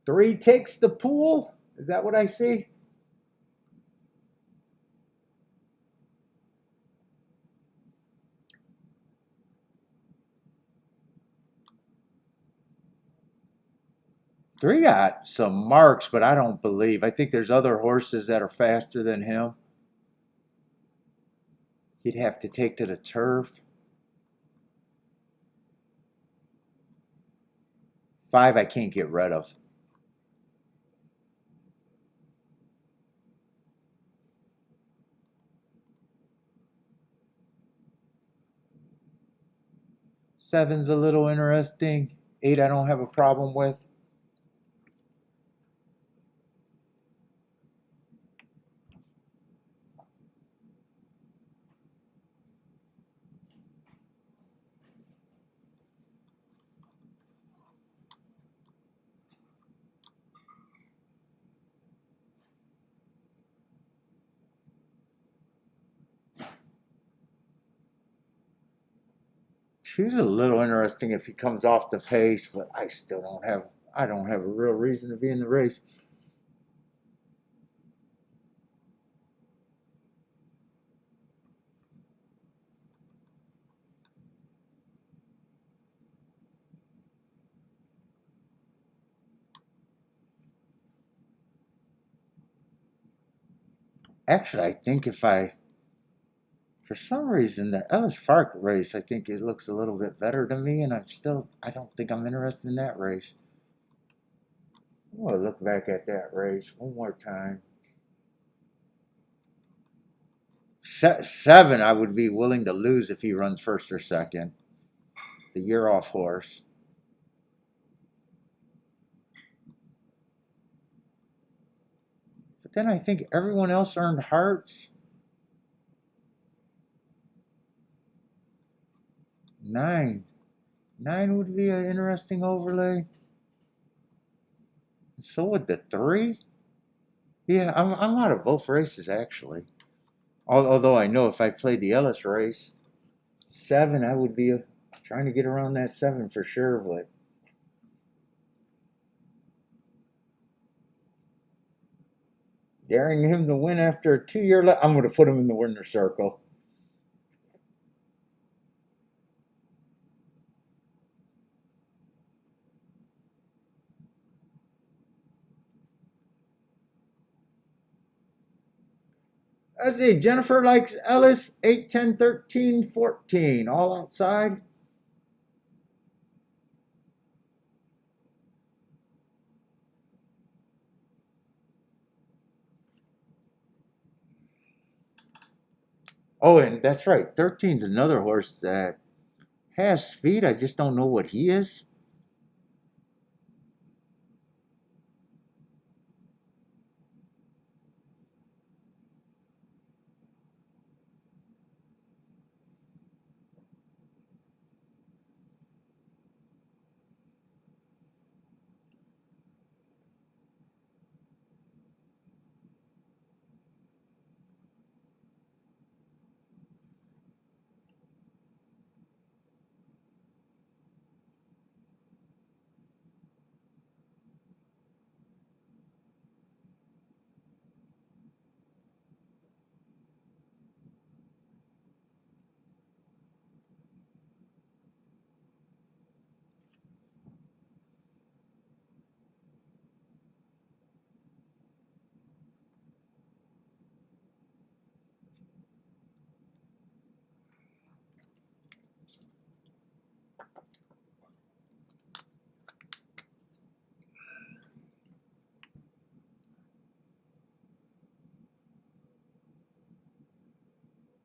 3 takes the pool. Is that what I see? Three got some marks, but I don't believe. I think there's other horses that are faster than him. He'd have to take to the turf. 5 I can't get rid of. Seven's a little interesting. 8 I don't have a problem with. She's a little interesting if he comes off the pace, but I don't have a real reason to be in the race. Actually, I think for some reason, the Ellis Park race, I think it looks a little bit better to me, and I don't think I'm interested in that race. I'm going to look back at that race one more time. 7, I would be willing to lose if he runs first or second. The year off horse. But then I think everyone else earned hearts. 9. 9 would be an interesting overlay. So would the 3. Yeah, I'm out of both races actually. Although I know if I played the Ellis race, 7 I would be trying to get around that 7 for sure. But daring him to win after a 2-year left, I'm going to put him in the winner circle. Let's see. Jennifer likes Ellis, 8, 10, 13, 14. All outside. Oh, and that's right. 13's another horse that has speed. I just don't know what he is.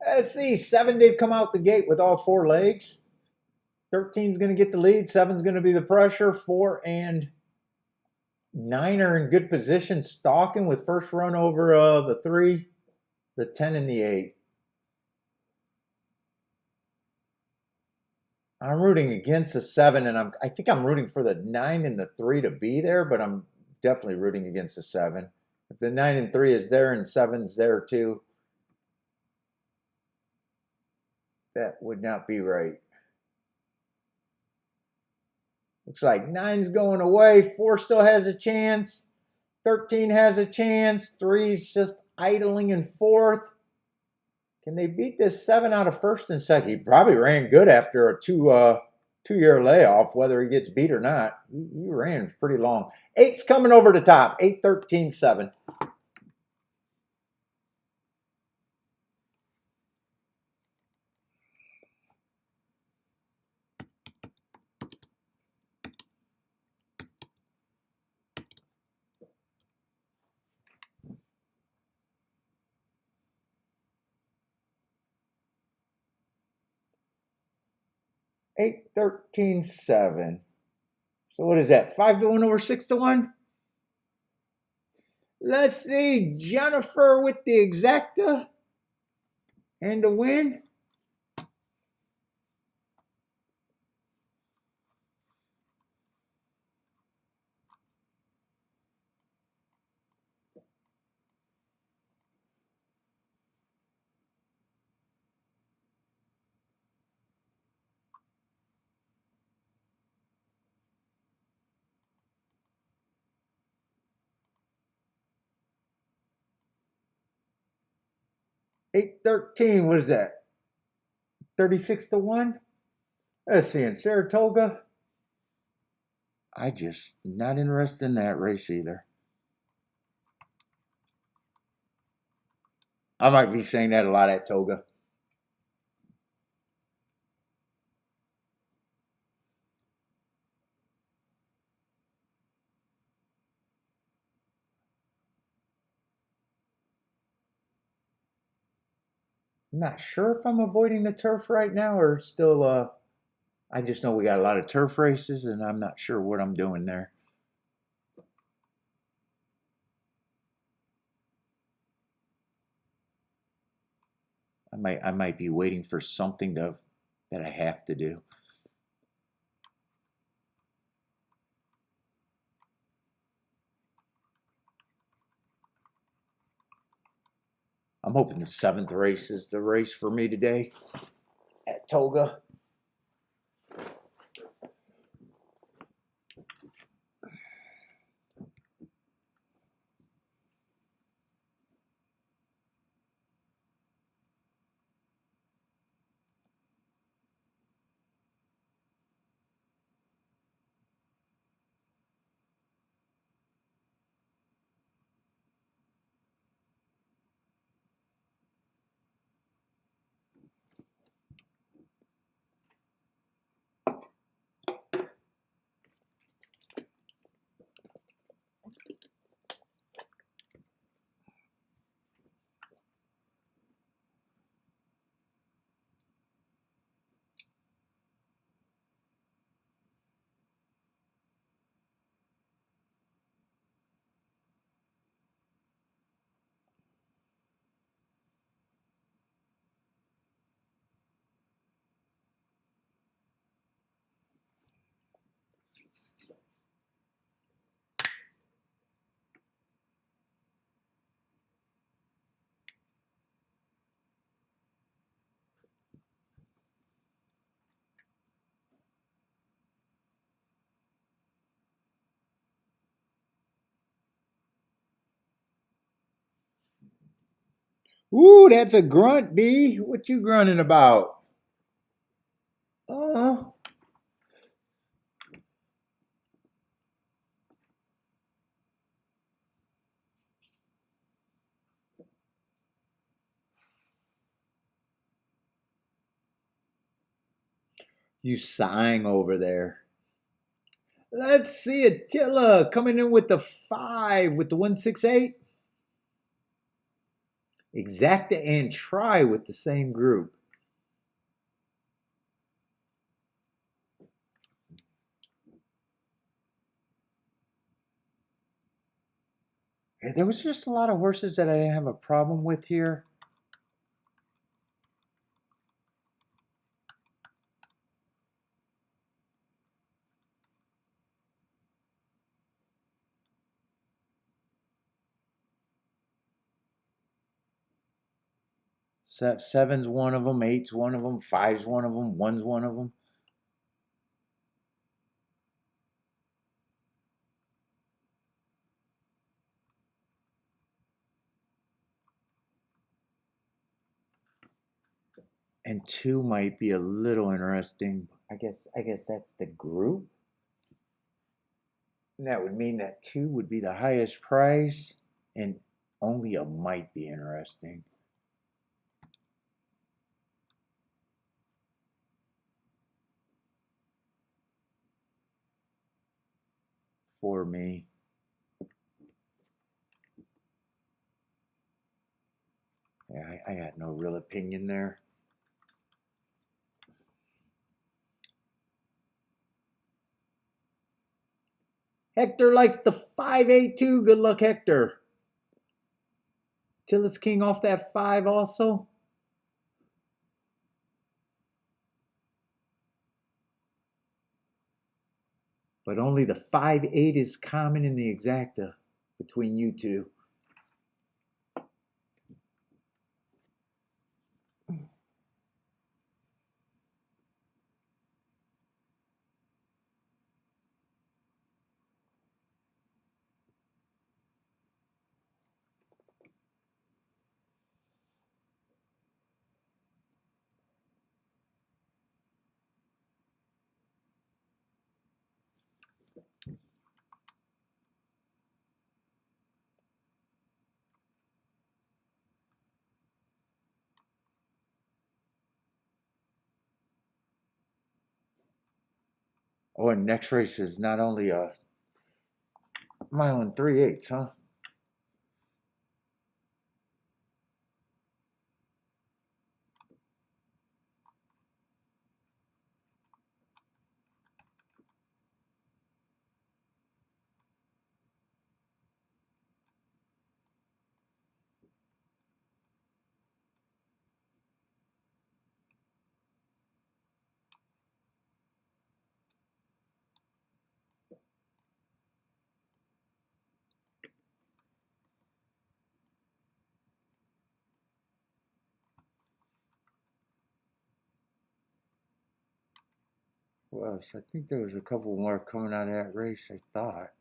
Let's see. 7 did come out the gate with all 4 legs. 13's going to get the lead. 7's going to be the pressure. 4 and 9 are in good position, stalking with first run over the 3, the 10, and the 8. I'm rooting against the 7, and I think I'm rooting for the 9 and the 3 to be there, but I'm definitely rooting against the 7. If the 9 and 3 is there and 7's there too, that would not be right. Looks like 9's going away. 4 still has a chance. 13 has a chance. 3's just idling in 4th. Can they beat this 7 out of 1st and 2nd? He probably ran good after a two-year layoff, whether he gets beat or not. He ran pretty long. 8's coming over the top. 8, 13, 7. Eight, 13, 7. So what is that? 5 to 1 over 6 to 1? Let's see. Jennifer with the exacta. And the win. Eight, 13. What is that? 36 to 1? Let's see. In Saratoga. I just not interested in that race either. I might be saying that a lot at Toga. I'm not sure if I'm avoiding the turf right now or still, I just know we got a lot of turf races and I'm not sure what I'm doing there. I might be waiting for something that I have to do. I'm hoping the 7th race is the race for me today at Toga. Ooh, that's a grunt, B. What you grunting about? You sighing over there. Let's see Attila coming in with the 5 with the 168. Exacta and Try with the same group. There was just a lot of horses that I didn't have a problem with here. Seven's one of them, 8's one of them, 5's one of them, 1's one of them. And 2 might be a little interesting. I guess that's the group. And that would mean that 2 would be the highest price, and only a might be interesting. For me. Yeah, I got no real opinion there. Hector likes the 582. Good luck, Hector. Tillis King off that 5 also. But only the 5.8 is common in the exacta between you two. Oh, and next race is not only a mile and 3/8, huh? Well, I think there was a couple more coming out of that race, I thought.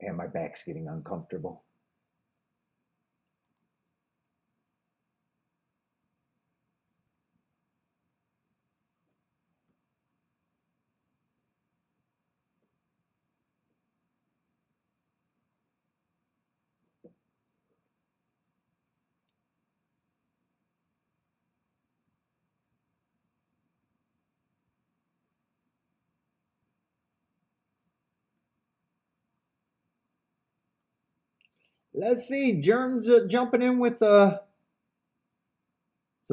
And my back's getting uncomfortable. Let's see. Jern's jumping in with some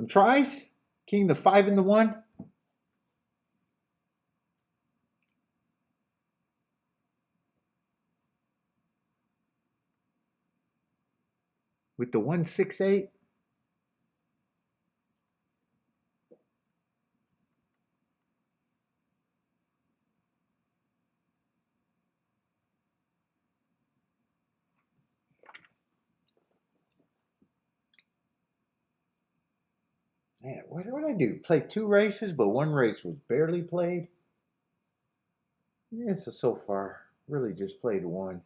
tries. King the 5 and the 1. With the 168. Man, what did I do? Play 2 races, but 1 race was barely played. Yeah, so far, really just played 1.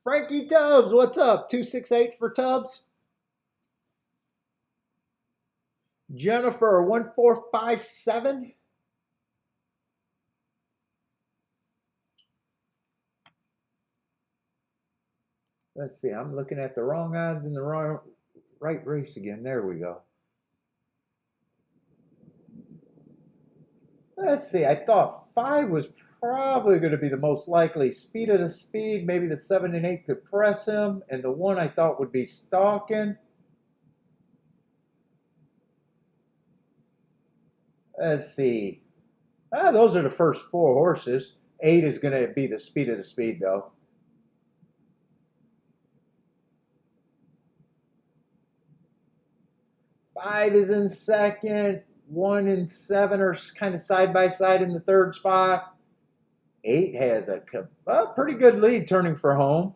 Frankie Tubbs, what's up? 268 for Tubbs. Jennifer, 1457. Let's see, I'm looking at the wrong odds in the wrong right race again. There we go. Let's see, I thought 5 was probably going to be the most likely. Speed of the speed, maybe the 7 and 8 could press him, and the 1 I thought would be stalking. Let's see. Those are the first 4 horses. 8 is going to be the speed of the speed, though. Five is in second. 1 and 7 are kind of side by side in the third spot. 8 has a pretty good lead turning for home.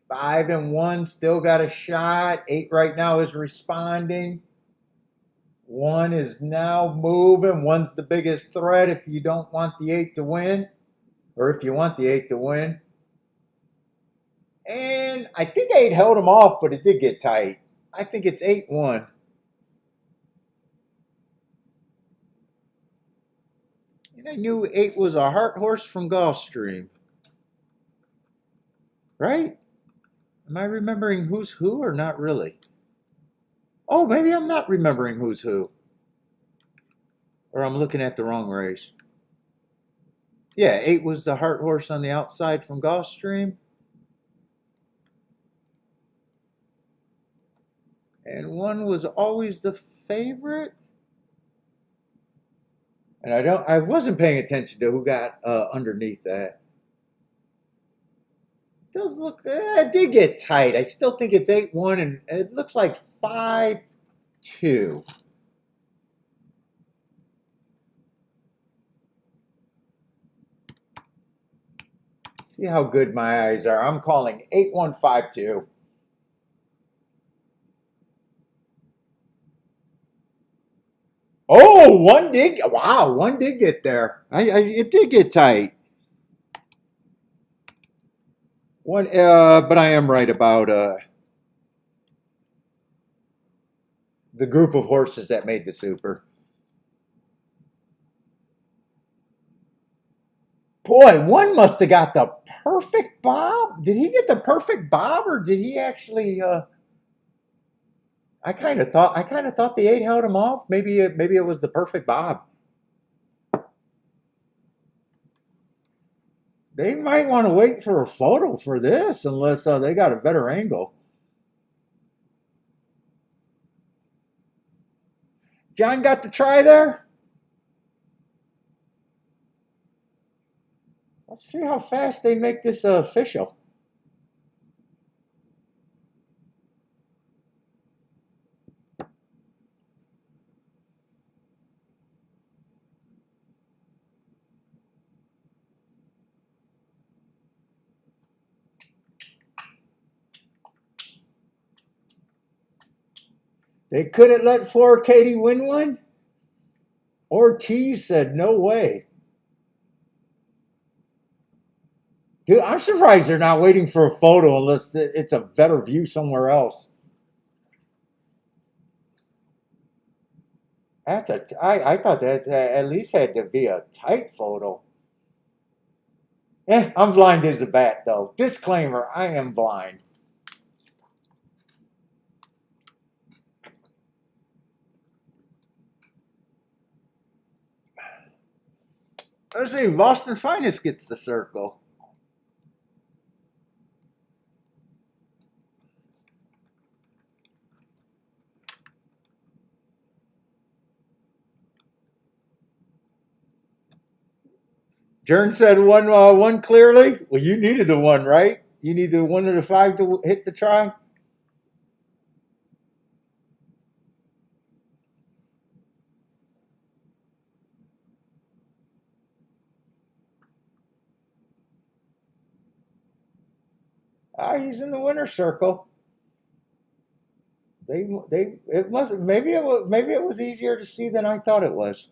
5 and 1 still got a shot. 8 right now is responding. 1 is now moving. 1's the biggest threat if you don't want the 8 to win, or if you want the 8 to win. And I think 8 held him off, but it did get tight. I think it's 8-1. And I knew 8 was a heart horse from Gulfstream. Right? Am I remembering who's who or not really? Oh, maybe I'm not remembering who's who. Or I'm looking at the wrong race. Yeah, 8 was the heart horse on the outside from Gulfstream. And 1 was always the favorite. And I wasn't paying attention to who got underneath that. It does look, it did get tight. I still think it's 8-1, and it looks like 5-2. See how good my eyes are. I'm calling 8-1-5-2. Oh, 1 did. Wow, 1 did get there. It did get tight. 1, but I am right about the group of horses that made the Super. Boy, 1 must have got the perfect bob. Did he get the perfect bob, or did he actually? I kind of thought the 8 held him off. Maybe it was the perfect bob. They might want to wait for a photo for this, unless they got a better angle. John got the try there. Let's see how fast they make this official. They couldn't let Flora Katie win one? Ortiz said, no way. Dude, I'm surprised they're not waiting for a photo unless it's a better view somewhere else. I thought that at least had to be a tight photo. I'm blind as a bat, though. Disclaimer, I am blind. Let's see, Boston Finest gets the circle. Jern said 1 clearly. Well, you needed the 1, right? You need the 1 or the 5 to hit the try. He's in the winner's circle. It must maybe it was easier to see than I thought it was.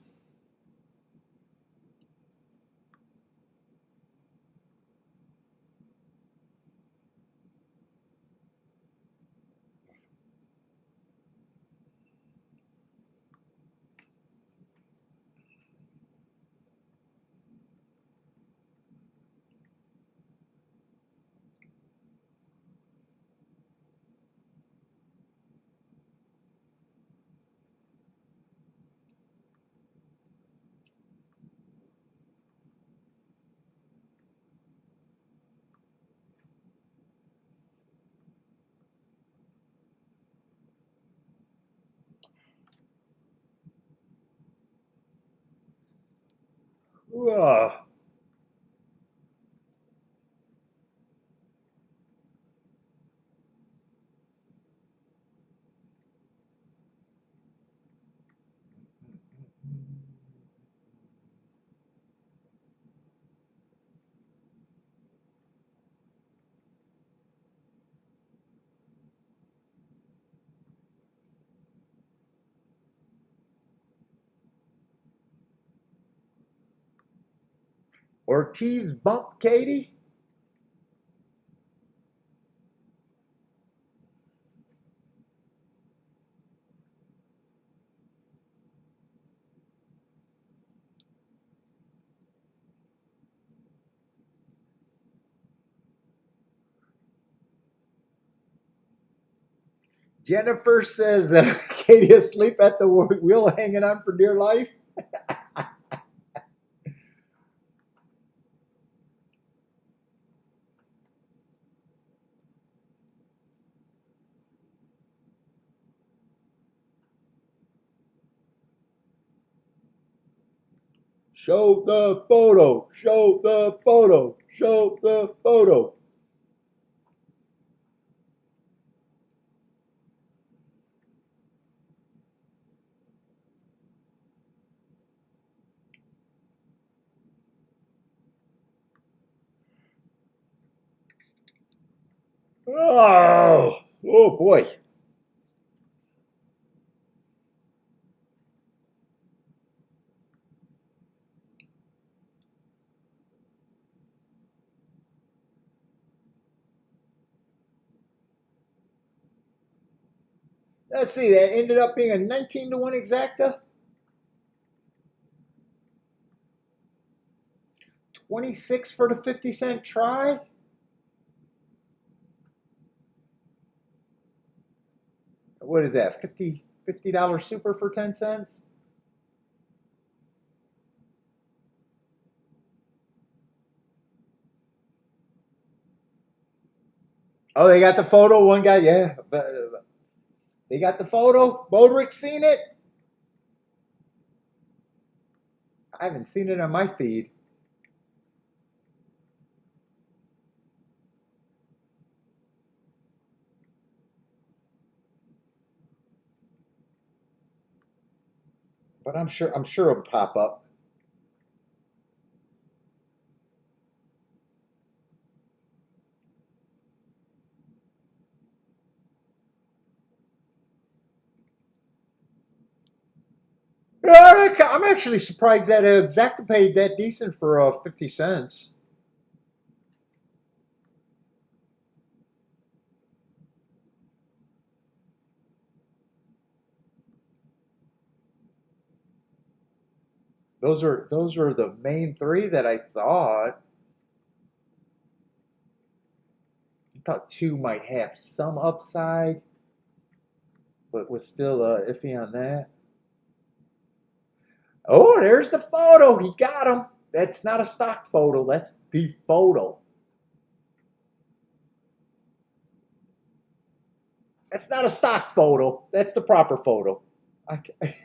Ugh. Ortiz bump Katie? Jennifer says Katie asleep at the wheel hanging on for dear life. Show the photo. Show the photo. Show the photo. Oh boy. Let's see, that ended up being a 19-1 exacta. 26 for the 50-cent try. What is that? $50 super for 10 cents? Oh, they got the photo. One guy, yeah. They got the photo. Bodrick's seen it. I haven't seen it on my feed. But I'm sure it'll pop up. I'm actually surprised that Exacta paid that decent for 50 cents. Those were the main three that I thought. I thought two might have some upside, but was still iffy on that. Oh, there's the photo. He got him. That's not a stock photo. That's the photo. That's not a stock photo. That's the proper photo. Okay.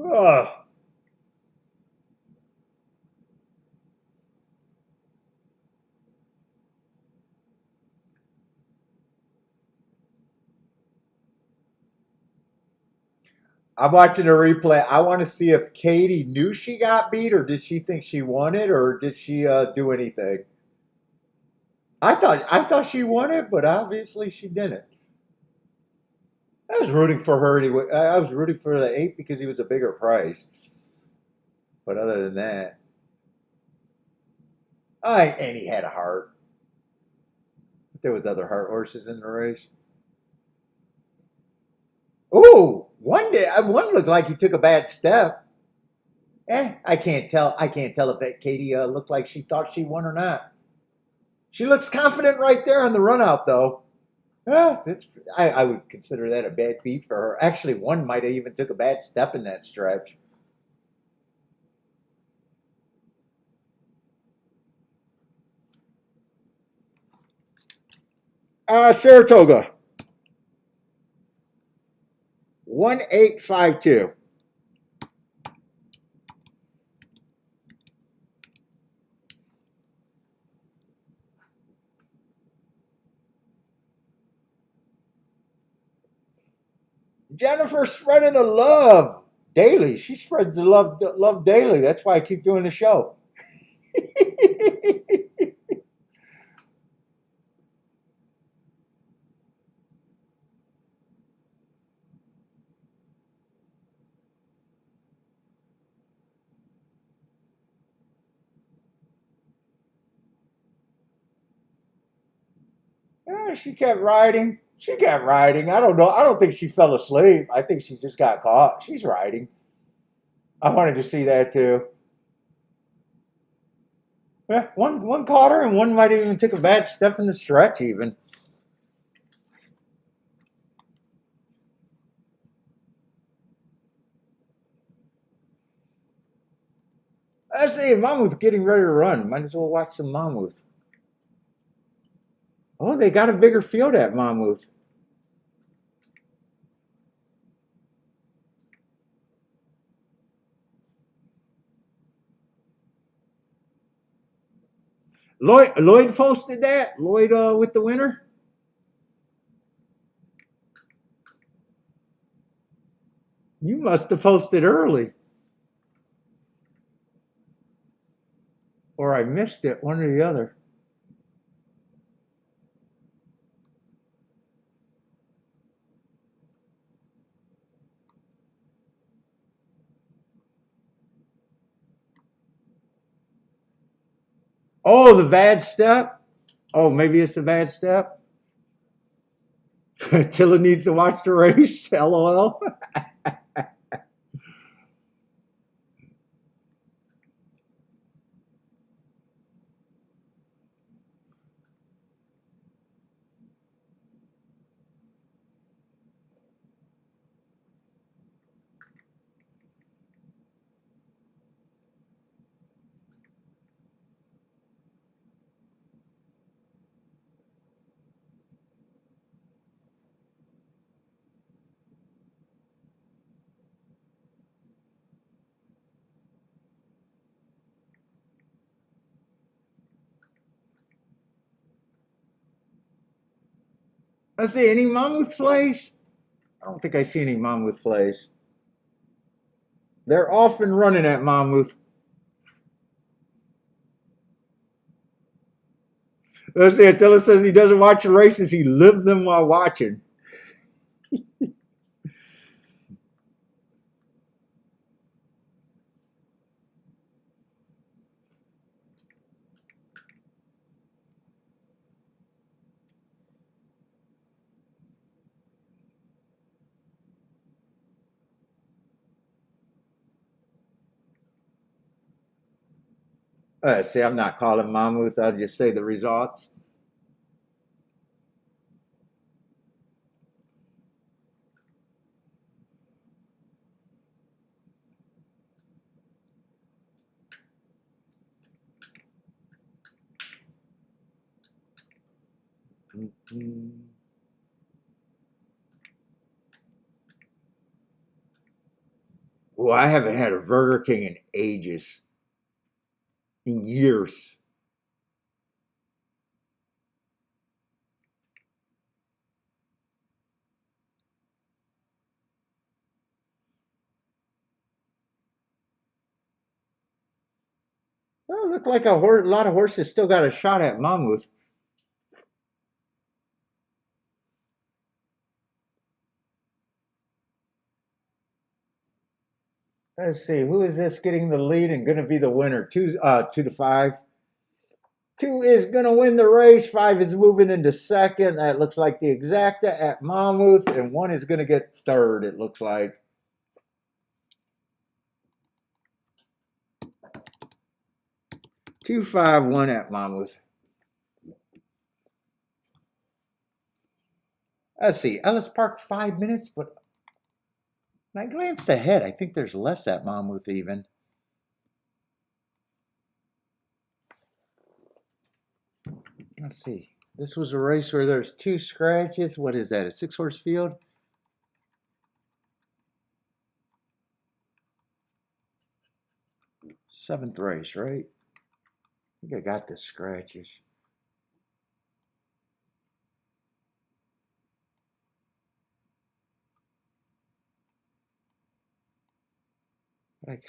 Ugh. I'm watching a replay. I want to see if Katie knew she got beat, or did she think she won it, or did she do anything? I thought she won it, but obviously she didn't. I was rooting for her anyway. I was rooting for the 8 because he was a bigger price. But other than that, and he had a heart. But there was other heart horses in the race. Ooh, one looked like he took a bad step. I can't tell. I can't tell if Katie looked like she thought she won or not. She looks confident right there on the run out, though. Yeah, I would consider that a bad beat for her. Actually, one might have even took a bad step in that stretch. Saratoga, 1852. Jennifer spreading the love daily. She spreads the love daily. That's why I keep doing the show. Yeah, she kept riding. She kept riding. I don't know. I don't think she fell asleep. I think she just got caught. She's riding. I wanted to see that too. Yeah, one caught her, and one might even took a bad step in the stretch. Even I say, Mammoth getting ready to run. Might as well watch some Mammoth. Oh, they got a bigger field at Mammoth. Lloyd posted that. Lloyd with the winner. You must have posted early, or I missed it. One or the other. Oh, the bad step. Oh, maybe it's a bad step. Tilla needs to watch the race. LOL. Let's see, any Mammoth flays? I don't think I see any Mammoth flays. They're off and running at Mammoth. Let's see, Attila says he doesn't watch the races, he lived them while watching. See, I'm not calling Mammoth, I'll just say the results. Well, I haven't had a Burger King in ages, in years. Well, it looked like a lot of horses still got a shot at Mammoth. Let's see, who is this getting the lead and going to be the winner? 2 to 5. Two is going to win the race. Five is moving into second. That looks like the exacta at Mammoth, and one is going to get third. It looks like 2-5-1 at Mammoth. Let's see, Ellis Park 5 minutes, but when I glanced ahead, I think there's less at Monmouth even. Let's see. This was a race where there's 2 scratches. What is that, a 6-horse field? Seventh race, right? I think I got the scratches.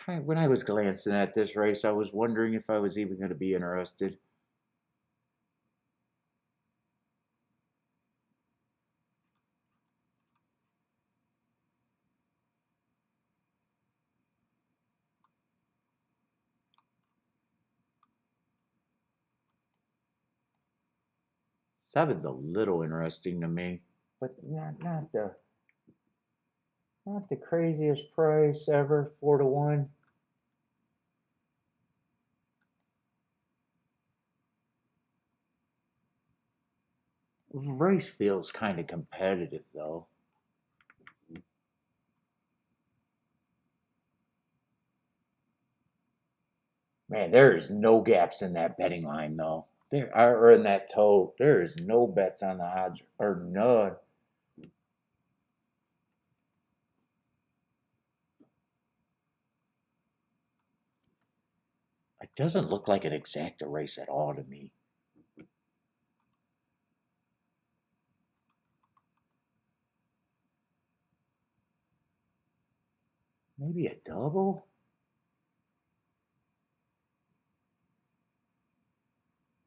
When I was glancing at this race, I was wondering if I was even going to be interested. Seven's a little interesting to me, but not the craziest price ever. 4-1. Race feels kind of competitive though. Man, there is no gaps in that betting line though. There are, or in that tote. There is no bets on the odds or none. It doesn't look like an exacta race at all to me. Maybe a double?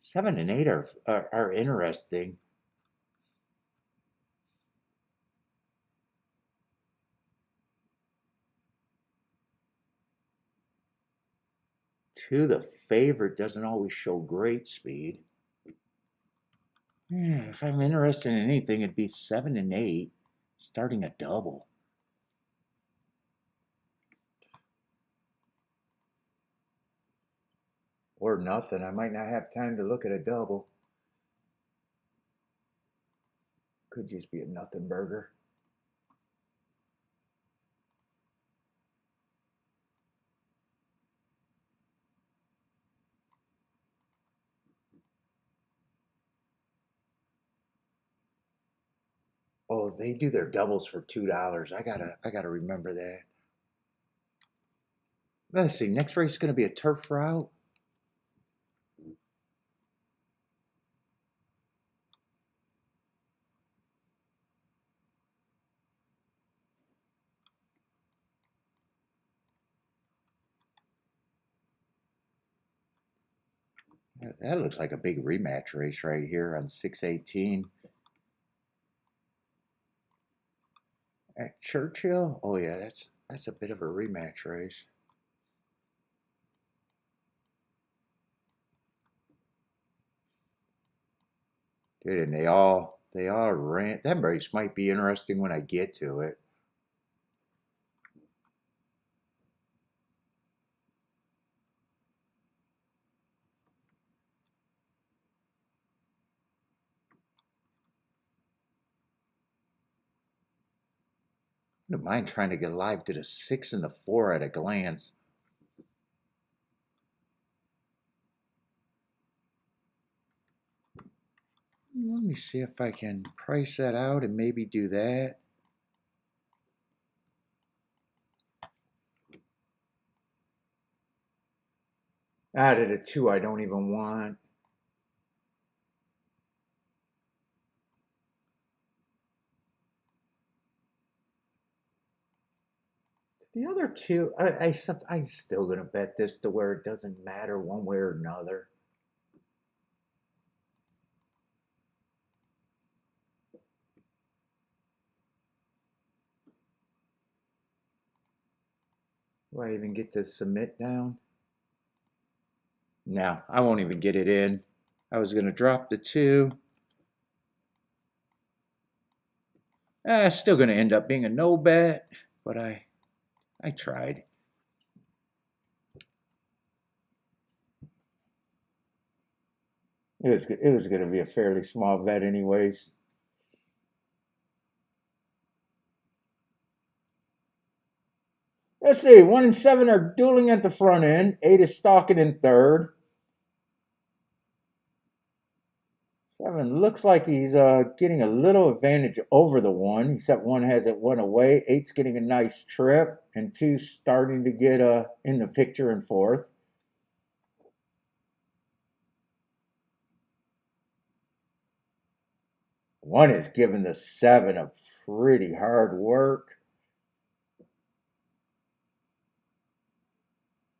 7 and 8 are interesting. Two, the favorite doesn't always show great speed. Yeah, if I'm interested in anything, it'd be 7 and 8, starting a double. Or nothing. I might not have time to look at a double. Could just be a nothing burger. Oh, they do their doubles for $2. I gotta remember that. Let's see. Next race is gonna be a turf route. That looks like a big rematch race right here on 618. At Churchill? Oh yeah, that's a bit of a rematch race. Dude, and they all ran. That race might be interesting when I get to it. I don't mind trying to get live to the 6 and the 4 at a glance. Let me see if I can price that out and maybe do that. Out of the 2 I don't even want. The other 2, I'm still going to bet this to where it doesn't matter one way or another. Do I even get to submit down? No, I won't even get it in. I was going to drop the 2. Still going to end up being a no bet, but I tried. It was going to be a fairly small bet anyways. Let's see, 1 and 7 are dueling at the front end. 8 is stalking in third. 7 looks like he's getting a little advantage over the 1, except 1 has it 1 away. 8's getting a nice trip, and 2's starting to get in the picture in fourth. One is giving the 7 a pretty hard work.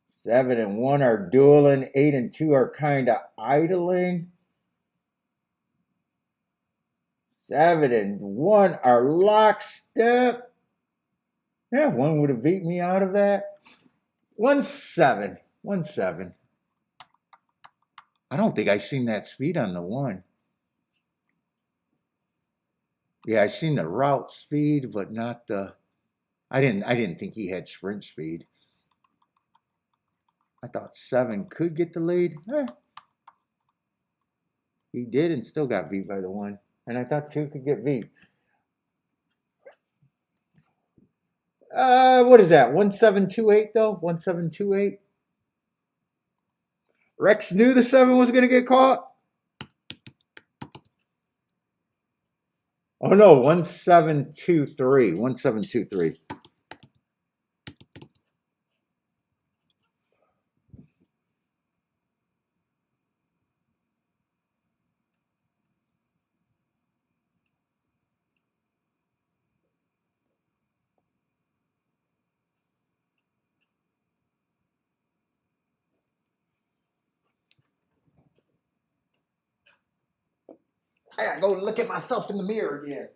7 and 1 are dueling. 8 and 2 are kind of idling. 7 and 1 are lockstep. Yeah, 1 would have beat me out of that. 1-7. 1-7. I don't think I seen that speed on the 1. Yeah, I seen the route speed, but not the. I didn't think he had sprint speed. I thought 7 could get the lead. He did and still got beat by the 1. And I thought 2 could get beat. What is that? 1728 though? 1728? Rex knew the 7 was going to get caught? Oh no, 1723. 1723. I gotta go look at myself in the mirror again.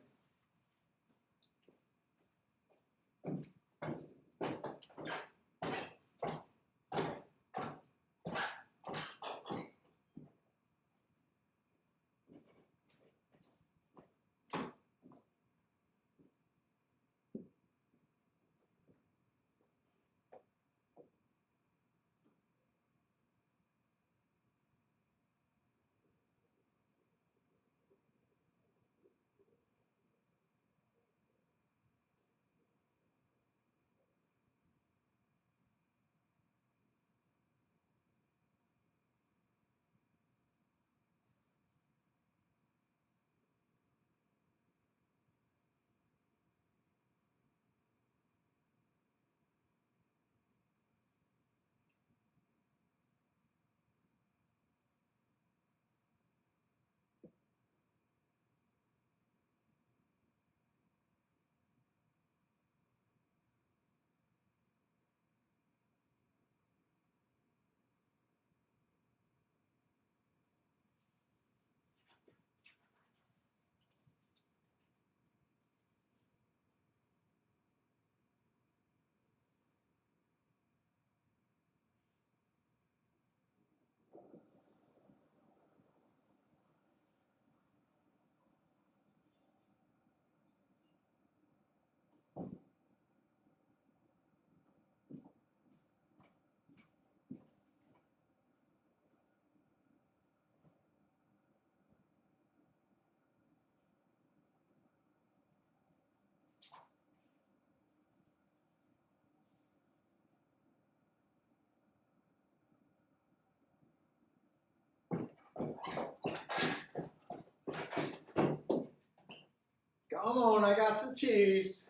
Come on, I got some cheese.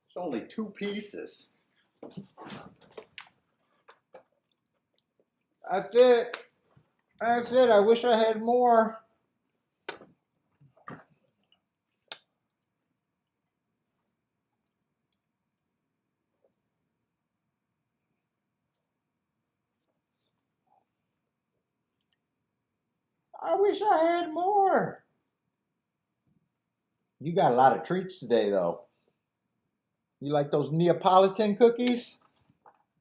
It's only 2 pieces. That's it. That's it. I wish I had more. I wish I had more. You got a lot of treats today, though. You like those Neapolitan cookies?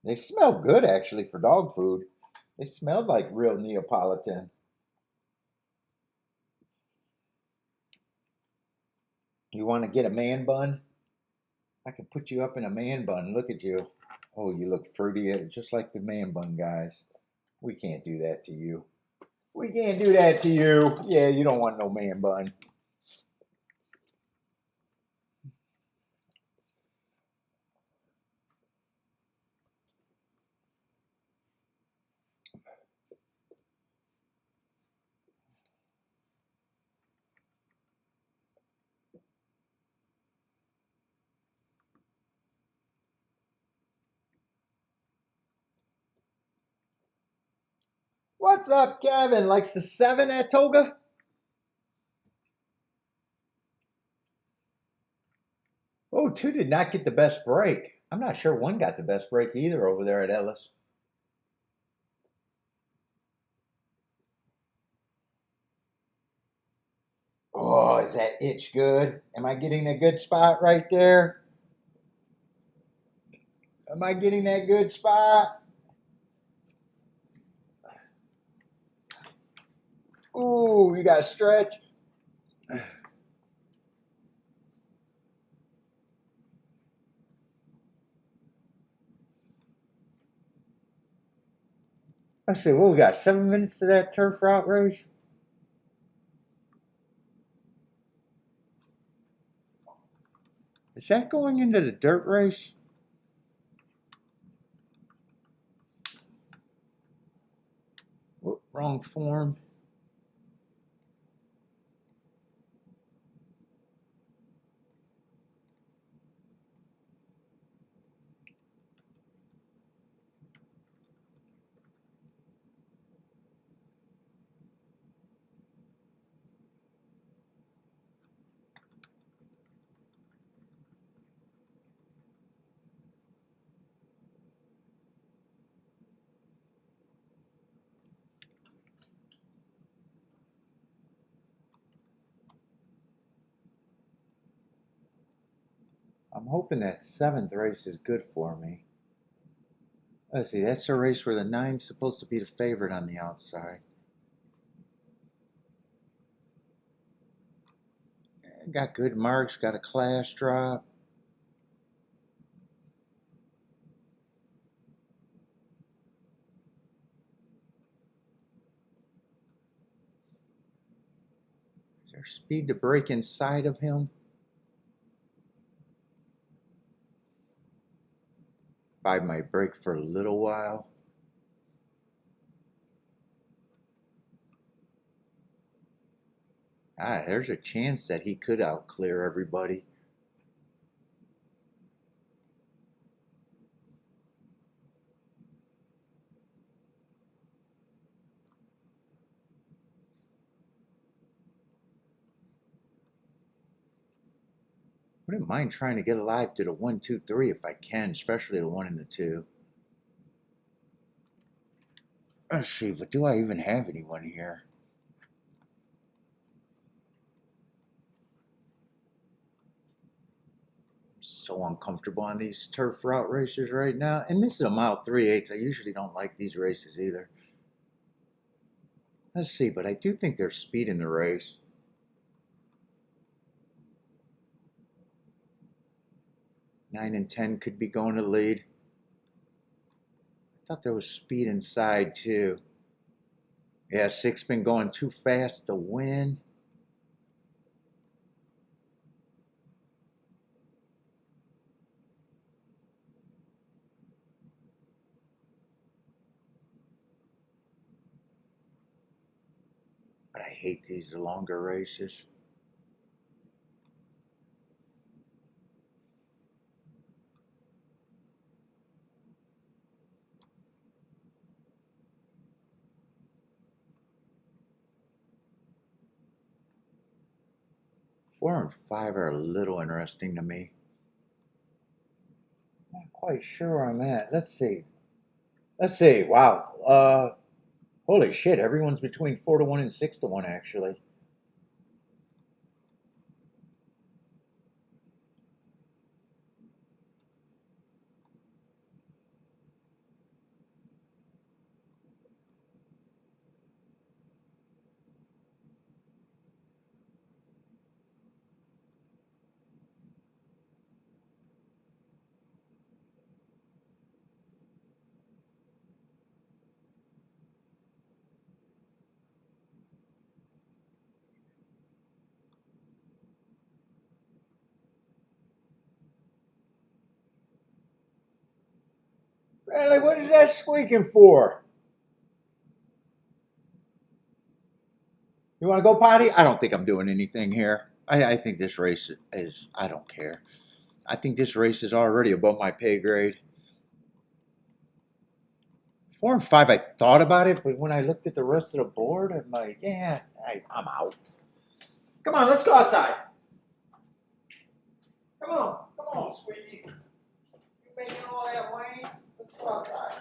They smell good, actually, for dog food. They smelled like real Neapolitan. You want to get a man bun? I can put you up in a man bun. Look at you. Oh, you look fruity, just like the man bun guys. We can't do that to you. We can't do that to you. Yeah, you don't want no man bun. What's up, Kevin? Likes the 7 at Toga? Oh, 2 did not get the best break. I'm not sure 1 got the best break either over there at Ellis. Oh, is that itch good? Am I getting a good spot right there? Am I getting that good spot? Ooh, you got to stretch. Let's see, what we got? 7 minutes to that turf route race? Is that going into the dirt race? Whoop, wrong form. I'm hoping that 7th race is good for me. Let's see, that's a race where the 9's supposed to be the favorite on the outside. Got good marks, got a class drop. Is there speed to break inside of him? I might break for a little while. There's a chance that he could outclear everybody. Wouldn't mind trying to get alive to the 1, 2, 3 if I can, especially the 1 and the 2. Let's see, but do I even have anyone here? So uncomfortable on these turf route races right now. And this is a mile 3/8. I usually don't like these races either. Let's see, but I do think there's speed in the race. 9 and 10 could be going to lead. I thought there was speed inside too. Yeah, 6 been going too fast to win. But I hate these longer races. Four and 5 are a little interesting to me. Not quite sure where I'm at. Let's see. Let's see. Wow. Holy shit! Everyone's between 4 to 1 and 6 to 1 actually. Really, what is that squeaking for? You want to go potty? I don't think I'm doing anything here. I think this race is, I don't care. I think this race is already above my pay grade. 4 and 5, I thought about it, but when I looked at the rest of the board, I'm like, yeah, I'm out. Come on, let's go outside. Come on, sweetie. You making all that whining? Let's go outside.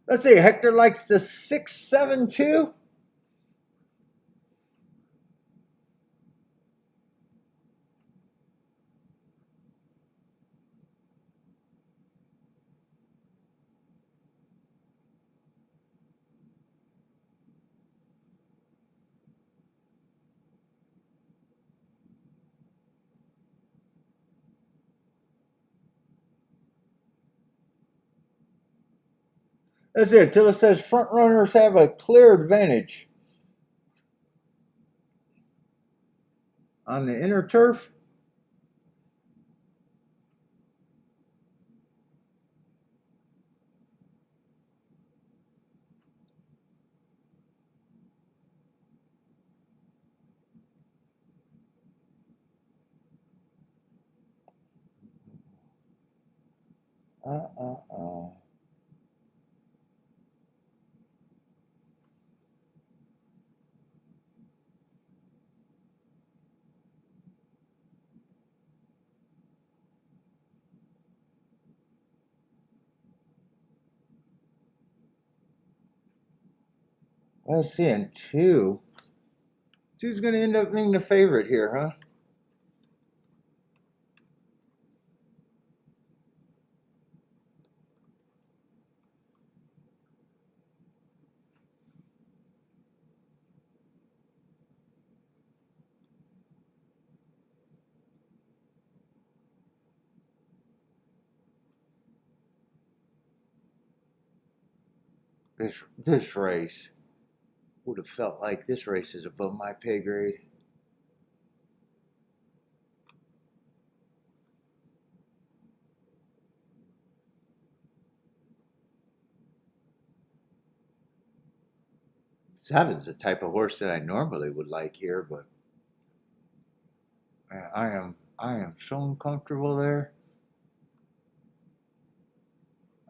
Let's see, Hector likes the 672. That's it. Till it says front runners have a clear advantage on the inner turf. Uh. Let's see, and two. Two's going to end up being the favorite here, huh? This race would have felt like this race is above my pay grade. Seven's the type of horse that I normally would like here, but I am so uncomfortable there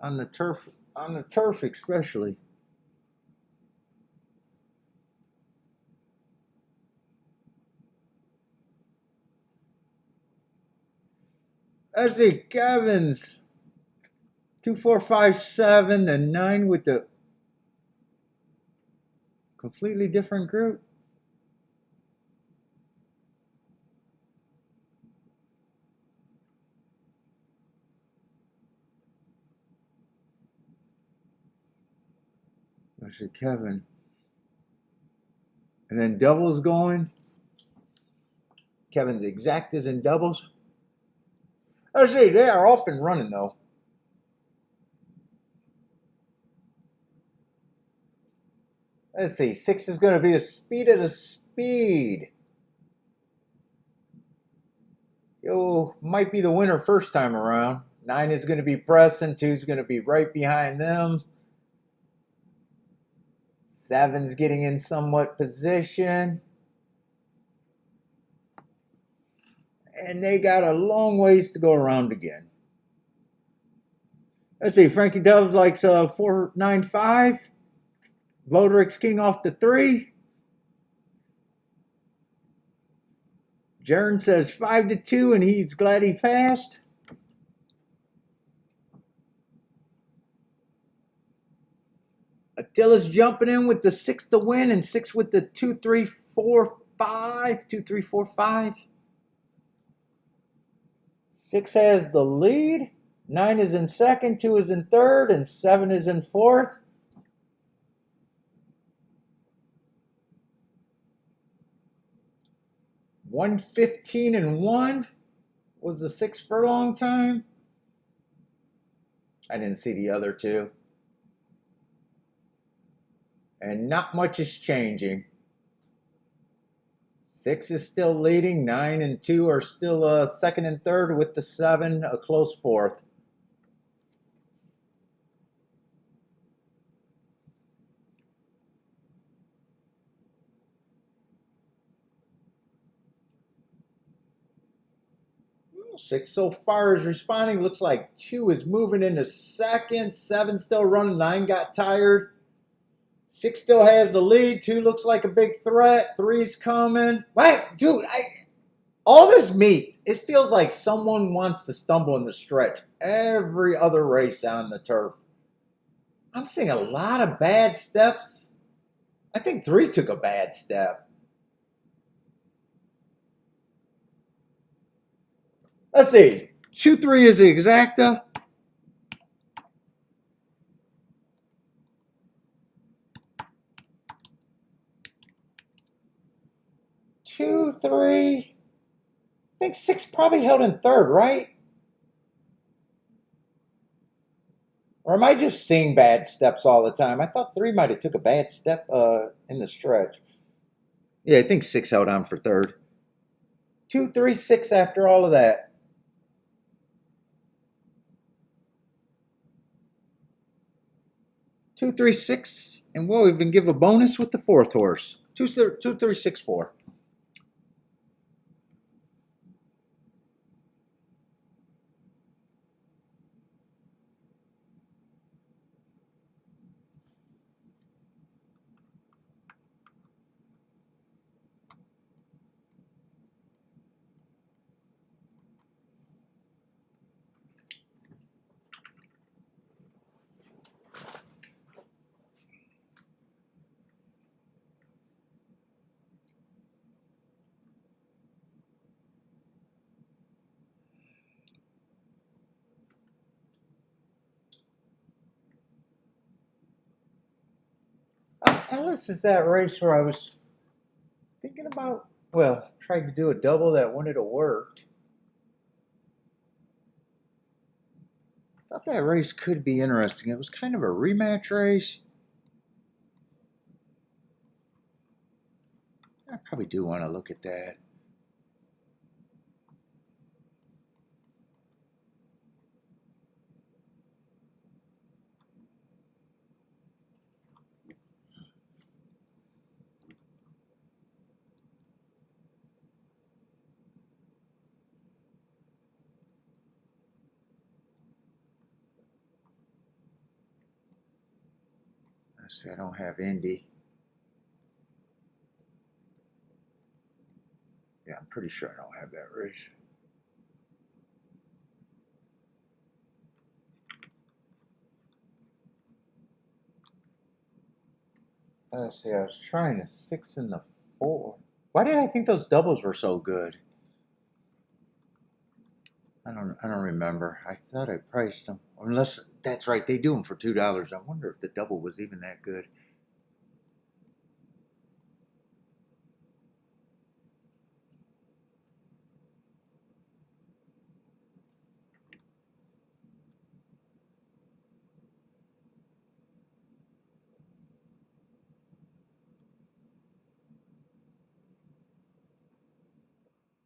on the turf especially. Let's see, Kevin's 2457 and 9 with the completely different group. Let's see, Kevin. And then doubles going. Kevin's exact is in doubles. Let's see, they are off and running though. Let's see, 6 is going to be a speed at a speed. Yo, might be the winner first time around. 9 is going to be pressing. 2 is going to be right behind them. 7's getting in somewhat position. And they got a long ways to go around again. Let's see, Frankie Doves likes 495. Vodrick's king off the 3. Jaron says 5-2, and he's glad he passed. Attila's jumping in with the 6 to win, and 6 with the 2, 3, 4, 5. 2, 3, 4, 5. 6 has the lead. 9 is in second, 2 is in third, and 7 is in fourth. $115-1 was the 6 furlong time. I didn't see the other two. And not much is changing. 6 is still leading. 9 and 2 are still second and third, with the 7 a close fourth. Six so far is responding. Looks like 2 is moving into second. 7 still running. 9 got tired. 6 still has the lead. 2 looks like a big threat. 3's coming. Wait, dude, all this meat, it feels like someone wants to stumble in the stretch every other race on the turf. I'm seeing a lot of bad steps. I think 3 took a bad step. Let's see. 2-3 is the exacta. 2-3. I think 6 probably held in third, right? Or am I just seeing bad steps all the time? I thought 3 might have took a bad step in the stretch. Yeah, I think 6 held on for third. 2, 3, 6 after all of that. 2, 3, 6, and we'll even give a bonus with the fourth horse. 2, 3, 6, 4. This is that race where I was thinking about, well, trying to do a double that wouldn't have worked. Thought that race could be interesting. It was kind of a rematch race. I probably do want to look at that. Let's see, I don't have Indy. Yeah, I'm pretty sure I don't have that race. Let's see, I was trying a 6 and the 4. Why did I think those doubles were so good? I don't remember. I thought I priced them. Unless that's right, they do them for $2. I wonder if the double was even that good.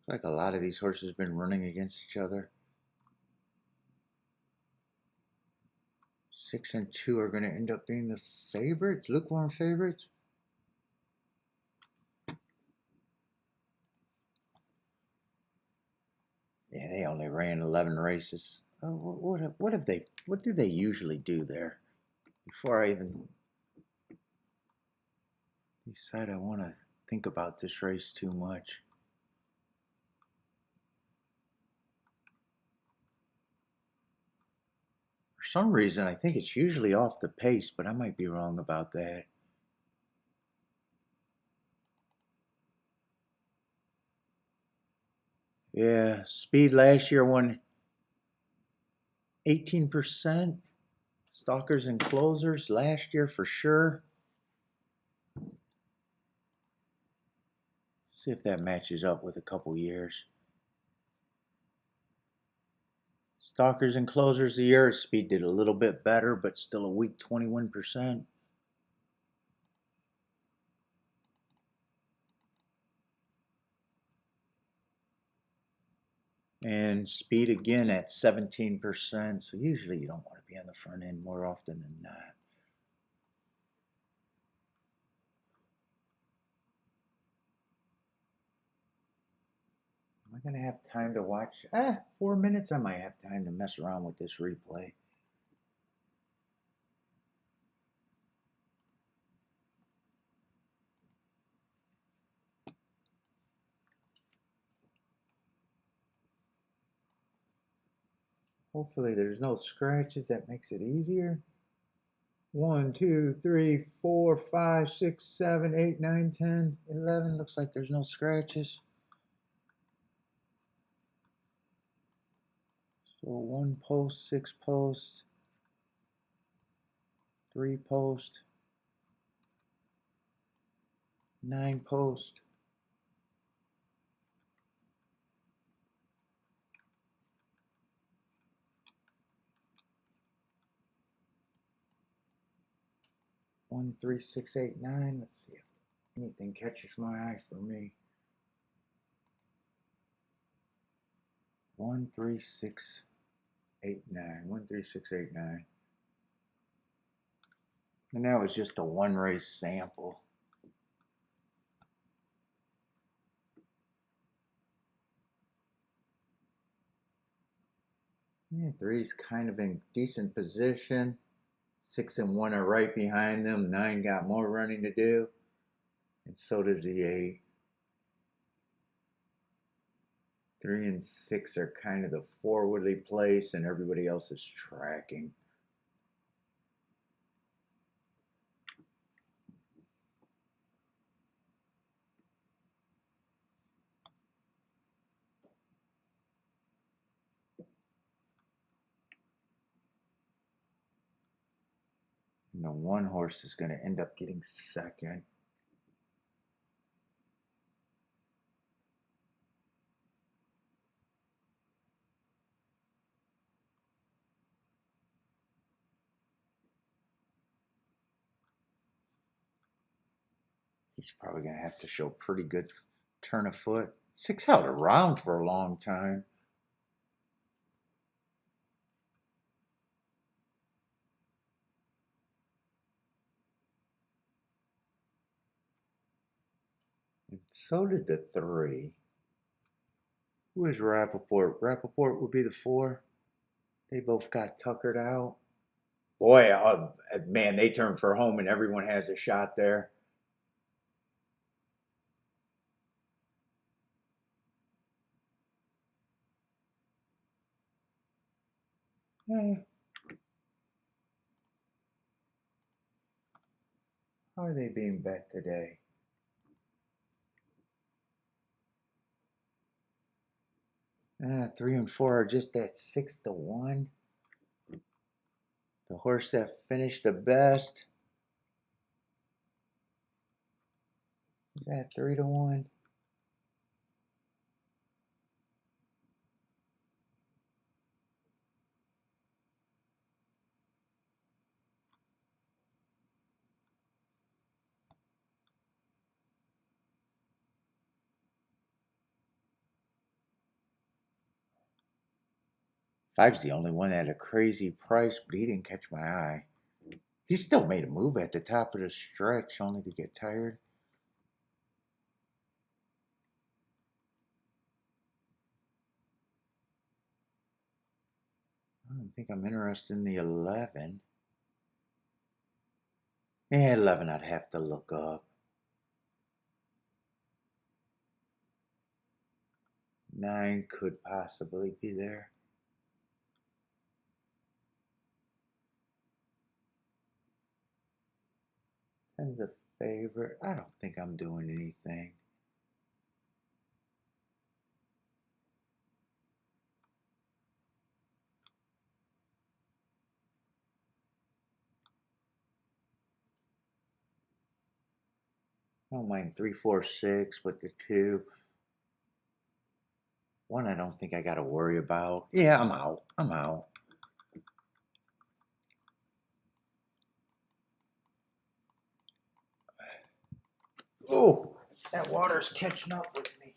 It's like a lot of these horses have been running against each other. 6 and 2 are going to end up being the favorites, lukewarm favorites. Yeah, they only ran 11 races. Oh, what do they usually do there? Before I even decide I want to think about this race too much. For some reason, I think it's usually off the pace, but I might be wrong about that. Yeah, speed last year won 18%. Stalkers and closers last year for sure. See if that matches up with a couple years. Stalkers and closers a year, speed did a little bit better, but still a weak 21%. And speed again at 17%. So usually you don't want to be on the front end more often than not. Am I going to have time to watch? 4 minutes. I might have time to mess around with this replay. Hopefully there's no scratches. That makes it easier. 1, 2, 3, 4, 5, 6, 7, 8, 9, 10, 11. Looks like there's no scratches. So 1 post, 6 post, 3 post, 9 post. One, 3, 6, 8, 9. Let's see if anything catches my eye for me. 1, 3, 6, 8, 9. 1, 3, 6, 8, 9. And that was just a one race sample. Yeah, 3's kind of in decent position. 6 and 1 are right behind them. 9 got more running to do. And so does the 8. 3 and 6 are kind of the forwardly placed, and everybody else is tracking. And the one horse is going to end up getting second. He's probably going to have to show pretty good turn of foot. 6 held around for a long time. And so did the 3. Who is Rappaport? Rappaport would be the 4. They both got tuckered out. Boy, man, they turn for home and everyone has a shot there. How are they being bet today? Three and four are just at 6-1. The horse that finished the best is at 3-1. Five's the only one at a crazy price, but he didn't catch my eye. He still made a move at the top of the stretch, only to get tired. I don't think I'm interested in the 11. Yeah, 11 I'd have to look up. 9 could possibly be there. Ten's a favorite. I don't think I'm doing anything. I don't mind 3, 4, 6, but the 2. 1 I don't think I got to worry about. Yeah, I'm out. I'm out. Oh, that water's catching up with me.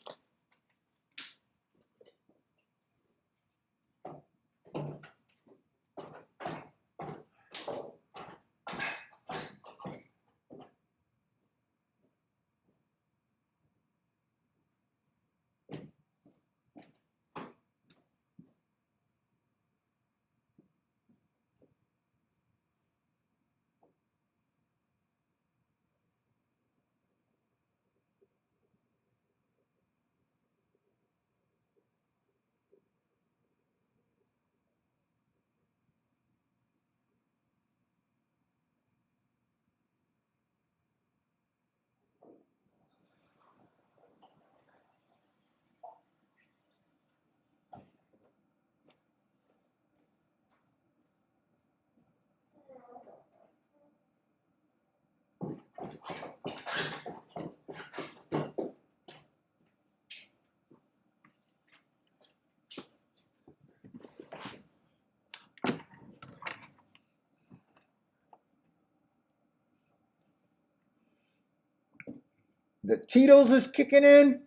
The Tito's is kicking in.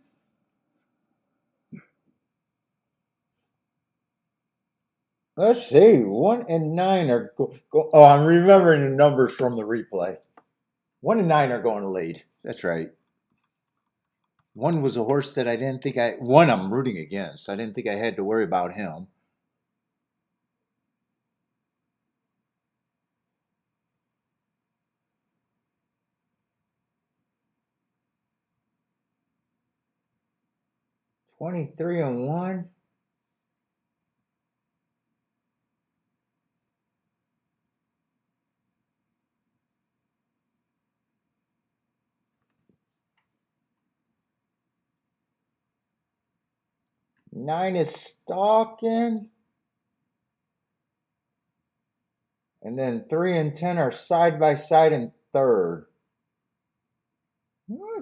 Let's see. 1 and 9 are oh, I'm remembering the numbers from the replay. 1 and 9 are going to lead. That's right. 1 was a horse that I didn't think one I'm rooting against. I didn't think I had to worry about him. $23 and 1. Nine is stalking. And then 3 and 10 are side by side in third.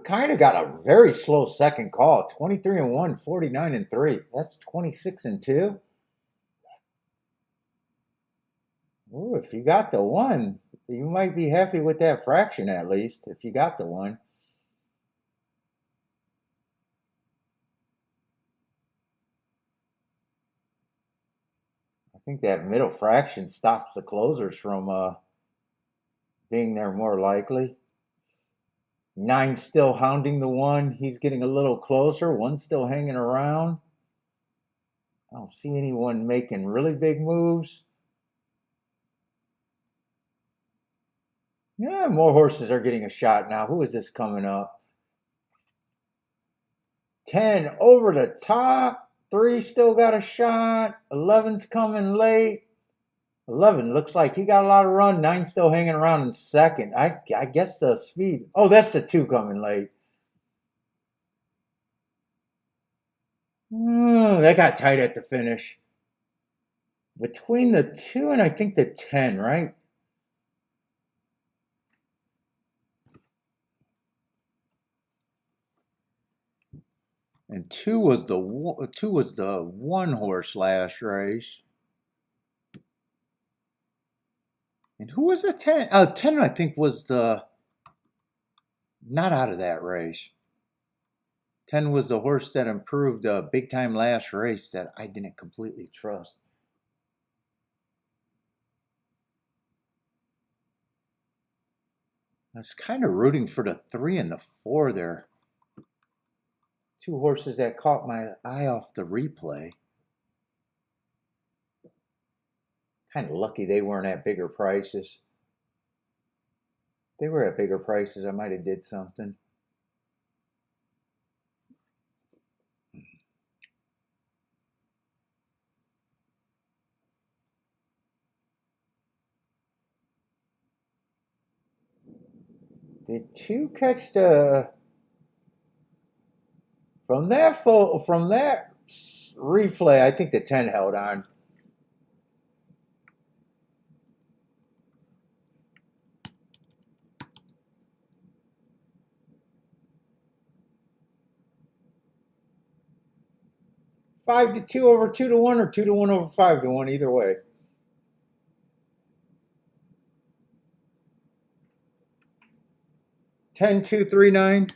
Kind of got a very slow second call. 23 and 1, 49 and 3. That's 26 and 2. Ooh, if you got the 1, you might be happy with that fraction at least, if you got the 1. I think that middle fraction stops the closers from being there more likely. 9's still hounding the 1. He's getting a little closer. 1's still hanging around. I don't see anyone making really big moves. Yeah, more horses are getting a shot now. Who is this coming up? 10 over the top. 3 still got a shot. 11's coming late. 11 looks like he got a lot of run. 9 still hanging around in second. I guess the speed. Oh, that's the 2 coming late. Oh, that got tight at the finish. Between the 2 and I think the 10, right? And 2 was the 1 horse last race. And who was the 10? 10 I think was the not out of that race. 10 was the horse that improved big time last race that I didn't completely trust. I was kind of rooting for the 3 and the 4 there. 2 horses that caught my eye off the replay. Kind of lucky they weren't at bigger prices. If they were at bigger prices, I might have did something. Did 2 catch the from that replay? I think the 10 held on. Five to 2 over 2 to 1 or 2 to 1 over 5 to 1, either way. Ten, 2, 3, 9.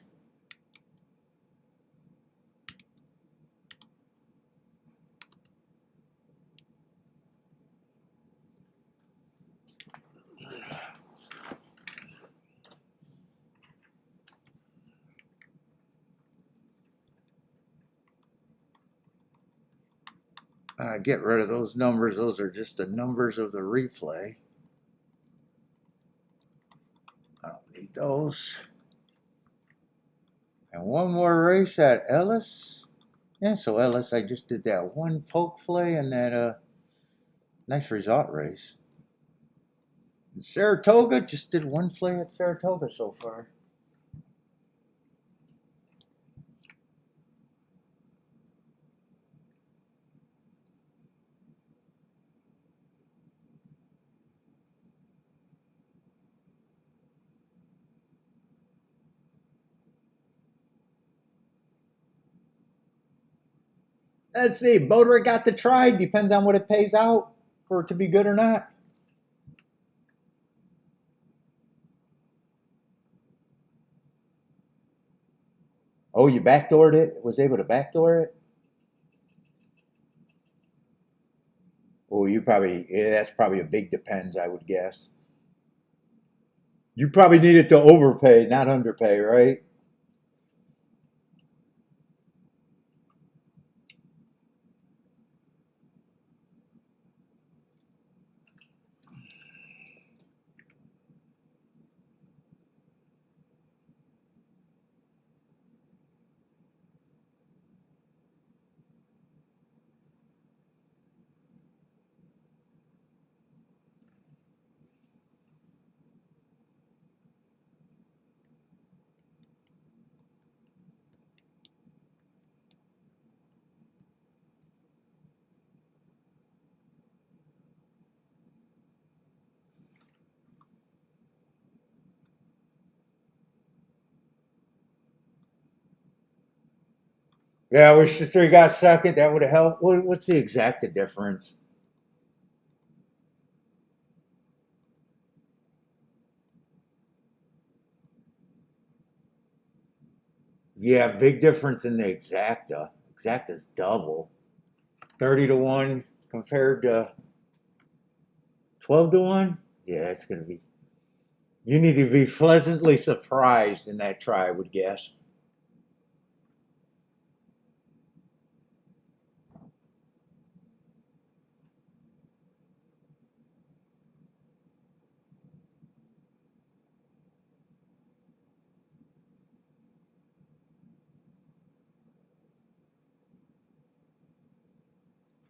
Get rid of those numbers. Those are just the numbers of the replay. I don't need those. And one more race at Ellis. Yeah, so Ellis, I just did that 1 poke play and that nice result race. And Saratoga, just did 1 play at Saratoga so far. Let's see, Boater got the try. Depends on what it pays out for it to be good or not. Oh, you backdoored it? Was able to backdoor it? Oh, you probably, yeah, that's probably a big depends, I would guess. You probably needed to overpay, not underpay, right? Yeah, I wish the 3 got second. That would have helped. What's the exact difference? Yeah, big difference in the exacta. Exacta's double. 30 to 1 compared to 12 to 1. Yeah, it's going to be. You need to be pleasantly surprised in that try, I would guess.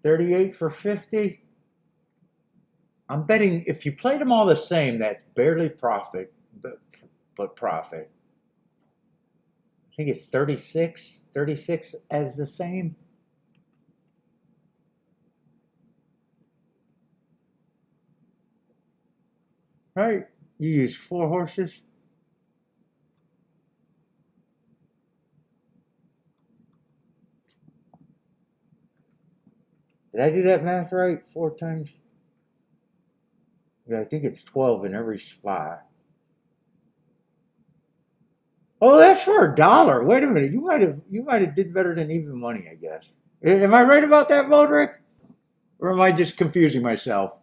$38 for 50. I'm betting if you played them all the same, that's barely profit, but profit. I think it's 36 as the same. Right? You use 4 horses. Did I do that math right? 4 times? Yeah, I think it's 12 in every spot. Oh, that's for $1. Wait a minute. You might have did better than even money, I guess. Am I right about that, Modric? Or am I just confusing myself?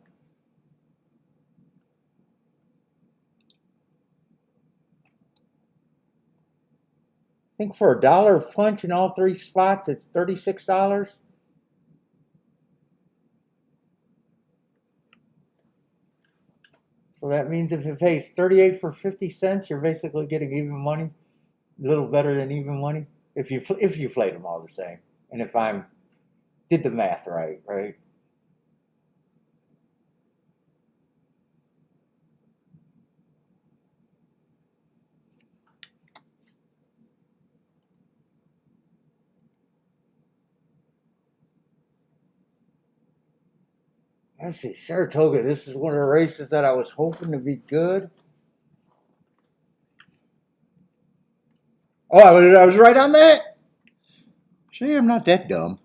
I think for $1 punch in all 3 spots, it's $36. So that means if it pays 38 for 50 cents, you're basically getting even money, a little better than even money, if you played them all the same, and if I'm did the math right, right? Let's see, Saratoga. This is one of the races that I was hoping to be good. Oh, I was right on that. See, I'm not that dumb.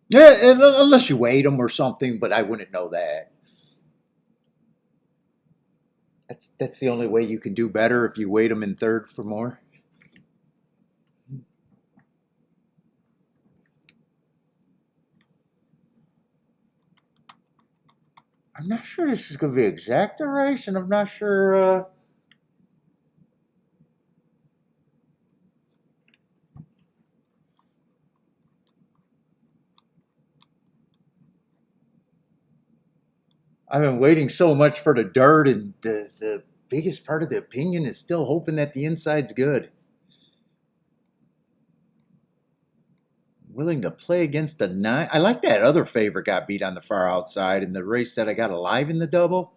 Yeah, unless you weighed them or something, but I wouldn't know that. That's the only way you can do better if you weight them in third for more. I'm not sure this is going to be an exacta race, and I'm not sure. I've been waiting so much for the dirt, and the biggest part of the opinion is still hoping that the inside's good. Willing to play against the 9. I like that other favorite got beat on the far outside in the race that I got alive in the double.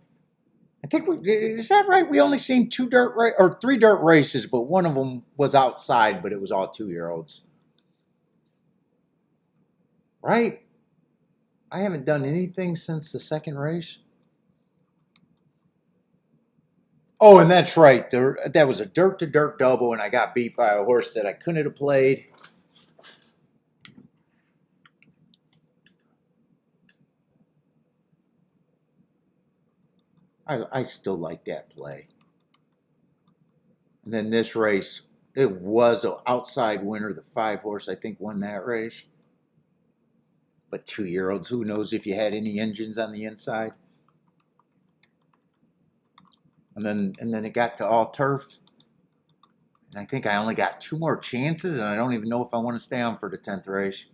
I think is that right? We only seen 3 dirt races, but one of them was outside, but it was all 2-year-olds. Right? I haven't done anything since the second race. Oh, and that's right. That was a dirt to dirt double, and I got beat by a horse that I couldn't have played. I still like that play. And then this race, it was an outside winner. The 5 horse, I think, won that race. But 2-year-olds, who knows if you had any engines on the inside? And then it got to all turf. And I think I only got 2 more chances, and I don't even know if I want to stay on for the 10th race.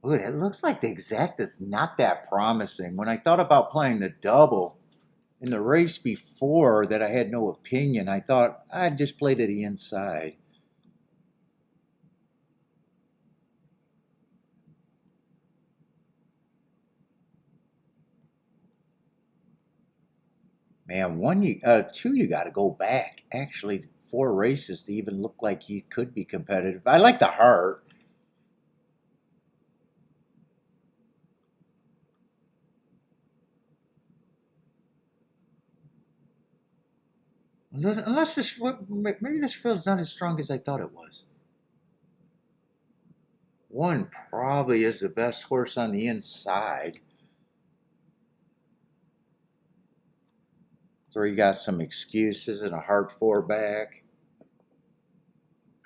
Ooh, it looks like the exact is not that promising. When I thought about playing the double in the race before that I had no opinion, I thought I'd just play to the inside. Man, 2, you got to go back. Actually, 4 races to even look like you could be competitive. I like the heart. Unless maybe this field's not as strong as I thought it was. 1 probably is the best horse on the inside. 3 got some excuses and a hard 4 back.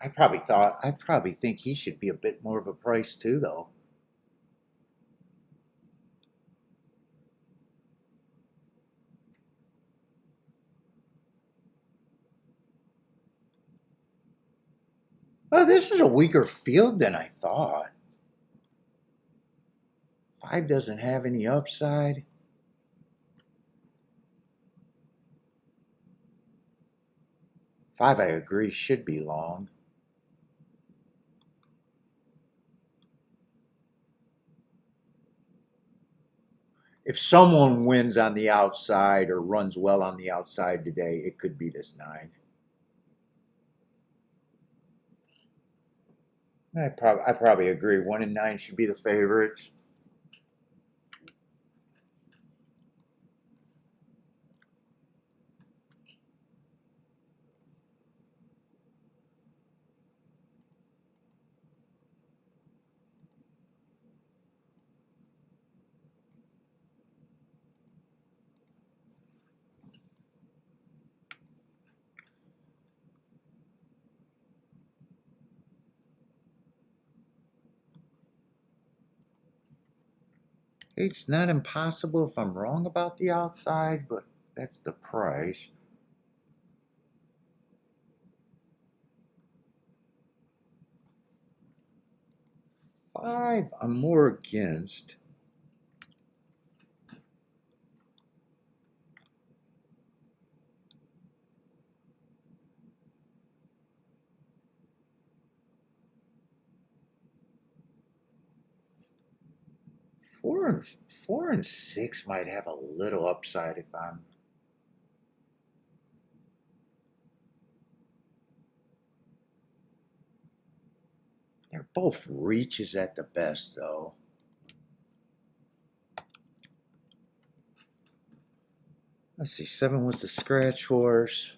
I probably think he should be a bit more of a price too, though. Oh, this is a weaker field than I thought. 5 doesn't have any upside. Five, I agree, should be long. If someone wins on the outside or runs well on the outside today, it could be this 9. I probably agree. 1 and 9 should be the favorites. It's not impossible if I'm wrong about the outside, but that's the price. 5, I'm more against. Four and 6 might have a little upside if I'm. They're both reaches at the best, though. Let's see, 7 was the scratch horse.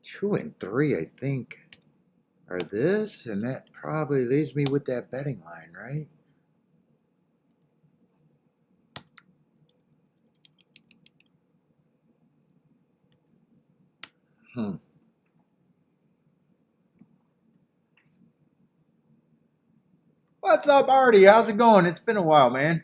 2 and 3, I think, are this, and that probably leaves me with that betting line, right? What's up, Artie? How's it going? It's been a while, man.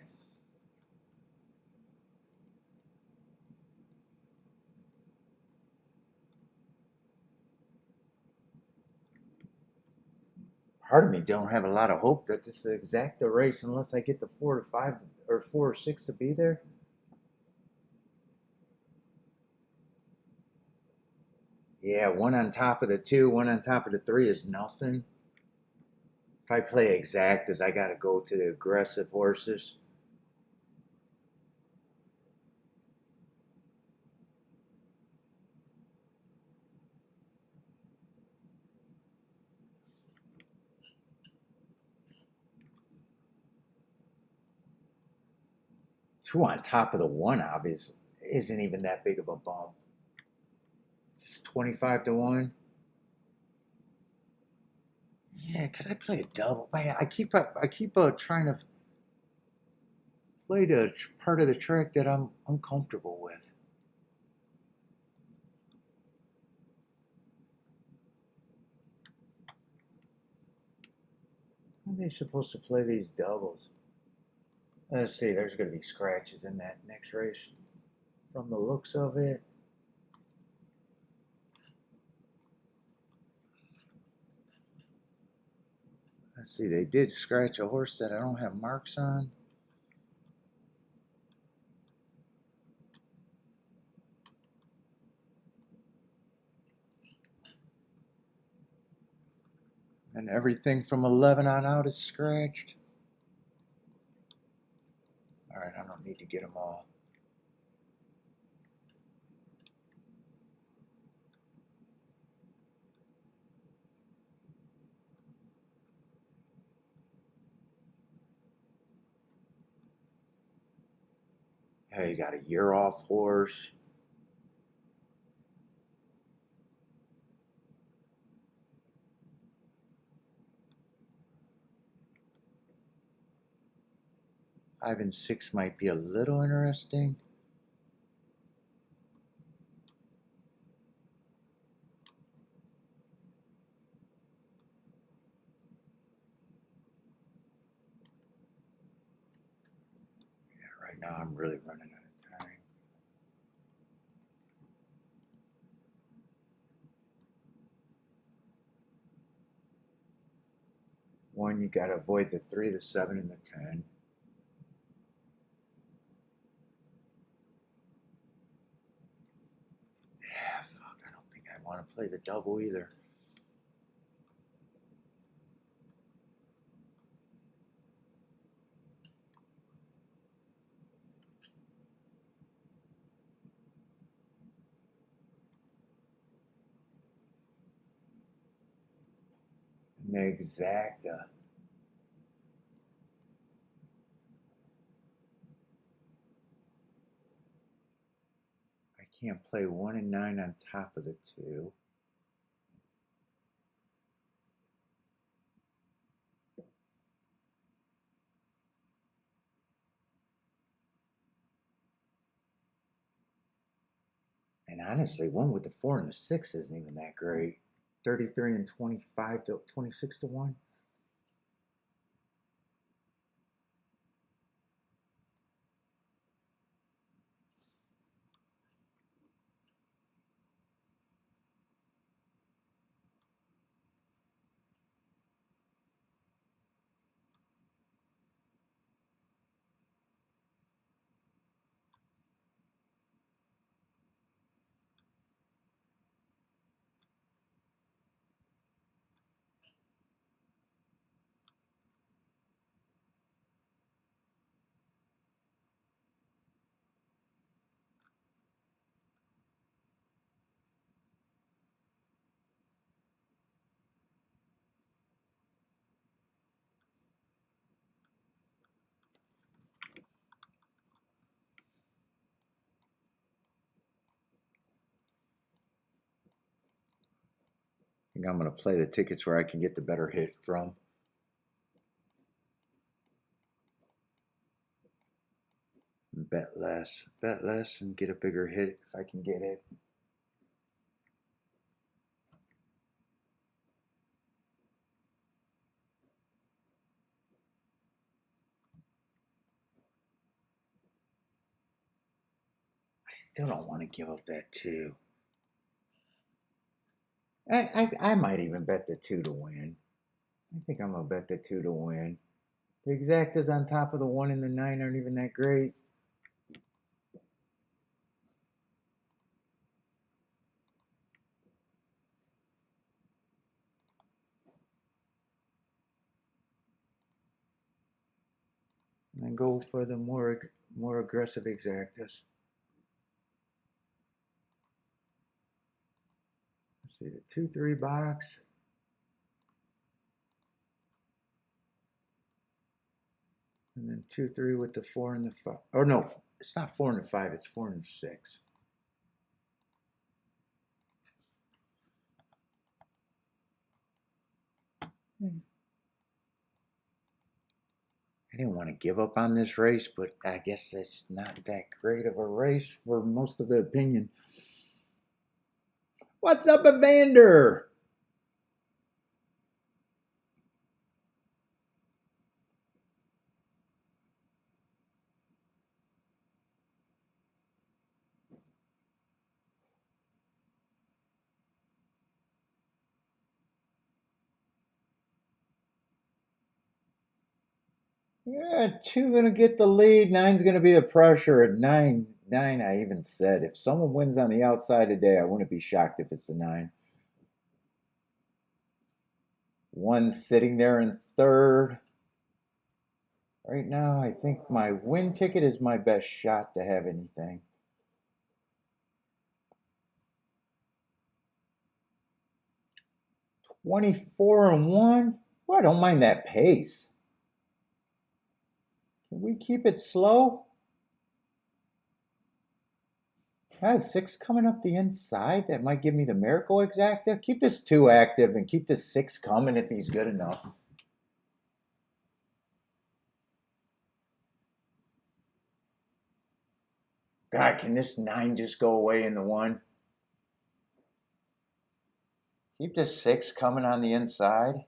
Part of me don't have a lot of hope that this is exact a race unless I get the 4 to 5 or 4 or 6 to be there. Yeah, 1 on top of the 2, 1 on top of the 3 is nothing. If I play exact, as I got to go to the aggressive horses. Two on top of the 1, obviously, isn't even that big of a bump. Just 25 to 1. Yeah, could I play a double? Man, I keep trying to play the part of the track that I'm uncomfortable with. How are they supposed to play these doubles? Let's see, there's going to be scratches in that next race from the looks of it. Let's see, they did scratch a horse that I don't have marks on. And everything from 11 on out is scratched. All right, I don't need to get them all. Hey, you got a year off horse. Five and 6 might be a little interesting. Yeah, right now I'm really running out of time. 1, you got to avoid the 3, the 7, and the 10. Yeah, fuck, I don't think I want to play the double either. Exacta. I can't play 1 and 9 on top of the 2. And honestly, 1 with the 4 and the 6 isn't even that great. 33 and 25 to 26 to 1. I think I'm going to play the tickets where I can get the better hit from. Bet less, and get a bigger hit if I can get it. I still don't want to give up that 2. I might even bet the 2 to win. I think I'm going to bet the 2 to win. The exactas on top of the 1 and the 9 aren't even that great. And then go for the more aggressive exactas. Let's see, the 2-3 box. And then 2-3 with the 4 and the 5. Or no, it's not 4 and the 5, it's 4 and the 6. I didn't want to give up on this race, but I guess it's not that great of a race for most of the opinion. What's up, Evander? Yeah, 2 gonna get the lead. 9's gonna be the pressure. At 9, I even said if someone wins on the outside today, I wouldn't be shocked if it's the 9. 1's sitting there in 3rd. Right now, I think my win ticket is my best shot to have anything. 24 and 1. Well, I don't mind that pace. Can we keep it slow? I have 6 coming up the inside. That might give me the miracle exacta. Keep this 2 active and keep this 6 coming if he's good enough. God, can this 9 just go away in the 1? Keep the 6 coming on the inside.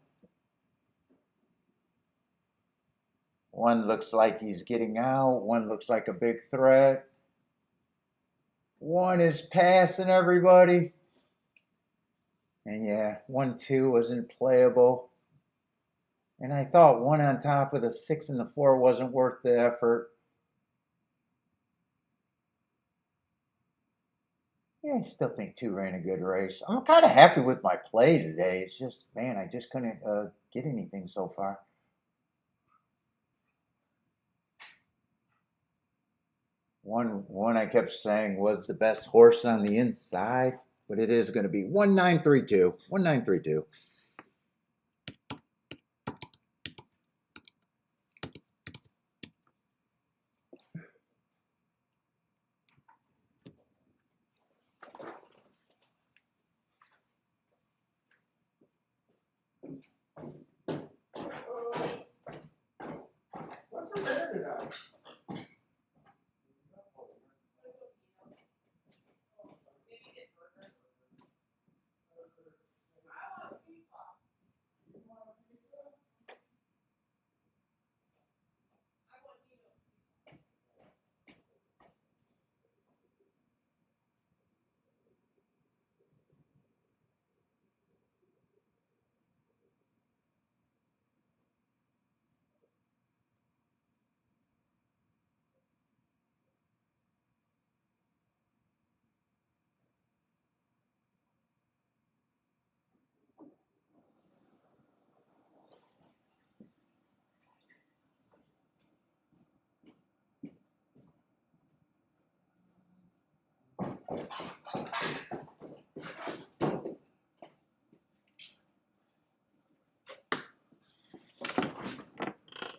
1 looks like he's getting out. 1 looks like a big threat. 1 is passing everybody. And yeah, 1-2 wasn't playable. And I thought one on top of the 6 and the 4 wasn't worth the effort. Yeah, I still think 2 ran a good race. I'm kind of happy with my play today. It's just, man, I just couldn't get anything so far. One I kept saying was the best horse on the inside, but it is going to be 1932. 1932. What's the matter tonight?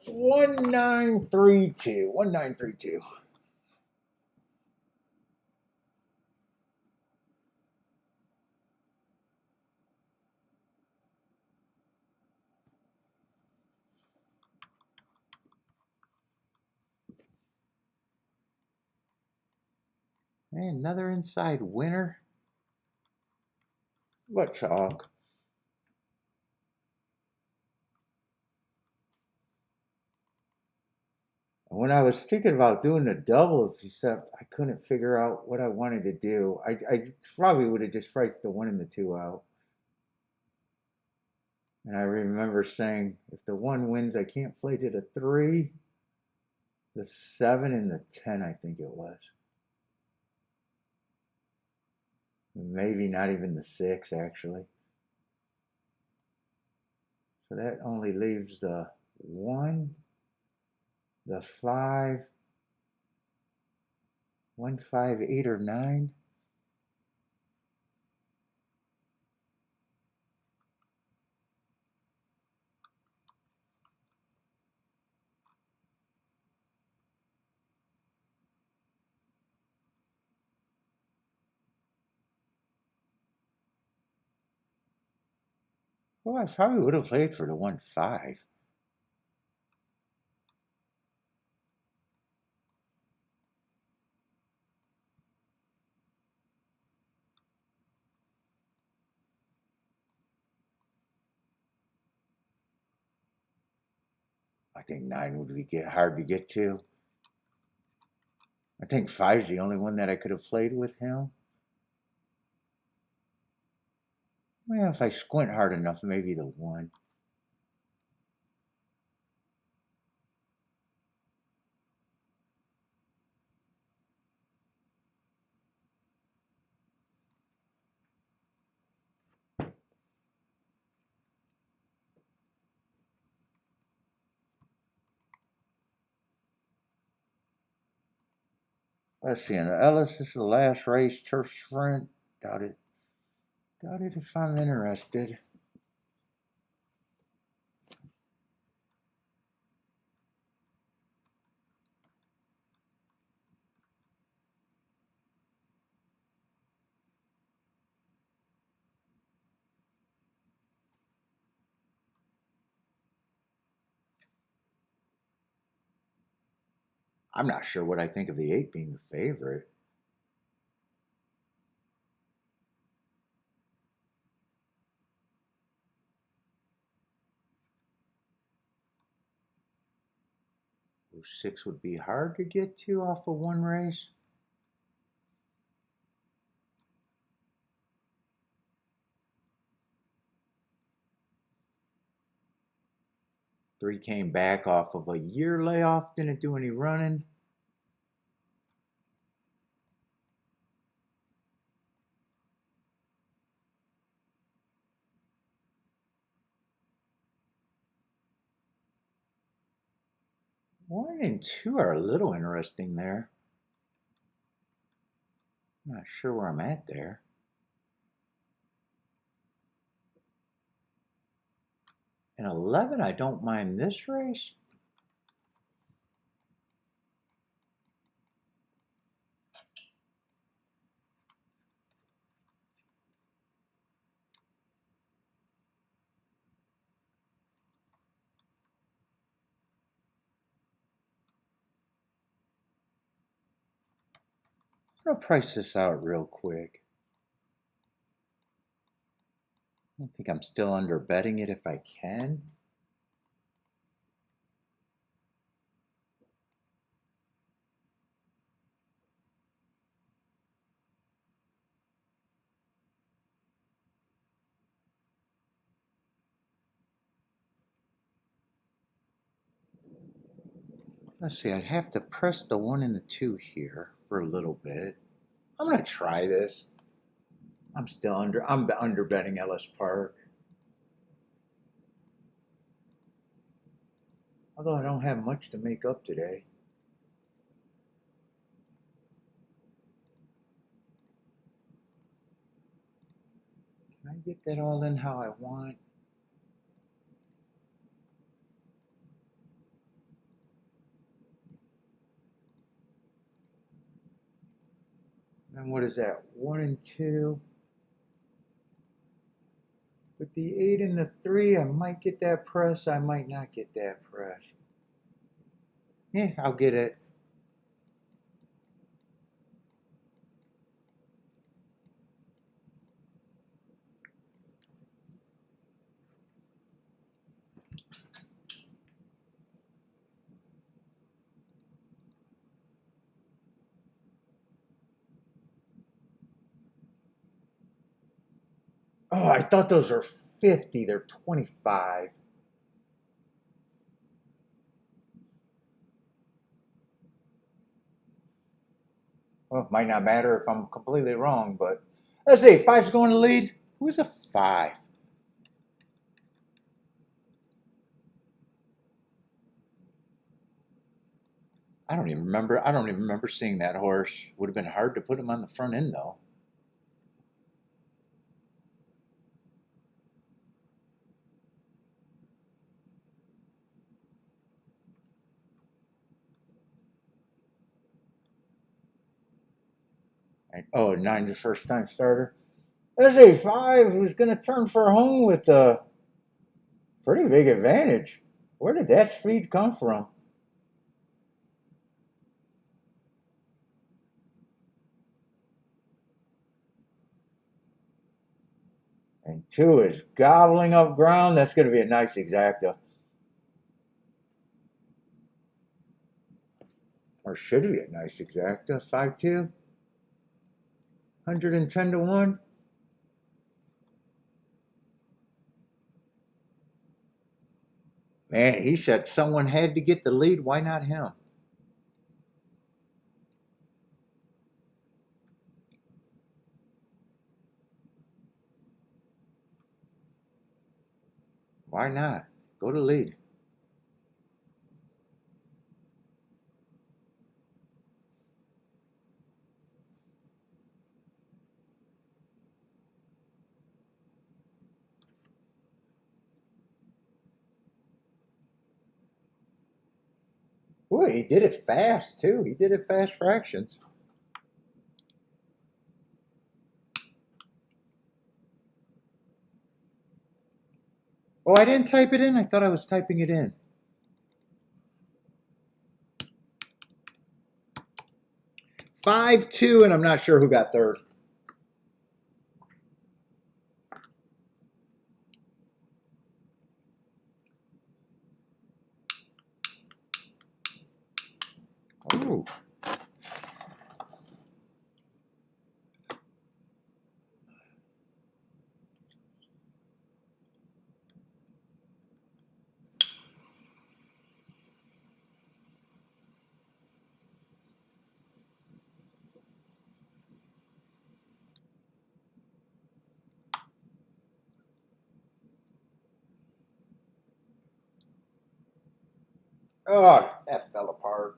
One nine three two. 1932. Man, another inside winner. What chalk? When I was thinking about doing the doubles, except I couldn't figure out what I wanted to do. I probably would have just priced the 1 and the 2 out. And I remember saying, if the 1 wins, I can't play to the 3, the 7, and the 10, I think it was. Maybe not even the 6, actually. So that only leaves the 1, the 5, 1, 5, 8, or 9. Well, I probably would have played for the 1, 5. I think 9 would be hard to get to. I think 5 is the only one that I could have played with him. Well, if I squint hard enough, maybe the 1. Let's see. And Ellis, this is the last race, turf sprint. Doubt it. Doubt it if I'm interested. I'm not sure what I think of the 8 being the favorite. Oh, 6 would be hard to get to off of 1 race. 3 came back off of a year layoff, didn't do any running. One and two are a little interesting there. I'm not sure where I'm at there. And 11, I don't mind this race. I'm going to price this out real quick. I don't think I'm still under betting it if I can. Let's see, I'd have to press the 1 and the 2 here for a little bit. I'm going to try this. I'm under betting Ellis Park. Although I don't have much to make up today. Can I get that all in how I want? And what is that? 1 and 2. With the 8 and the 3, I might get that press. I might not get that press. Yeah, I'll get it. Oh, I thought those were 50. They're 25. Well, it might not matter if I'm completely wrong, but let's see. 5's going to lead. Who's a 5? I don't even remember seeing that horse. Would have been hard to put him on the front end though. Oh, 9's the first time starter. There's a 5 who's going to turn for home with a pretty big advantage. Where did that speed come from? And 2 is gobbling up ground. That's going to be a nice exacta. Or should be a nice exacta. 5-2. 110 to 1. Man, he said someone had to get the lead. Why not him? Why not? Go to lead. Boy, he did it fast too. He did it fast fractions. Oh, I didn't type it in. I thought I was typing it in. 5-2, and I'm not sure who got third. Ooh. Oh, that fell apart.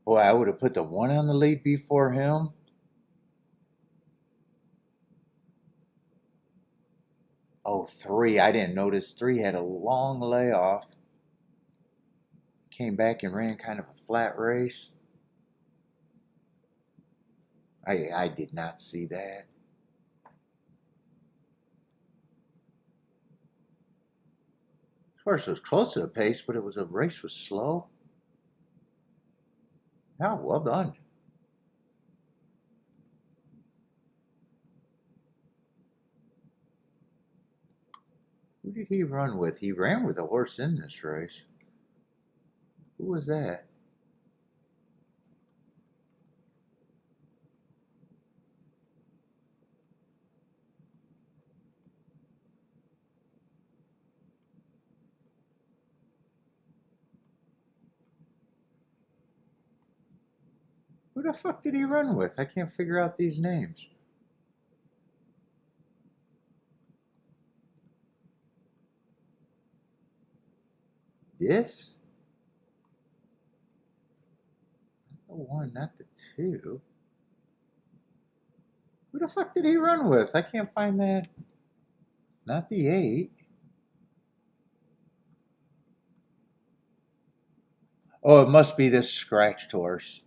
Boy, I would have put the 1 on the lead before him. Oh, 3. I didn't notice 3 had a long layoff. Came back and ran kind of a flat race. I did not see that. Of course, it was close to the pace, but the race was slow. Yeah, well done. Who did he run with? He ran with a horse in this race. Who was that? Who the fuck did he run with? I can't figure out these names. This? Not the 1, not the 2. Who the fuck did he run with? I can't find that. It's not the 8. Oh, it must be this scratched horse.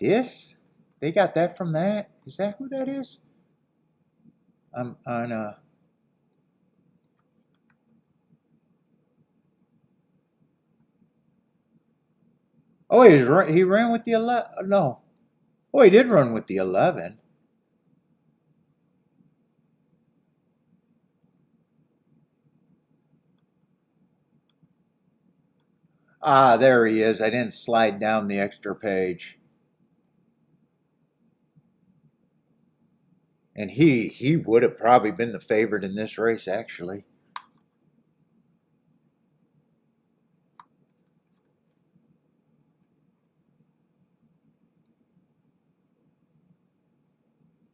This? They got that from that? Is that who that is? I'm on Oh, he ran with the 11. No. Oh, he did run with the 11. Ah, there he is. I didn't slide down the extra page. And he would have probably been the favorite in this race, actually.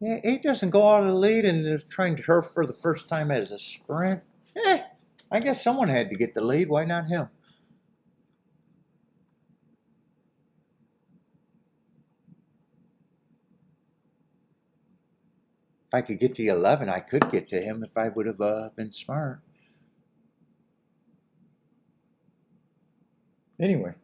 Yeah, 8 doesn't go out of the lead and is trying to turf for the first time as a sprint. I guess someone had to get the lead. Why not him? If I could get the 11, I could get to him if I would have been smart. Anyway.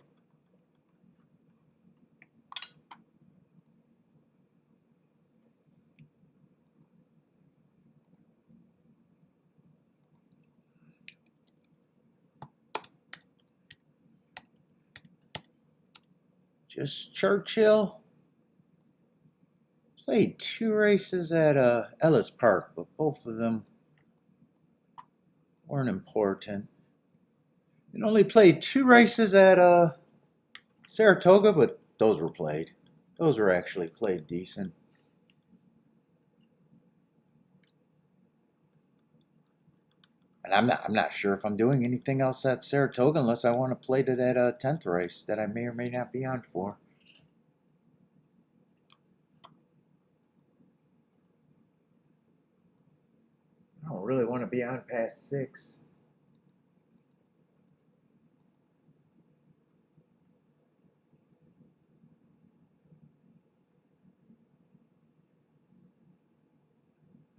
Just Churchill. Played 2 races at Ellis Park, but both of them weren't important. And only played 2 races at Saratoga, but those were played. Those were actually played decent. And I'm not sure if I'm doing anything else at Saratoga unless I want to play to that 10th race that I may or may not be on for. I don't really want to be on past 6.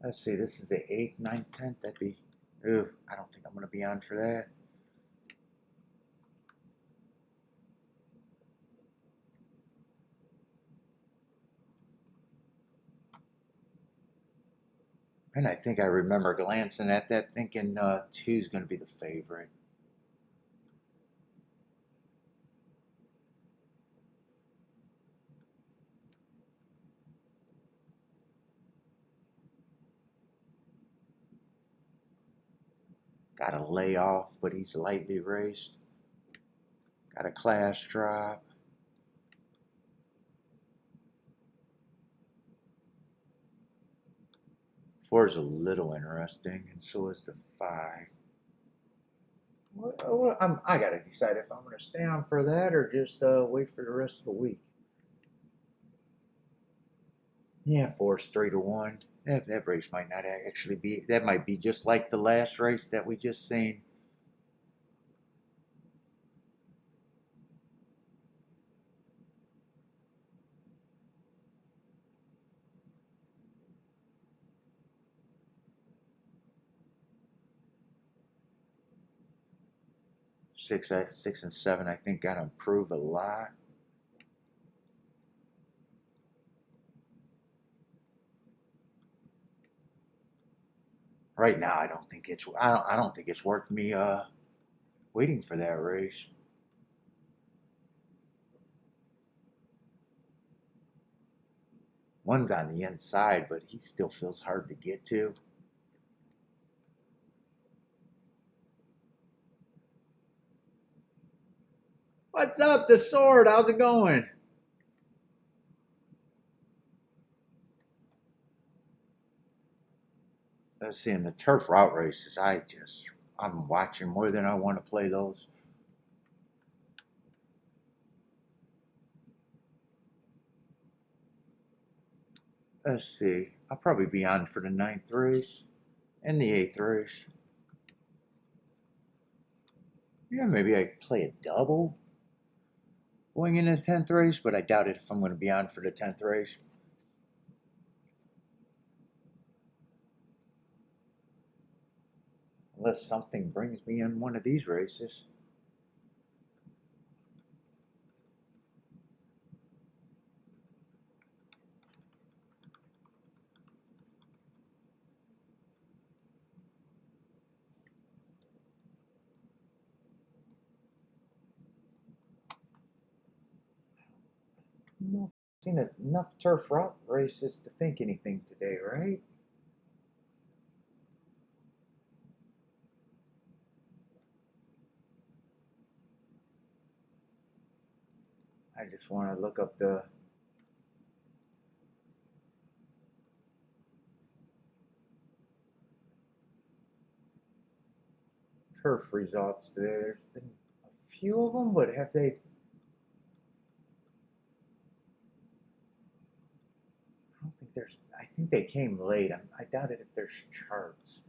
Let's see, this is the 8th, 9th, 10th. That'd be, ooh, I don't think I'm going to be on for that. And I think I remember glancing at that thinking 2's going to be the favorite. Got a layoff, but he's lightly raced. Got a class drop. Four is a little interesting, and so is the five. I gotta decide if I'm gonna stay on for that or just wait for the rest of the week. Yeah, four's 3-1. That race might not actually be. That might be just like the last race that we just seen. Six and seven, I think, got to improve a lot. Right now, I don't think it's. I don't think it's worth me waiting for that race. One's on the inside, but he still feels hard to get to. What's up, the sword? How's it going? Let's see, in the turf route races, I'm watching more than I want to play those. Let's see, I'll probably be on for the ninth race and the eighth race. Yeah, maybe I play a double going into the 10th race, but I doubt it if I'm going to be on for the 10th race. Unless something brings me in one of these races. I've seen enough turf route races to think anything today, right? I just want to look up the turf results today. There's been a few of them, but have they? I don't think there's. I think they came late. I doubt it if there's charts.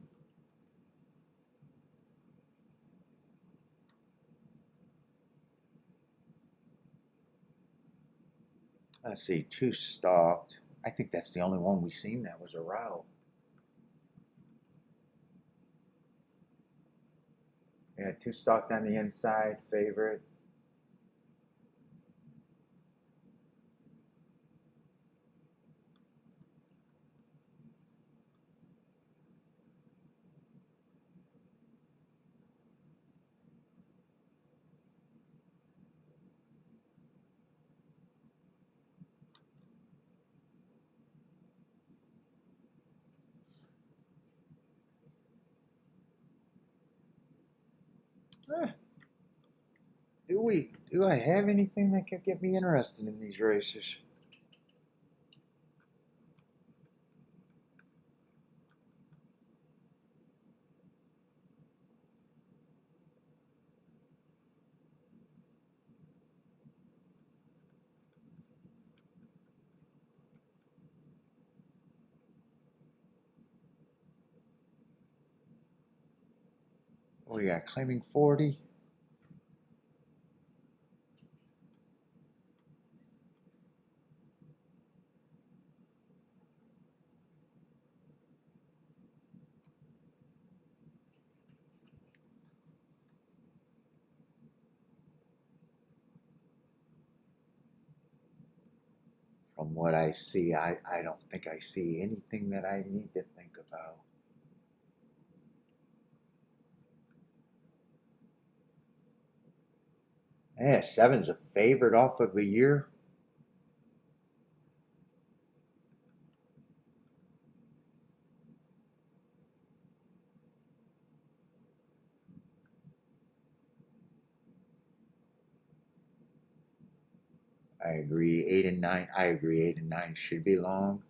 Let's see, two stalked. I think that's the only one we seen that was a route. Yeah, two stalked on the inside, favorite. Eh, do I have anything that could get me interested in these races? Oh, we got claiming 40. From what I see, I don't think I see anything that I need to think about. Yeah, seven's a favorite off of the year. I agree. 8 and 9. I agree. 8 and 9 should be long.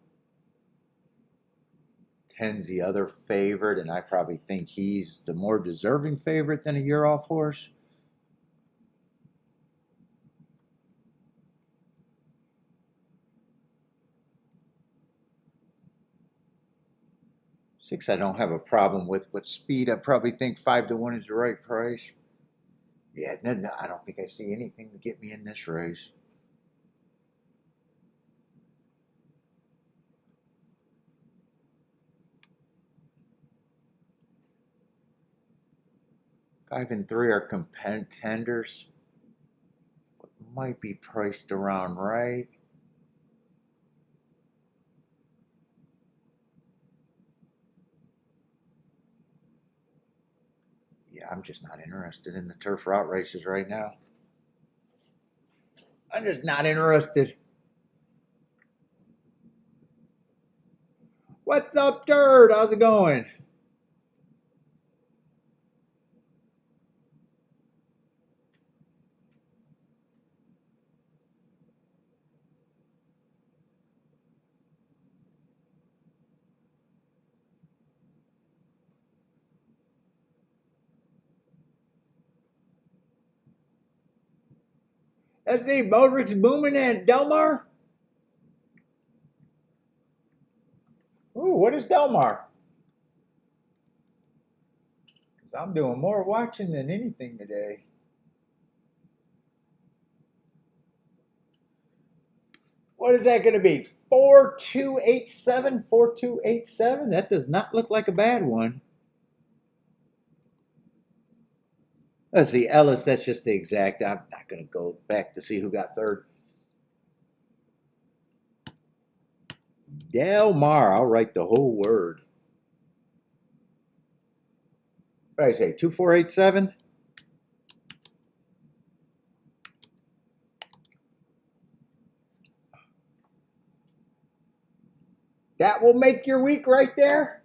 10's the other favorite, and I probably think he's the more deserving favorite than a year off horse. Six, I don't have a problem with, but speed, I probably think 5-1 is the right price. Yeah, no, I don't think I see anything to get me in this race. Five and three are contenders. Might be priced around right. Yeah, I'm just not interested in the turf route races right now. I'm just not interested. What's up, Turd? How's it going? Let's see, Bodrick's booming and Delmar. Ooh, what is Delmar? Because I'm doing more watching than anything today. What is that going to be? 4287? 4287? That does not look like a bad one. Let's see, Ellis, that's just the exact. I'm not going to go back to see who got third. Delmar, I'll write the whole word. What did I say, 2487? That will make your week right there.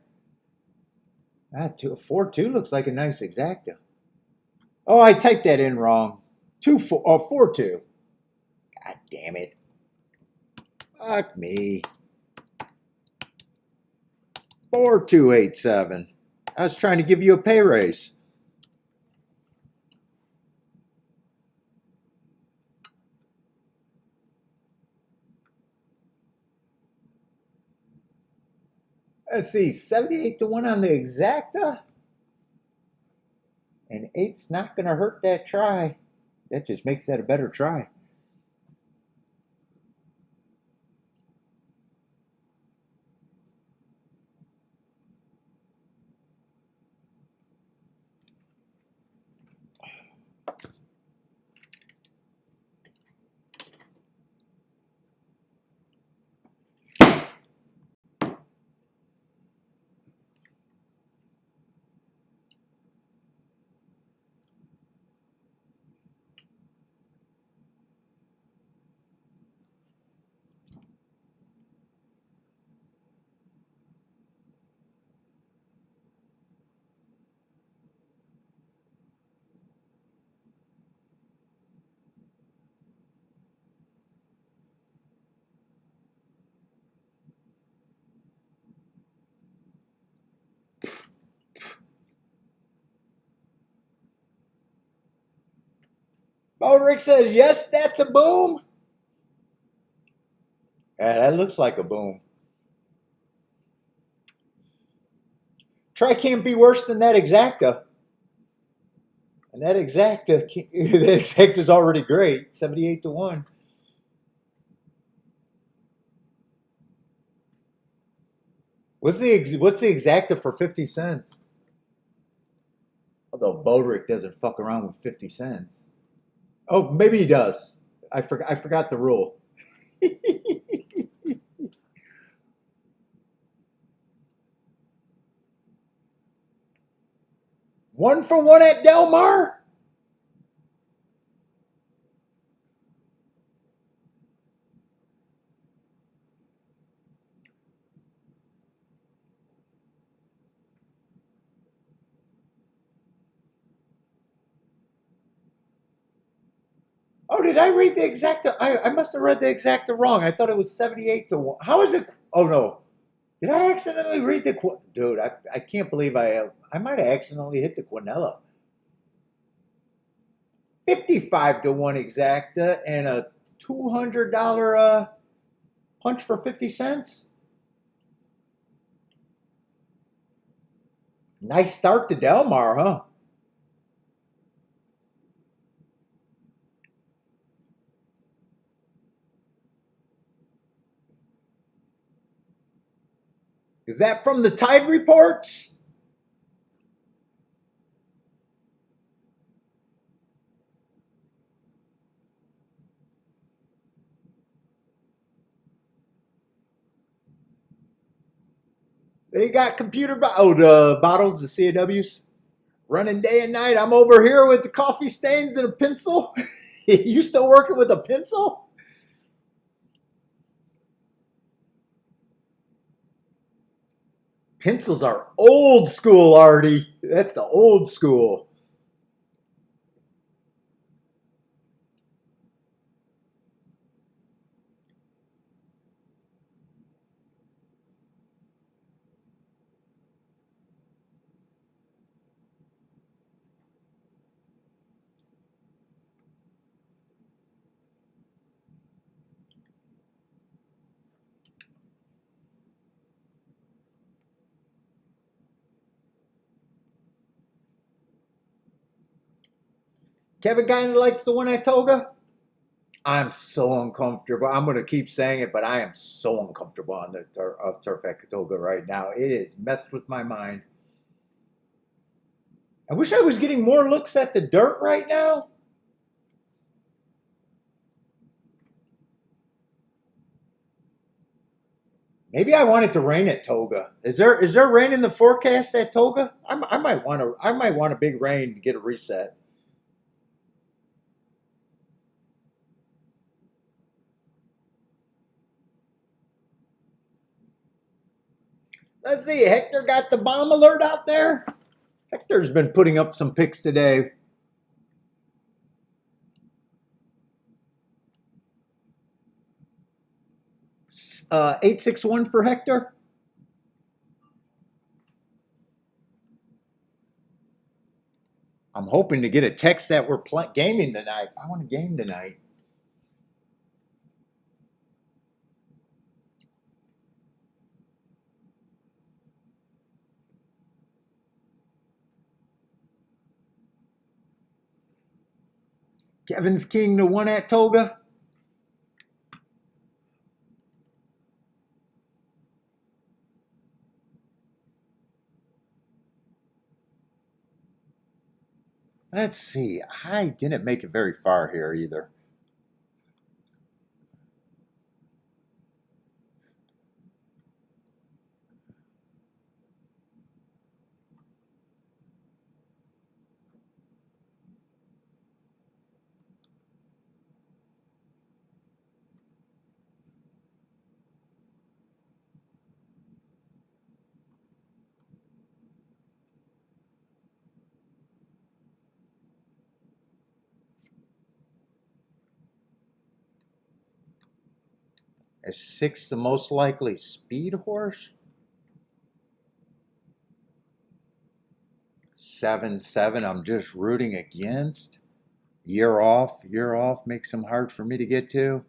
That 4-2 looks like a nice exacta. Oh, I typed that in wrong. 4-2. God damn it. Fuck me. 4287. I was trying to give you a pay raise. Let's see, 78-1 on the exacta. And 8's not going to hurt that try. That just makes that a better try. Bodrick says, yes, that's a boom. Yeah, that looks like a boom. Try can't be worse than that exacta. And that exacta, that exacta is already great. 78-1. What's the exacta for 50 cents? Although Bodrick doesn't fuck around with 50 cents. Oh, maybe he does. I forgot the rule. One for one at Delmar? Oh, did I read the exact? I must have read the exact wrong. I thought it was 78 to 1. How is it? Oh, no. Did I accidentally read the dude? I can't believe I might have accidentally hit the Quinella. 55 to 1 exacta and a $200 punch for 50 cents. Nice start to Delmar, huh? Is that from the Tide reports? They got the bottles, the CAWs, running day and night. I'm over here with the coffee stains and a pencil. You still working with a pencil? Pencils are old school, Artie. That's the old school. Kevin kind of likes the one at Toga. I'm so uncomfortable. I'm going to keep saying it, but I am so uncomfortable on the turf at Toga right now. It is messed with my mind. I wish I was getting more looks at the dirt right now. Maybe I want it to rain at Toga. Is there rain in the forecast at Toga? I might want a big rain to get a reset. Let's see. Hector got the bomb alert out there. Hector's been putting up some pics today. 861 for Hector. I'm hoping to get a text that we're gaming tonight. I want to game tonight. Kevin's king, the one at Toga. Let's see. I didn't make it very far here either. Is 6 the most likely speed horse? 7-7. I'm just rooting against. Year off makes them hard for me to get to.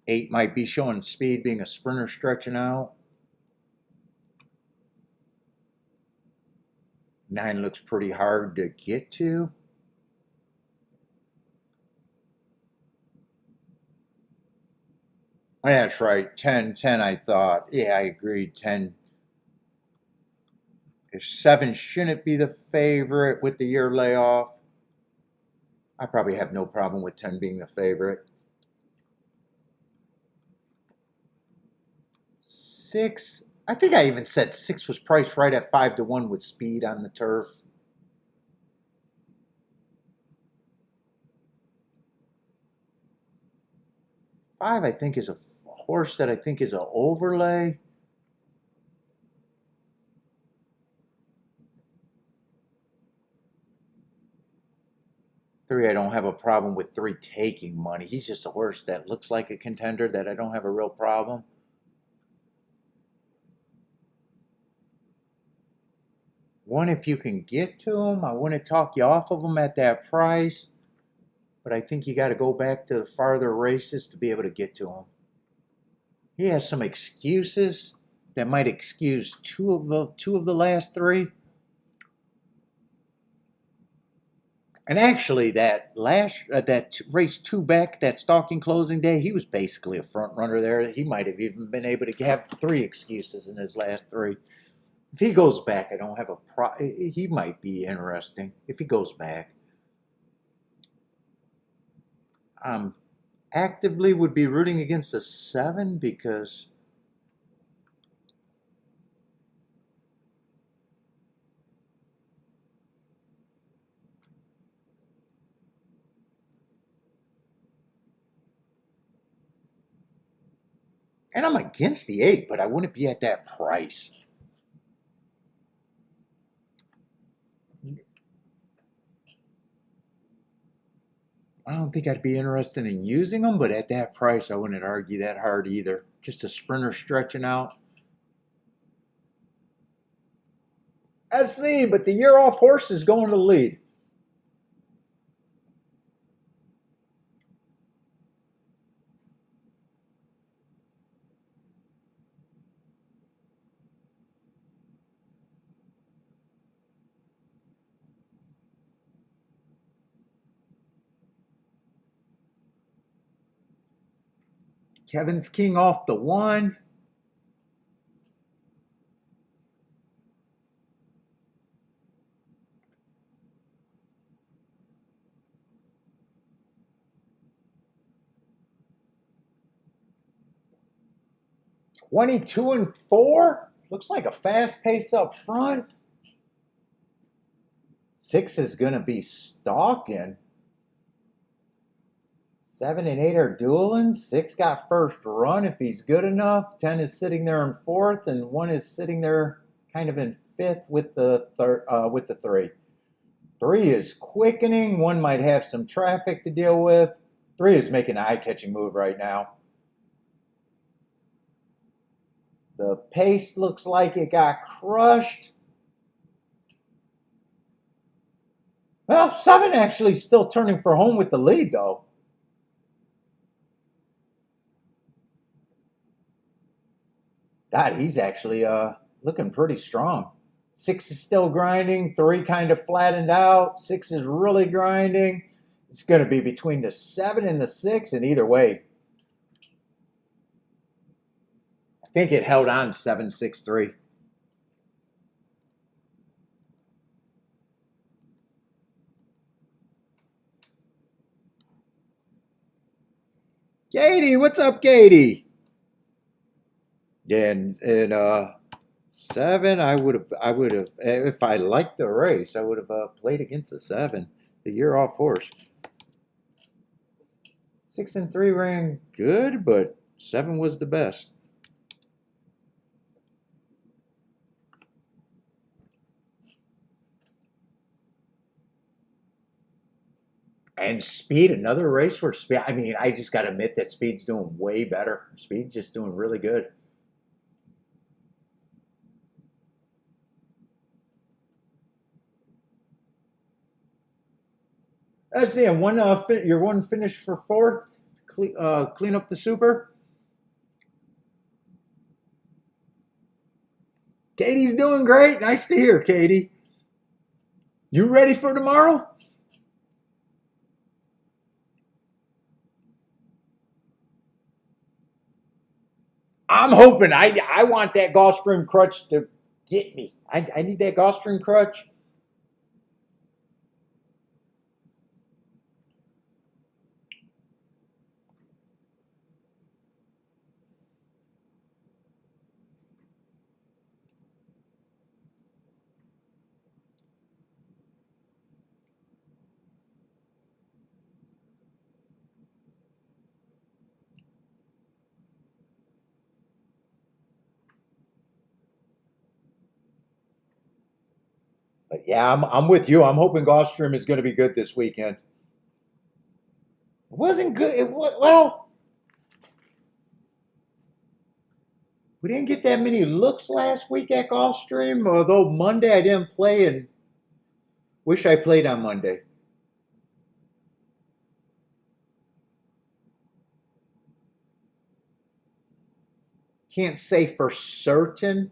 8 might be showing speed, being a sprinter stretching out. 9 looks pretty hard to get to. That's right. 10, I thought. Yeah, I agreed. 10. If 7 shouldn't be the favorite with the year layoff, I probably have no problem with 10 being the favorite. 6. I think I even said 6 was priced right at 5 to 1 with speed on the turf. 5, I think, is a horse that I think is an overlay. 3, I don't have a problem with 3 taking money. He's just a horse that looks like a contender that I don't have a real problem. One, if you can get to him, I wouldn't talk you off of him at that price. But I think you got to go back to the farther races to be able to get to him. He has some excuses that might excuse two of the last 3. And actually, that race 2 back, that stalking closing day, he was basically a front runner there. He might have even been able to have 3 excuses in his last 3. If he goes back, I don't have he might be interesting if he goes back. Actively would be rooting against a 7 because and I'm against the 8, but I wouldn't be at that price. I don't think I'd be interested in using them, but at that price, I wouldn't argue that hard either. Just a sprinter stretching out. SC, but the year off horse is going to lead. Kevin's King off the 1. $22-4. Looks like a fast pace up front. 6 is going to be stalking. 7 and 8 are dueling. 6 got first run if he's good enough. 10 is sitting there in 4th, and 1 is sitting there kind of in 5th with the 3. 3 is quickening. 1 might have some traffic to deal with. 3 is making an eye-catching move right now. The pace looks like it got crushed. Well, 7 actually still turning for home with the lead, though. God, he's actually looking pretty strong. 6 is still grinding. 3 kind of flattened out. 6 is really grinding. It's going to be between the 7 and the 6, and either way, I think it held on 7-6-3. Katie, what's up, Katie? Yeah, and 7, I would have, if I liked the race, I would have played against the 7, the year off horse. 6 and 3 ran good, but 7 was the best. And Speed, another race where Speed, I mean, I just got to admit that Speed's doing way better. Speed's just doing really good. Let's see, and your 1 finish for 4th, clean up the super. Katie's doing great. Nice to hear, Katie. You ready for tomorrow? I'm hoping. I want that Gulfstream crutch to get me. I need that Gulfstream crutch. But yeah, I'm with you. I'm hoping Gulfstream is going to be good this weekend. It wasn't good. It was, well, we didn't get that many looks last week at Gulfstream, although Monday I didn't play and wish I played on Monday. Can't say for certain.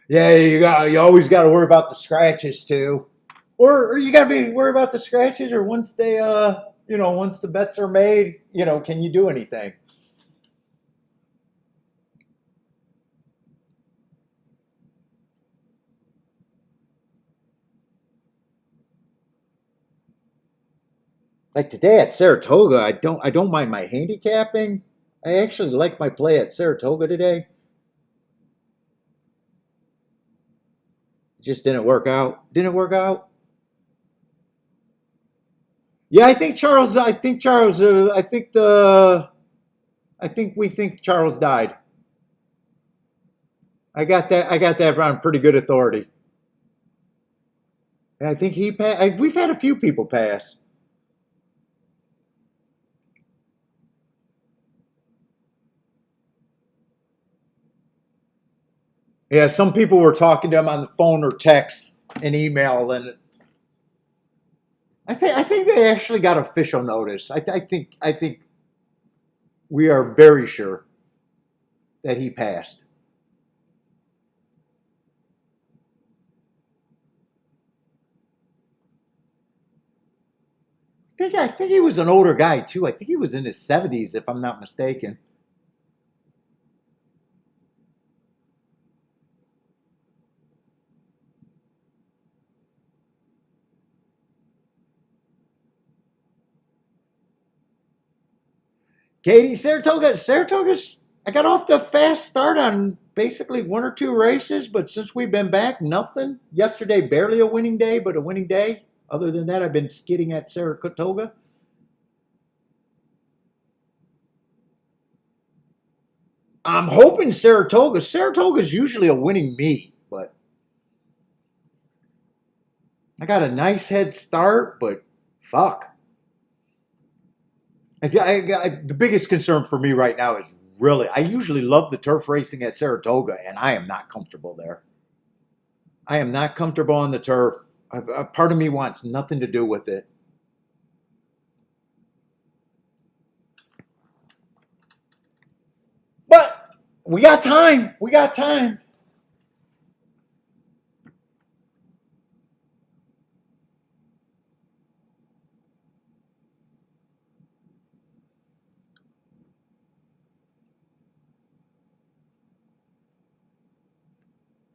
Yeah, you always got to worry about the scratches too, or you got to be worried about the scratches, or once they once the bets are made, can you do anything? Like today at Saratoga, I don't mind my handicapping. I actually like my play at Saratoga today. It just didn't work out. Didn't work out. Yeah, I think Charles. I think Charles. I think we think Charles died. I got that. I got that on pretty good authority. And I think he passed. We've had a few people pass. Yeah, some people were talking to him on the phone or text and email, and I think they actually got official notice. I think we are very sure that he passed. I think he was an older guy too. I think he was in his 70s, if I'm not mistaken. Katie, Saratoga's. I got off to a fast start on basically one or two races, but since we've been back, nothing. Yesterday, barely a winning day, but a winning day. Other than that, I've been skidding at Saratoga. I'm hoping Saratoga. Saratoga's usually a winning meet, but I got a nice head start. But fuck, the biggest concern for me right now is really. I usually love the turf racing at Saratoga, and I am not comfortable there. I am not comfortable on the turf. A part of me wants nothing to do with it. But we got time. We got time.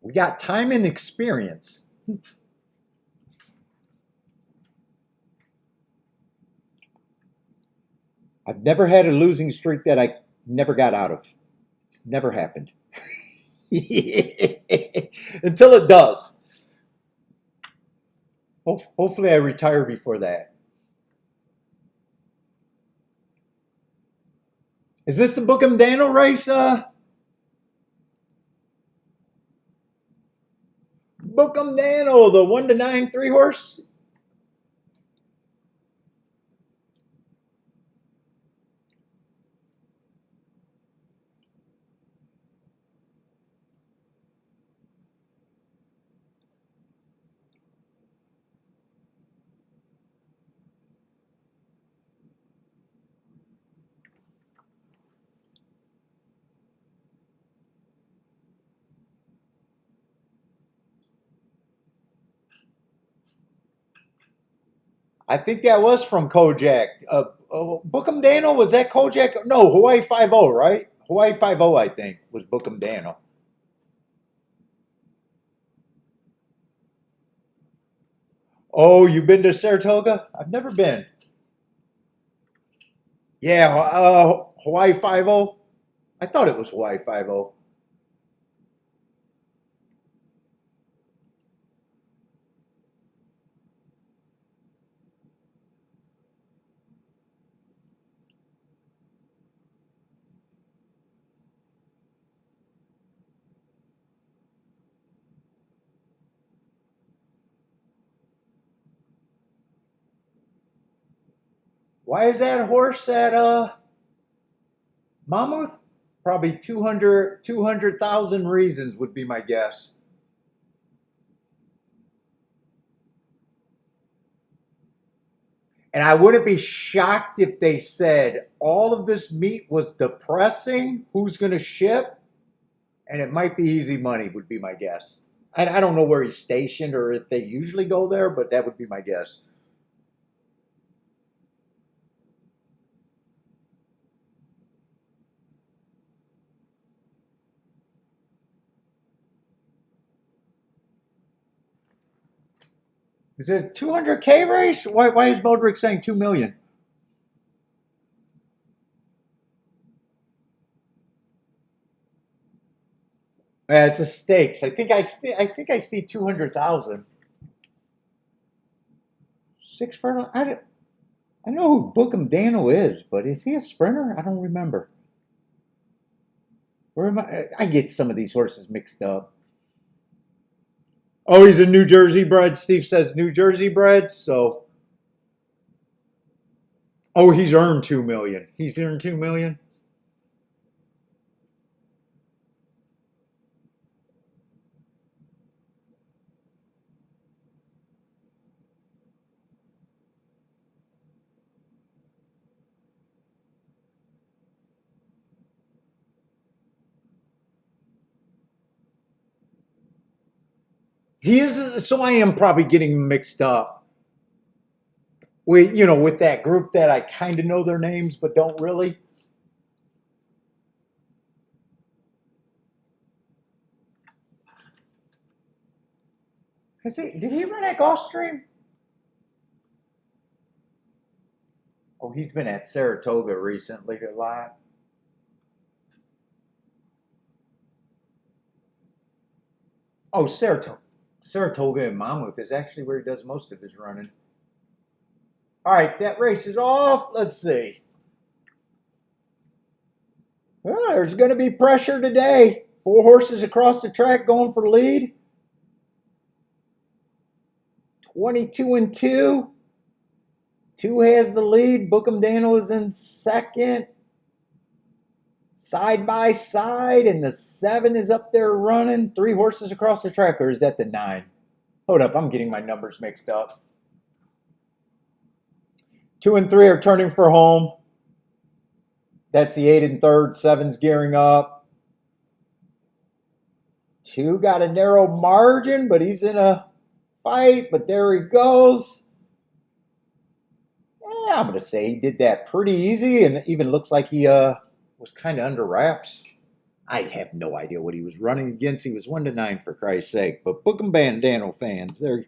We got time and experience. I've never had a losing streak that I never got out of. It's never happened. Until it does. Hopefully, I retire before that. Is this the Bookham Daniel race? Bookham Daniel, the 1 to 9 3 horse. I think that was from Kojak. Bookham Daniel, was that Kojak? No, Hawaii 5-0, right? Hawaii 5-0, I think, was Bookham Daniel. Oh, you've been to Saratoga? I've never been. Yeah, Hawaii 5-0. I thought it was Hawaii 5-0. Why is that horse at Monmouth? Probably 200,000 reasons would be my guess. And I wouldn't be shocked if they said all of this meat was depressing. Who's going to ship? And it might be easy money, would be my guess. I don't know where he's stationed or if they usually go there, but that would be my guess. Is it a 200K race? Why is Modric saying 2 million? It's a stakes. I think I see 200,000. Six furlong. I know who Bookham Daniel is, but is he a sprinter? I don't remember. Where am I? I get some of these horses mixed up. Oh, he's a New Jersey bred. Steve says New Jersey bred. So, oh, he's earned 2 million. He's earned 2 million. He is. So I am probably getting mixed up. With that group that I kind of know their names but don't really. Did he run at Gulfstream? Oh, he's been at Saratoga recently a lot. Oh, Saratoga and Monmouth is actually where he does most of his running. All right, that race is off. Let's see. Well, there's going to be pressure today. 4 horses across the track going for lead. 22 and 2. 2 has the lead. Bookham Daniel is in second. Side by side, and the 7 is up there running. 3 horses across the track, or is that the 9? Hold up, I'm getting my numbers mixed up. 2 and 3 are turning for home. That's the 8 and 3rd. 7's gearing up. 2 got a narrow margin, but he's in a fight. But there he goes. Yeah, I'm going to say he did that pretty easy, and it even looks like he was kind of under wraps. I have no idea what he was running against. He was 1 to 9 for Christ's sake. But Bookham Daniel fans, they're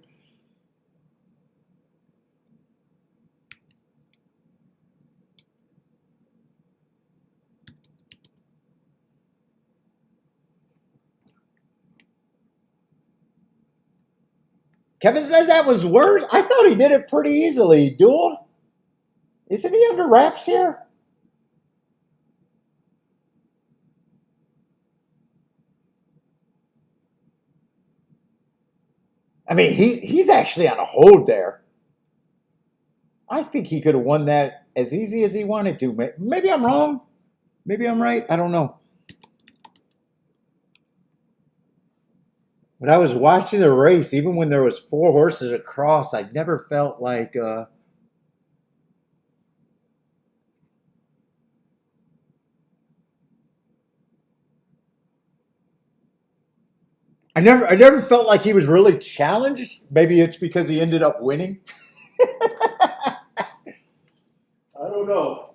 Kevin says that was worse. I thought he did it pretty easily. Duel? Isn't he under wraps here? I mean, he's actually on a hold there. I think he could have won that as easy as he wanted to. Maybe I'm wrong. Maybe I'm right. I don't know. When I was watching the race, even when there was 4 horses across, I never felt like I never felt like he was really challenged. Maybe it's because he ended up winning. I don't know.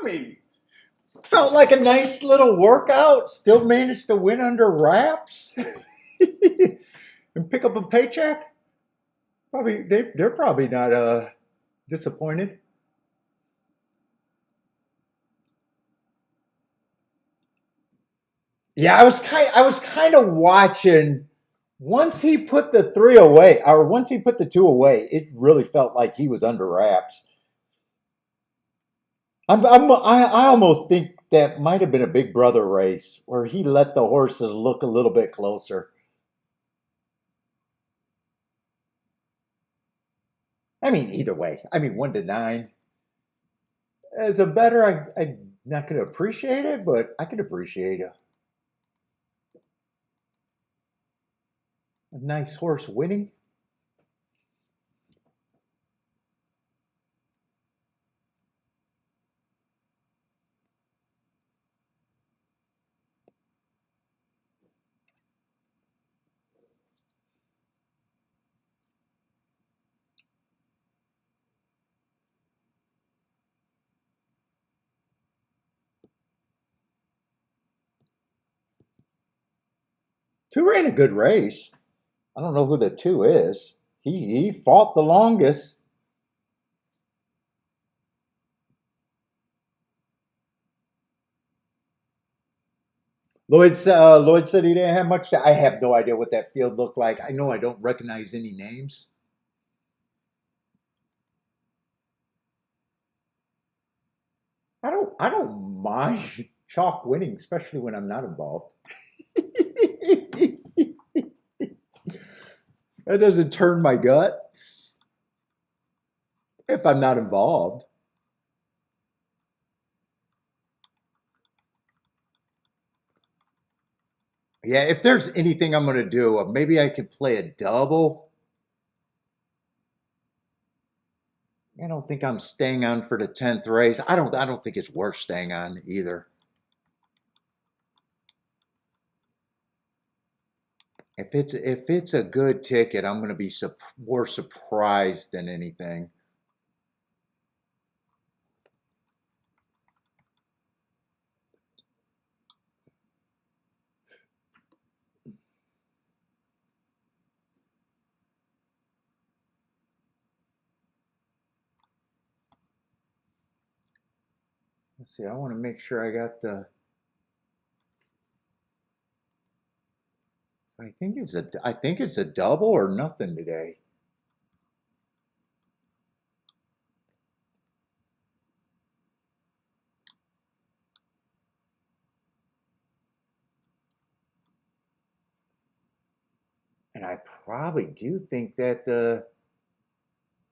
I mean, felt like a nice little workout. Still managed to win under wraps and pick up a paycheck. Probably they're probably not disappointed. Yeah, I was kind of watching. Once he put the three away, or once he put the two away, it really felt like he was under wraps. I almost think that might have been a Big Brother race where he let the horses look a little bit closer. I mean, either way. I mean, 1 to 9 as a better. I'm not going to appreciate it, but I can appreciate a nice horse winning. Two ran a good race. I don't know who the two is. He fought the longest. Lloyd said he didn't have much. I have no idea what that field looked like. I know I don't recognize any names. I don't mind chalk winning, especially when I'm not involved. That doesn't turn my gut if I'm not involved. Yeah, if there's anything I'm going to do, maybe I could play a double. I don't think I'm staying on for the 10th race. I don't think it's worth staying on either. If it's a good ticket, I'm going to be more surprised than anything. Let's see. I want to make sure I got the. I think it's a double or nothing today. And I probably do think that the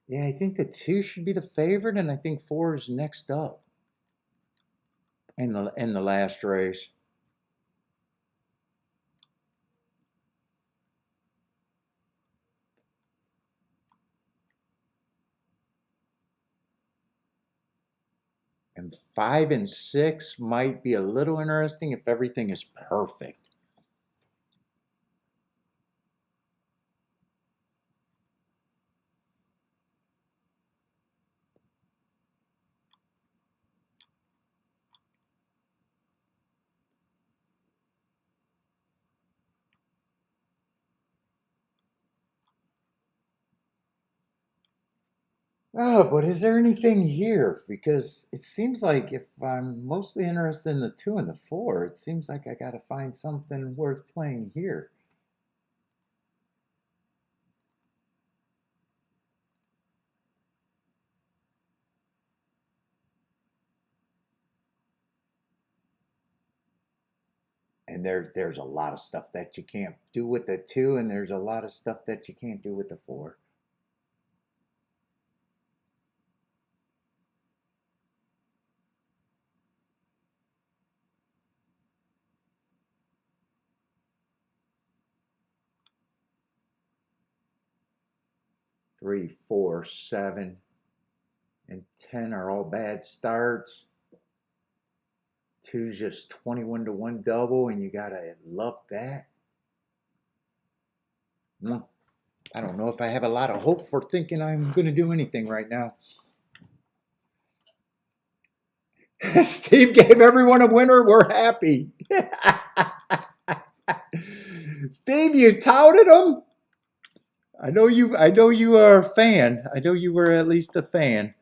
yeah, I think the two should be the favorite, and I think four is next up in the last race. And 5 and 6 might be a little interesting if everything is perfect. Oh, but is there anything here? Because it seems like if I'm mostly interested in the two and the four, it seems like I got to find something worth playing here. And there's a lot of stuff that you can't do with the two, and there's a lot of stuff that you can't do with the four. 3, 4, 7, and 10 are all bad starts. Two's just 21 to 1 double, and you gotta love that. I don't know if I have a lot of hope for thinking I'm gonna do anything right now. Steve gave everyone a winner. We're happy. Steve, you touted him. I know you. I know you are a fan. I know you were at least a fan.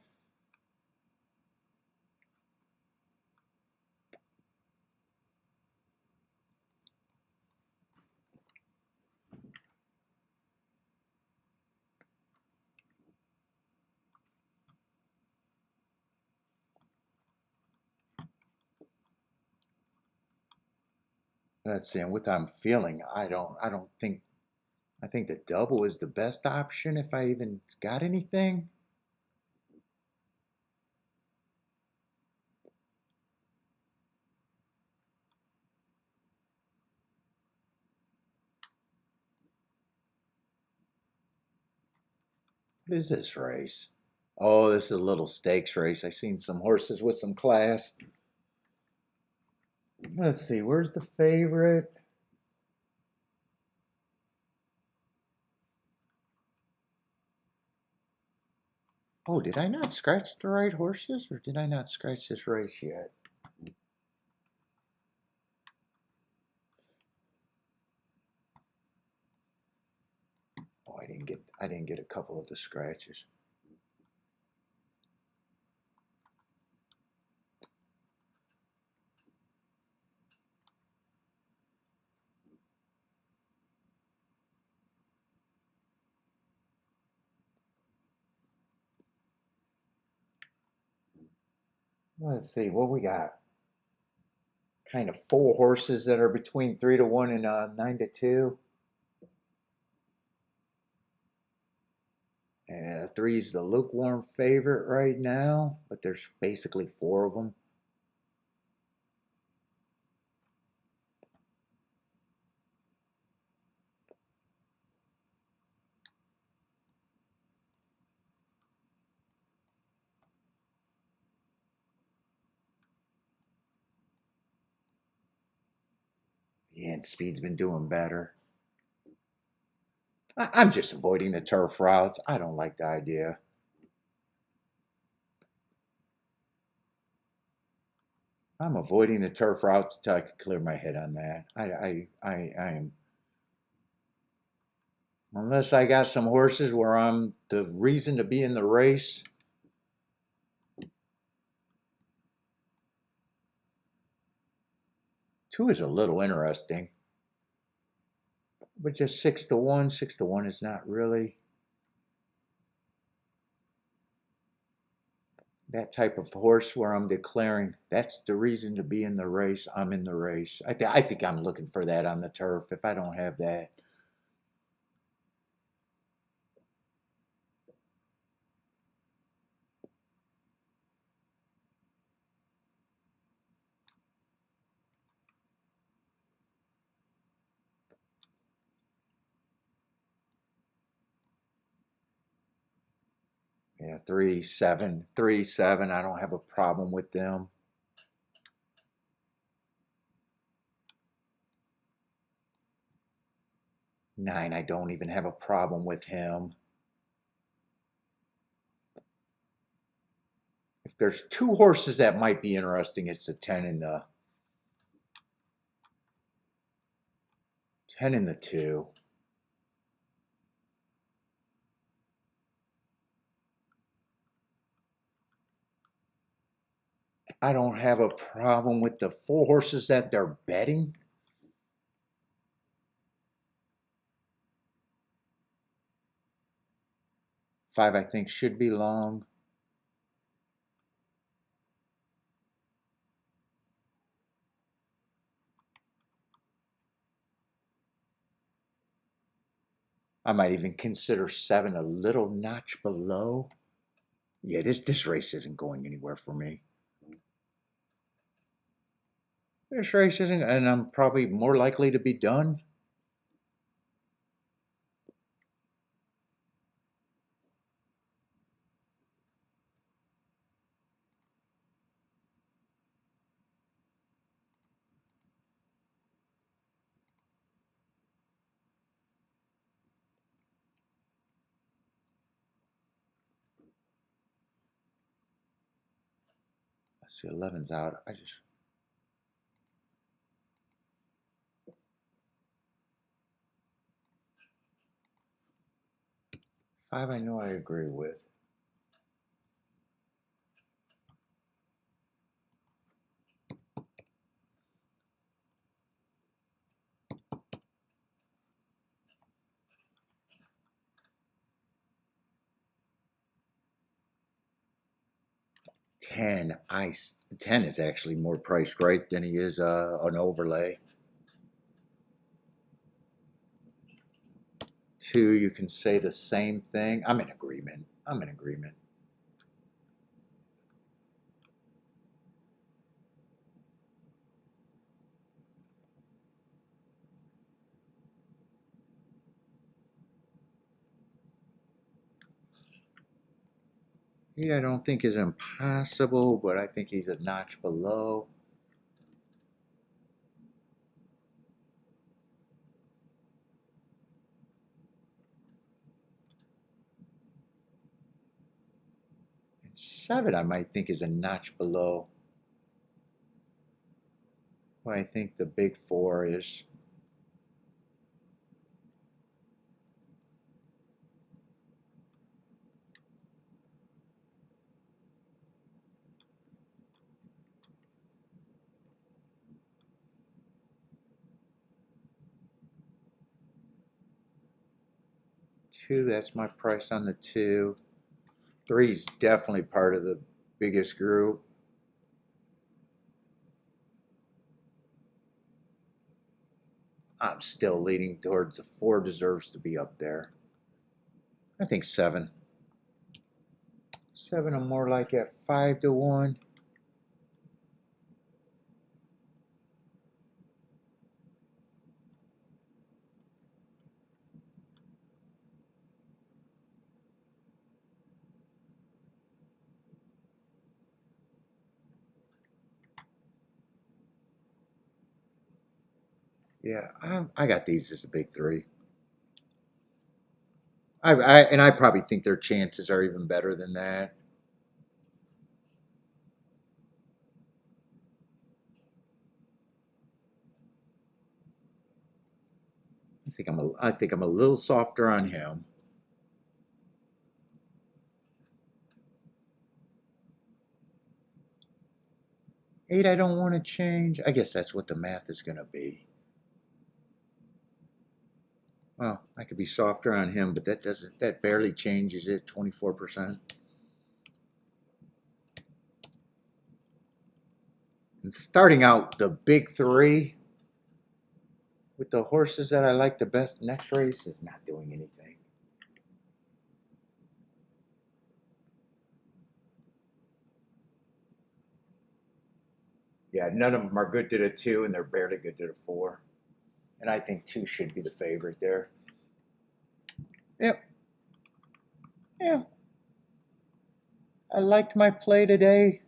Let's see. And what I'm feeling, I don't. I don't think. I think the double is the best option if I even got anything. What is this race? Oh, this is a little stakes race. I seen some horses with some class. Let's see. Where's the favorite? Oh, did I not scratch the right horses, or did I not scratch this race yet? Oh, I didn't get a couple of the scratches. Let's see what we got. Kind of four horses that are between 3-1 and 9-2. And three's the lukewarm favorite right now, but there's basically four of them. Yeah, and Speed's been doing better. I'm just avoiding the turf routes. I don't like the idea. I'm avoiding the turf routes until I can clear my head on that. I am. Unless I got some horses where I'm the reason to be in the race. Two is a little interesting, but just 6-1. 6-1 is not really that type of horse where I'm declaring that's the reason to be in the race. I'm in the race. I think I'm looking for that on the turf. If I don't have that, yeah, 3-7, 3-7. I don't have a problem with them. 9, I don't even have a problem with him. If there's two horses that might be interesting, it's the 10 and the 10 and the 2. I don't have a problem with the four horses that they're betting. 5, I think, should be long. I might even consider 7 a little notch below. Yeah, this race isn't going anywhere for me. This race isn't, and I'm probably more likely to be done. Let's See, 11's out. 5 I know I agree with. Ten is actually more priced right than he is an overlay. 2, you can say the same thing. I'm in agreement. I'm in agreement. Eight I don't think is impossible, but I think he's a notch below. And 7 I might think is a notch below what I think the big 4 is. Two, that's my price on the 2. 3 is definitely part of the biggest group. I'm still leaning towards the 4 deserves to be up there. I think 7. 7 I'm more like at 5 to 1. Yeah, I got these as a big 3. I probably think their chances are even better than that. I think I'm a little softer on him. 8 I don't want to change. I guess that's what the math is going to be. Well, I could be softer on him, but that barely changes it, 24%. And starting out the big 3 with the horses that I like the best next race is not doing anything. Yeah, none of them are good to the 2, and they're barely good to the 4. And I think 2 should be the favorite there. Yep. Yeah. I liked my play today.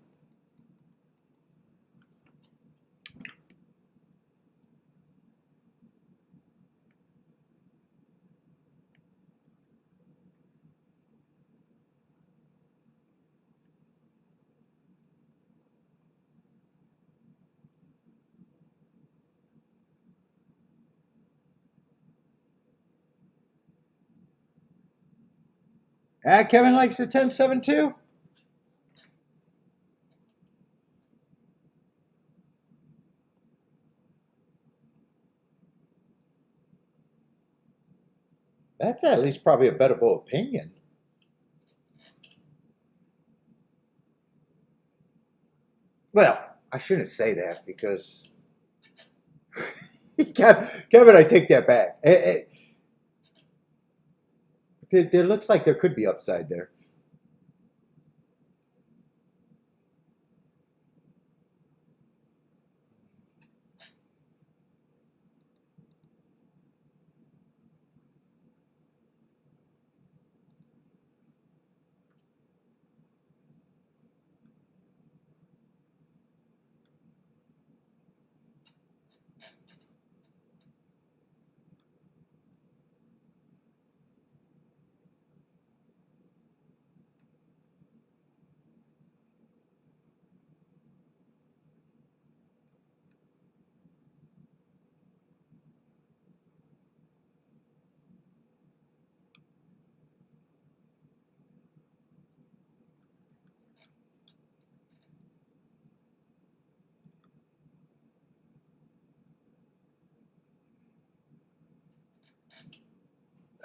Kevin likes the 10-7 too. That's at least probably a bettable opinion. Well, I shouldn't say that because Kevin, I take that back. There looks like there could be upside there.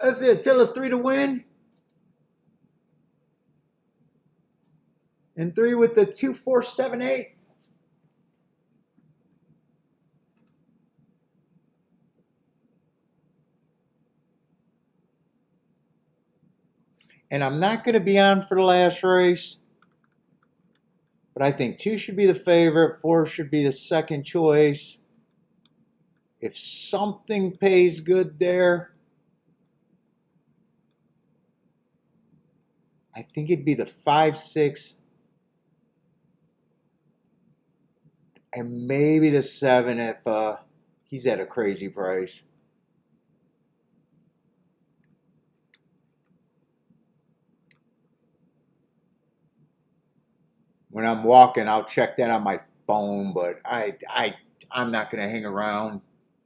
That's it. Attila 3 to win. And 3 with the 2, 4, 7, 8. And I'm not going to be on for the last race. But I think 2 should be the favorite. 4 should be the second choice. If something pays good there, I think it'd be the 5, 6, and maybe the 7 if he's at a crazy price. When I'm walking, I'll check that on my phone, but I'm not going to hang around.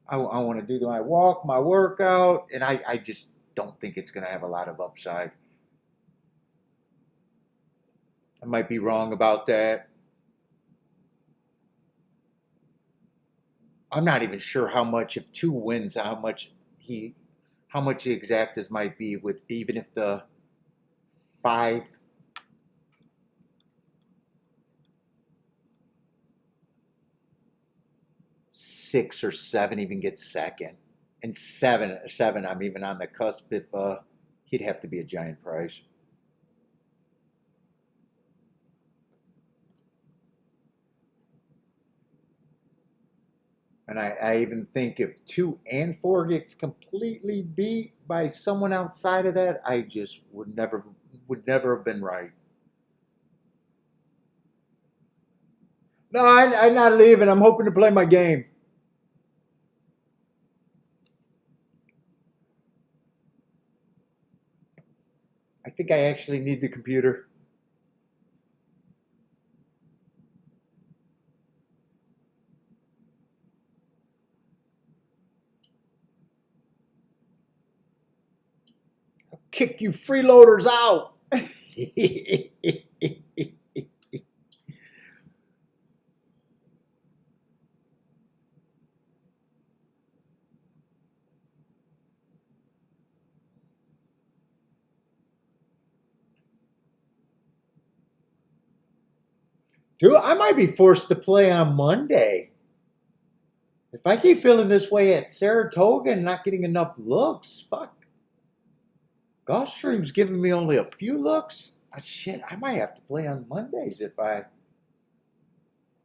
I want to do my walk, my workout, and I just don't think it's going to have a lot of upside. I might be wrong about that. I'm not even sure how much, if 2 wins, how much the exactas might be with, even if the 5, 6 or 7 even gets second. And 7, I'm even on the cusp if he'd have to be a giant price. And I even think if 2 and 4 gets completely beat by someone outside of that, I just would never have been right. No, I'm not leaving. I'm hoping to play my game. I think I actually need the computer. I'll kick you freeloaders out. Dude, I might be forced to play on Monday. If I keep feeling this way at Saratoga and not getting enough looks, fuck. Gulfstream's giving me only a few looks. Shit, I might have to play on Mondays if I...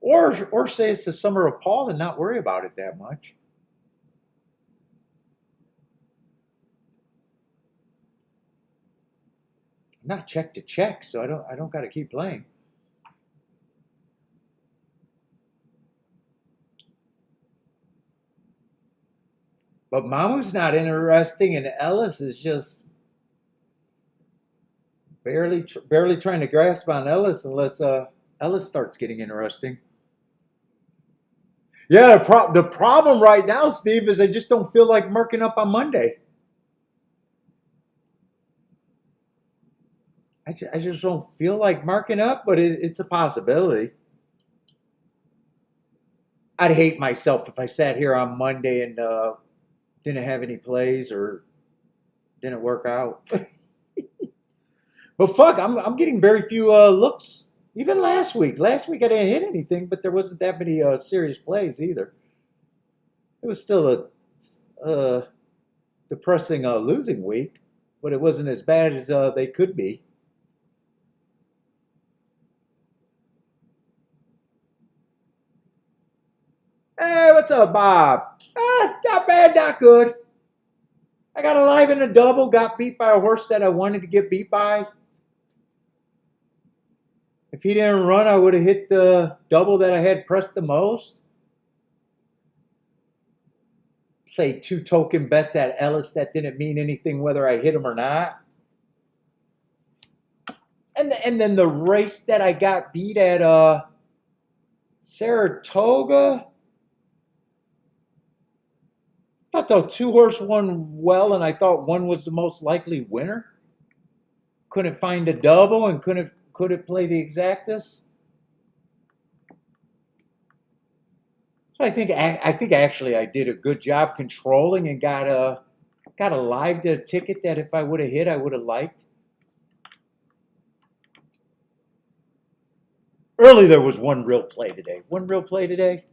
Or say it's the summer of Paul and not worry about it that much. I'm not check to check, so I don't got to keep playing. But Mamu's not interesting, and Ellis is just barely trying to grasp on Ellis unless Ellis starts getting interesting. Yeah, the problem right now, Steve, is I just don't feel like marking up on Monday. I just don't feel like marking up, but it's a possibility. I'd hate myself if I sat here on Monday and didn't have any plays or didn't work out. But fuck, I'm getting very few looks. Even last week. Last week I didn't hit anything, but there wasn't that many serious plays either. It was still a depressing losing week, but it wasn't as bad as they could be. Hey, what's up, Bob? Not bad, not good. I got alive in a double, got beat by a horse that I wanted to get beat by. If he didn't run, I would have hit the double that I had pressed the most. Played 2 token bets at Ellis that didn't mean anything whether I hit him or not. And then the race that I got beat at Saratoga, I thought the 2 horse won well, and I thought 1 was the most likely winner. Couldn't find a double and couldn't play the exactas. So I think actually I did a good job controlling and got Got a live ticket that if I would have hit, I would have liked. Early there was one real play today. One real play today.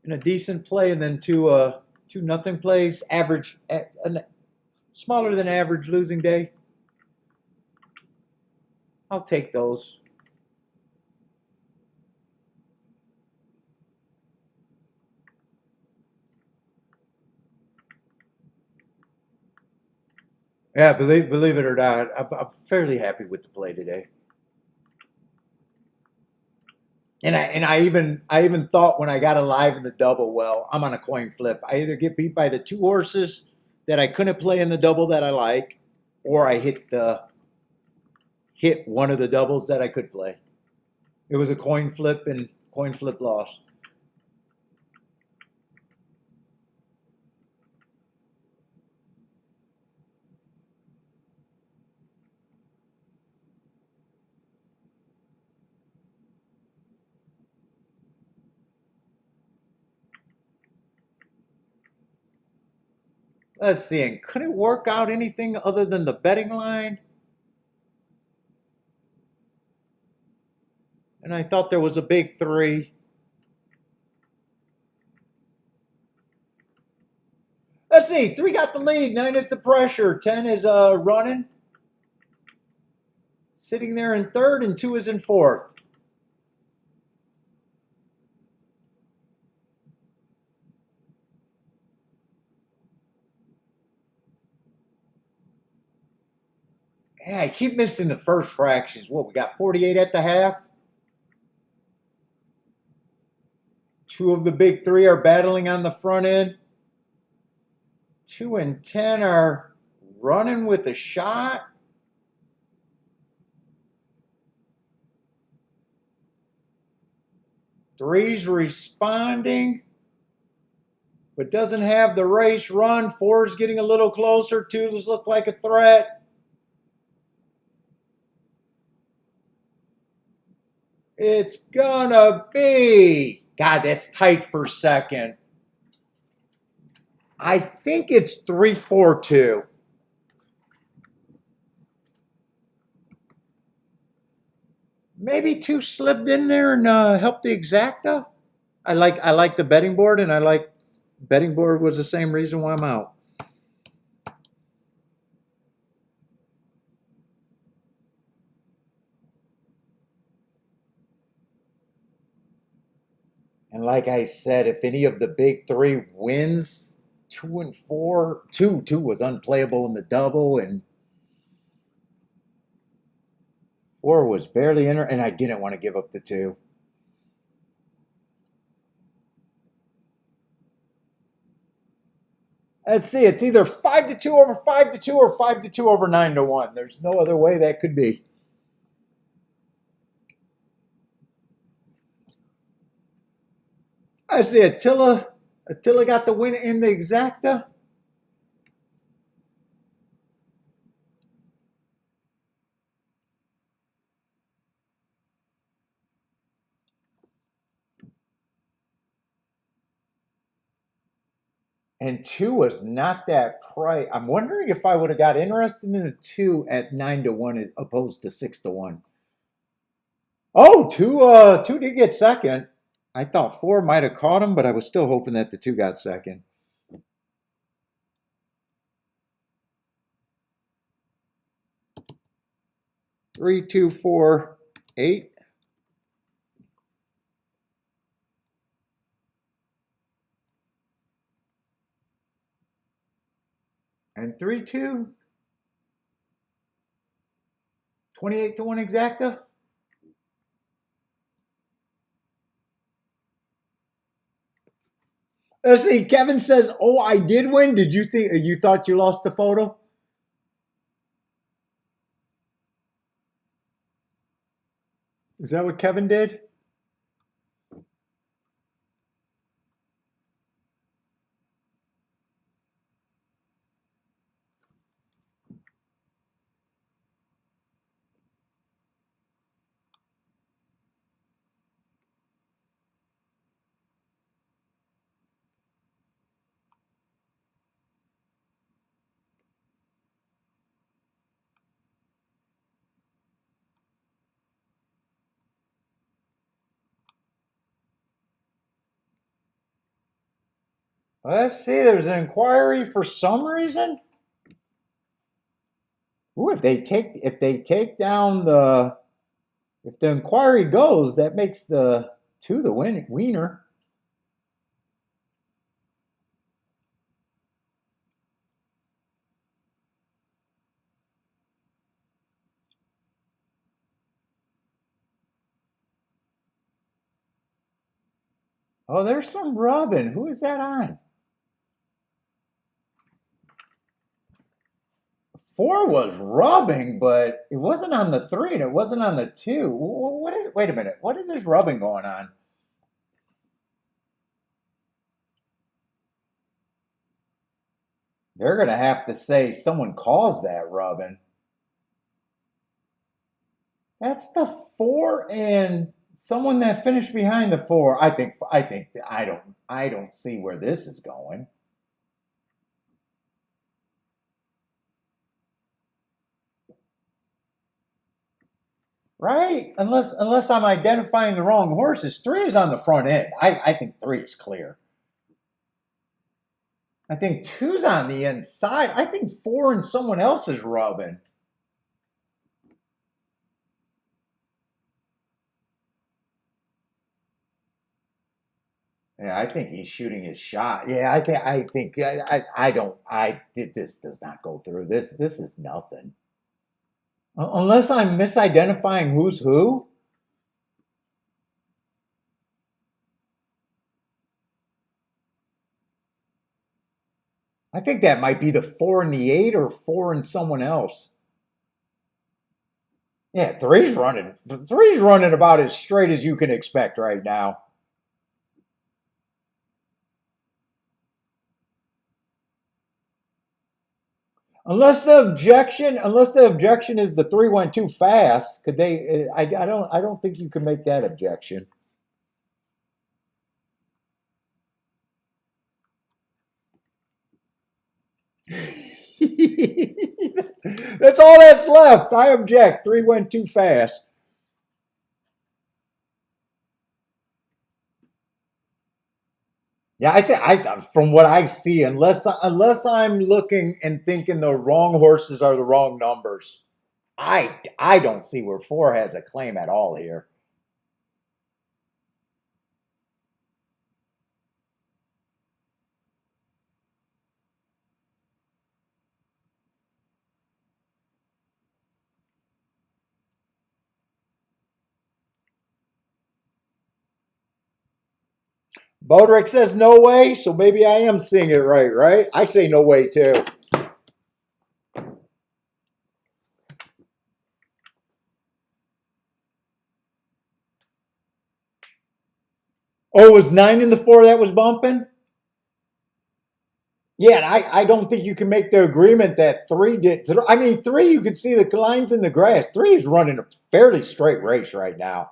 And a decent play, and then two nothing plays. Average, smaller than average losing day. I'll take those. Yeah, believe it or not, I'm fairly happy with the play today. And I even thought when I got alive in the double, well, I'm on a coin flip. I either get beat by the two horses that I couldn't play in the double that I like, or I hit one of the doubles that I could play. It was a coin flip and coin flip loss. Let's see, and couldn't work out anything other than the betting line. And I thought there was a big three. Let's see, 3 got the lead, 9 is the pressure, 10 is running. Sitting there in third, and 2 is in fourth. Yeah, I keep missing the first fractions. What, we got 48 at the half? 2 of the big 3 are battling on the front end. 2 and 10 are running with a shot. Three's responding, but doesn't have the race run. 4's getting a little closer. 2's look like a threat. It's gonna be, God, that's tight for second. I think it's 3-4-2. Maybe 2 slipped in there and helped the exacta. I like the betting board, and I like betting board was the same reason why I'm out. And like I said, if any of the big 3 wins, 2 and 4, 2 was unplayable in the double, and 4 was barely in her, and I didn't want to give up the 2. Let's see, it's either 5-2 over 5-2 or 5-2 over 9-1. There's no other way that could be. I see Attila got the win in the exacta. And 2 was not that price. I'm wondering if I would have got interested in the 2 at 9-1 as opposed to 6-1. Oh, 2 did get second. I thought 4 might have caught him, but I was still hoping that the 2 got second. 3, 2, 4, 8. And 3, 2. 28-1 exacta. Let's see. Kevin says, "Oh, I did win." Did you think you thought you lost the photo? Is that what Kevin did? Let's see. There's an inquiry for some reason. Ooh, if they take down the if the inquiry goes, that makes the two the wiener. Oh, there's some rubbing. Who is that on? 4 was rubbing, but it wasn't on the 3 and it wasn't on the 2. What is? Wait a minute. What is this rubbing going on? They're gonna have to say someone calls that rubbing. That's the 4 and someone that finished behind the 4. I don't see where this is going. Right? Unless I'm identifying the wrong horses. 3 is on the front end. I think 3 is clear. I think 2's on the inside. I think 4 and someone else is rubbing. Yeah, I think he's shooting his shot. Yeah, this does not go through. This is nothing. Unless I'm misidentifying who's who. I think that might be the 4 and the 8 or 4 and someone else. Yeah, three's running about as straight as you can expect right now. Unless the objection is the 3 went too fast, could they? I don't think you can make that objection. That's all that's left. I object. 3 went too fast. Yeah, from what I see, unless I'm looking and thinking the wrong horses are the wrong numbers, I don't see where 4 has a claim at all here. Bodrick says no way, so maybe I am seeing it right, right? I say no way too. Oh, it was 9 in the 4 that was bumping? Yeah, and I don't think you can make the agreement that 3 did. I mean, 3, you can see the lines in the grass. 3 is running a fairly straight race right now.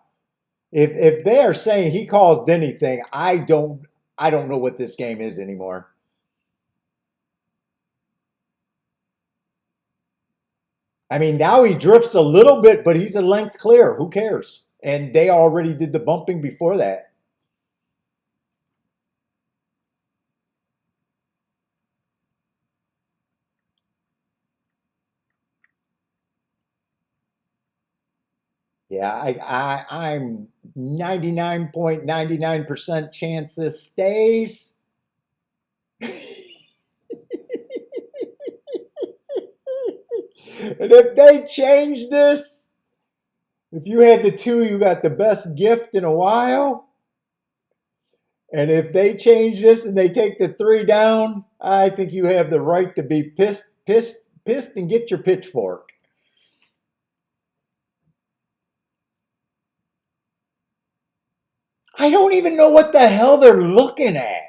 If they are saying he caused anything, I don't know what this game is anymore. I mean, now he drifts a little bit, but he's a length clear. Who cares? And they already did the bumping before that. Yeah, I'm 99.99% chance this stays. And if they change this, if you had the 2, you got the best gift in a while. And if they change this and they take the 3 down, I think you have the right to be pissed, and get your pitchfork. I don't even know what the hell they're looking at.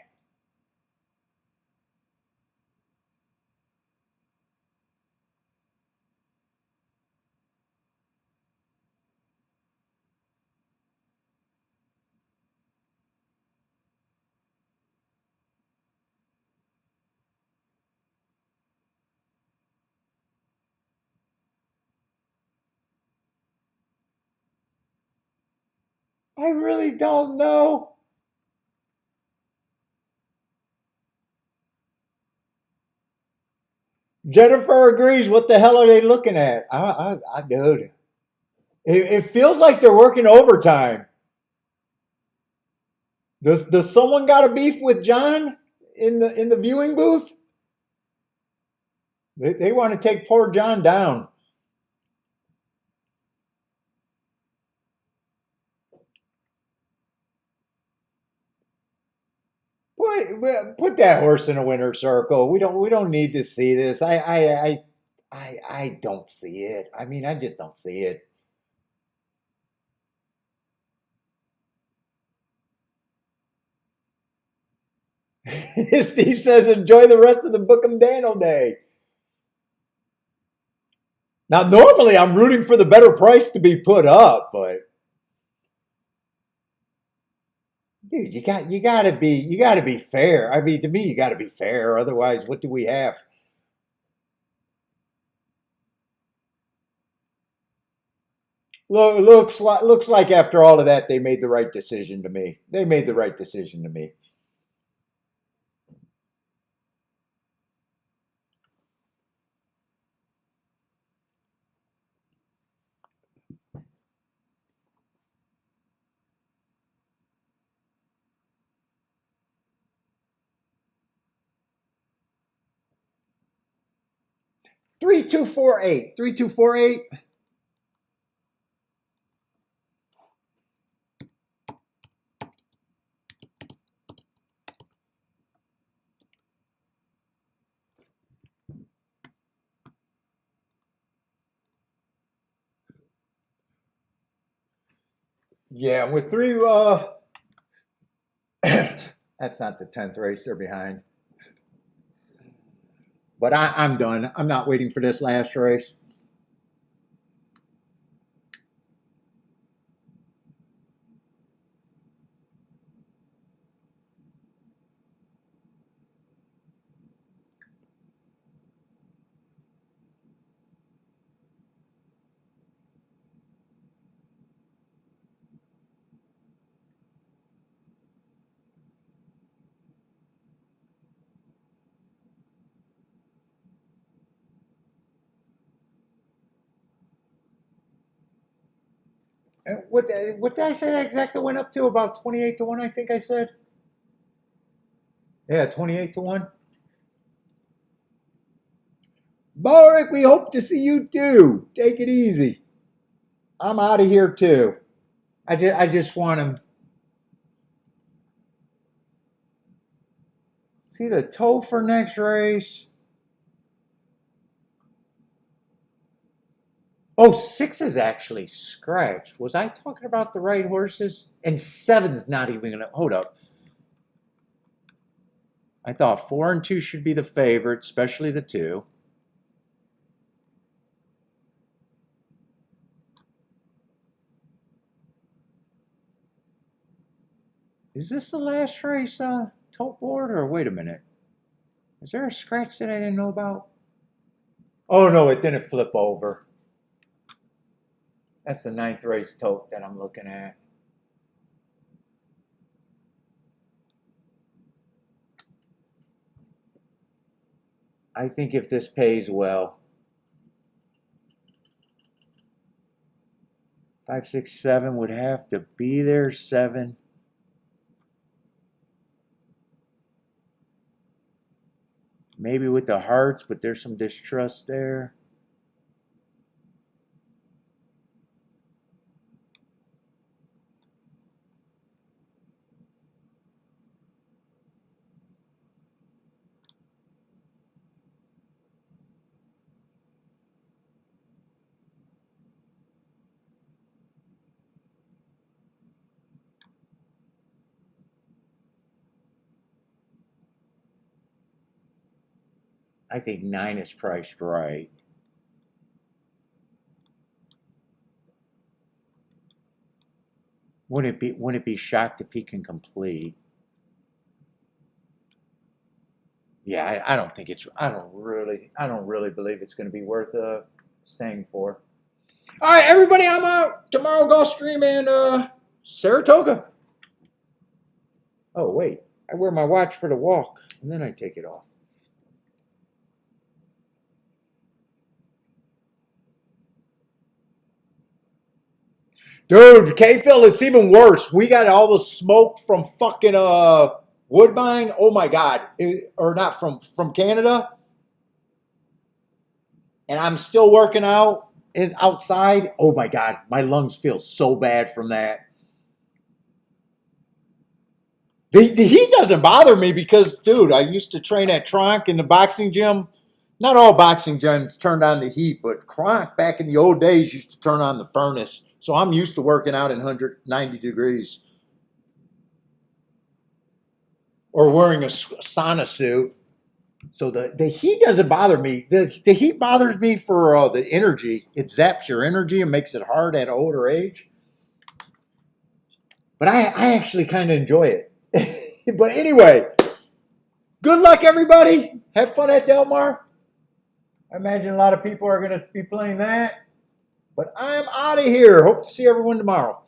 I really don't know. Jennifer agrees. What the hell are they looking at? I dude. It feels like they're working overtime. Does someone got a beef with John in the viewing booth? They want to take poor John down. Put that horse in a winner's circle. We don't need to see this. I don't see it. I mean, I just don't see it. Steve says, enjoy the rest of the Bookham Daniel Day. Now, normally I'm rooting for the better price to be put up, but dude, you gotta be fair. I mean, to me, you gotta be fair. Otherwise, what do we have? Looks like after all of that, they made the right decision to me. They made the right decision to me. Three two four eight. 3248. Yeah, with three. That's not the 10th race. They're behind. But I'm done. I'm not waiting for this last race. What did I say that exactly went up to? About 28 to 1, I think I said. Yeah, 28 to 1. Boric, we hope to see you too. Take it easy. I'm out of here too. I just want to see the toe for next race. Oh, 6 is actually scratched. Was I talking about the right horses? And 7's not even going to. Hold up. I thought 4 and 2 should be the favorite, especially the 2. Is this the last race tote board, or wait a minute? Is there a scratch that I didn't know about? Oh no, it didn't flip over. That's the 9th race tote that I'm looking at. I think if this pays well, 5, 6, 7 would have to be there. 7. Maybe with the hearts, but there's some distrust there. I think 9 is priced right. Wouldn't it be shocked if he can complete? Yeah, I don't think it's. I don't really believe it's going to be worth staying for. All right, everybody, I'm out tomorrow. Gulfstream and Saratoga. Oh wait, I wear my watch for the walk and then I take it off. Dude, K-Phil, it's even worse. We got all the smoke from fucking Woodbine. Oh my God. Or not from Canada. And I'm still working out outside. Oh my God. My lungs feel so bad from that. The heat doesn't bother me because, dude, I used to train at Tronc in the boxing gym. Not all boxing gyms turned on the heat, but Kronk back in the old days used to turn on the furnace. So I'm used to working out in 190 degrees. Or wearing a sauna suit. So the heat doesn't bother me. The heat bothers me for the energy. It zaps your energy and makes it hard at an older age. But I actually kind of enjoy it. But anyway, good luck, everybody. Have fun at Del Mar. I imagine a lot of people are going to be playing that. But I'm out of here. Hope to see everyone tomorrow.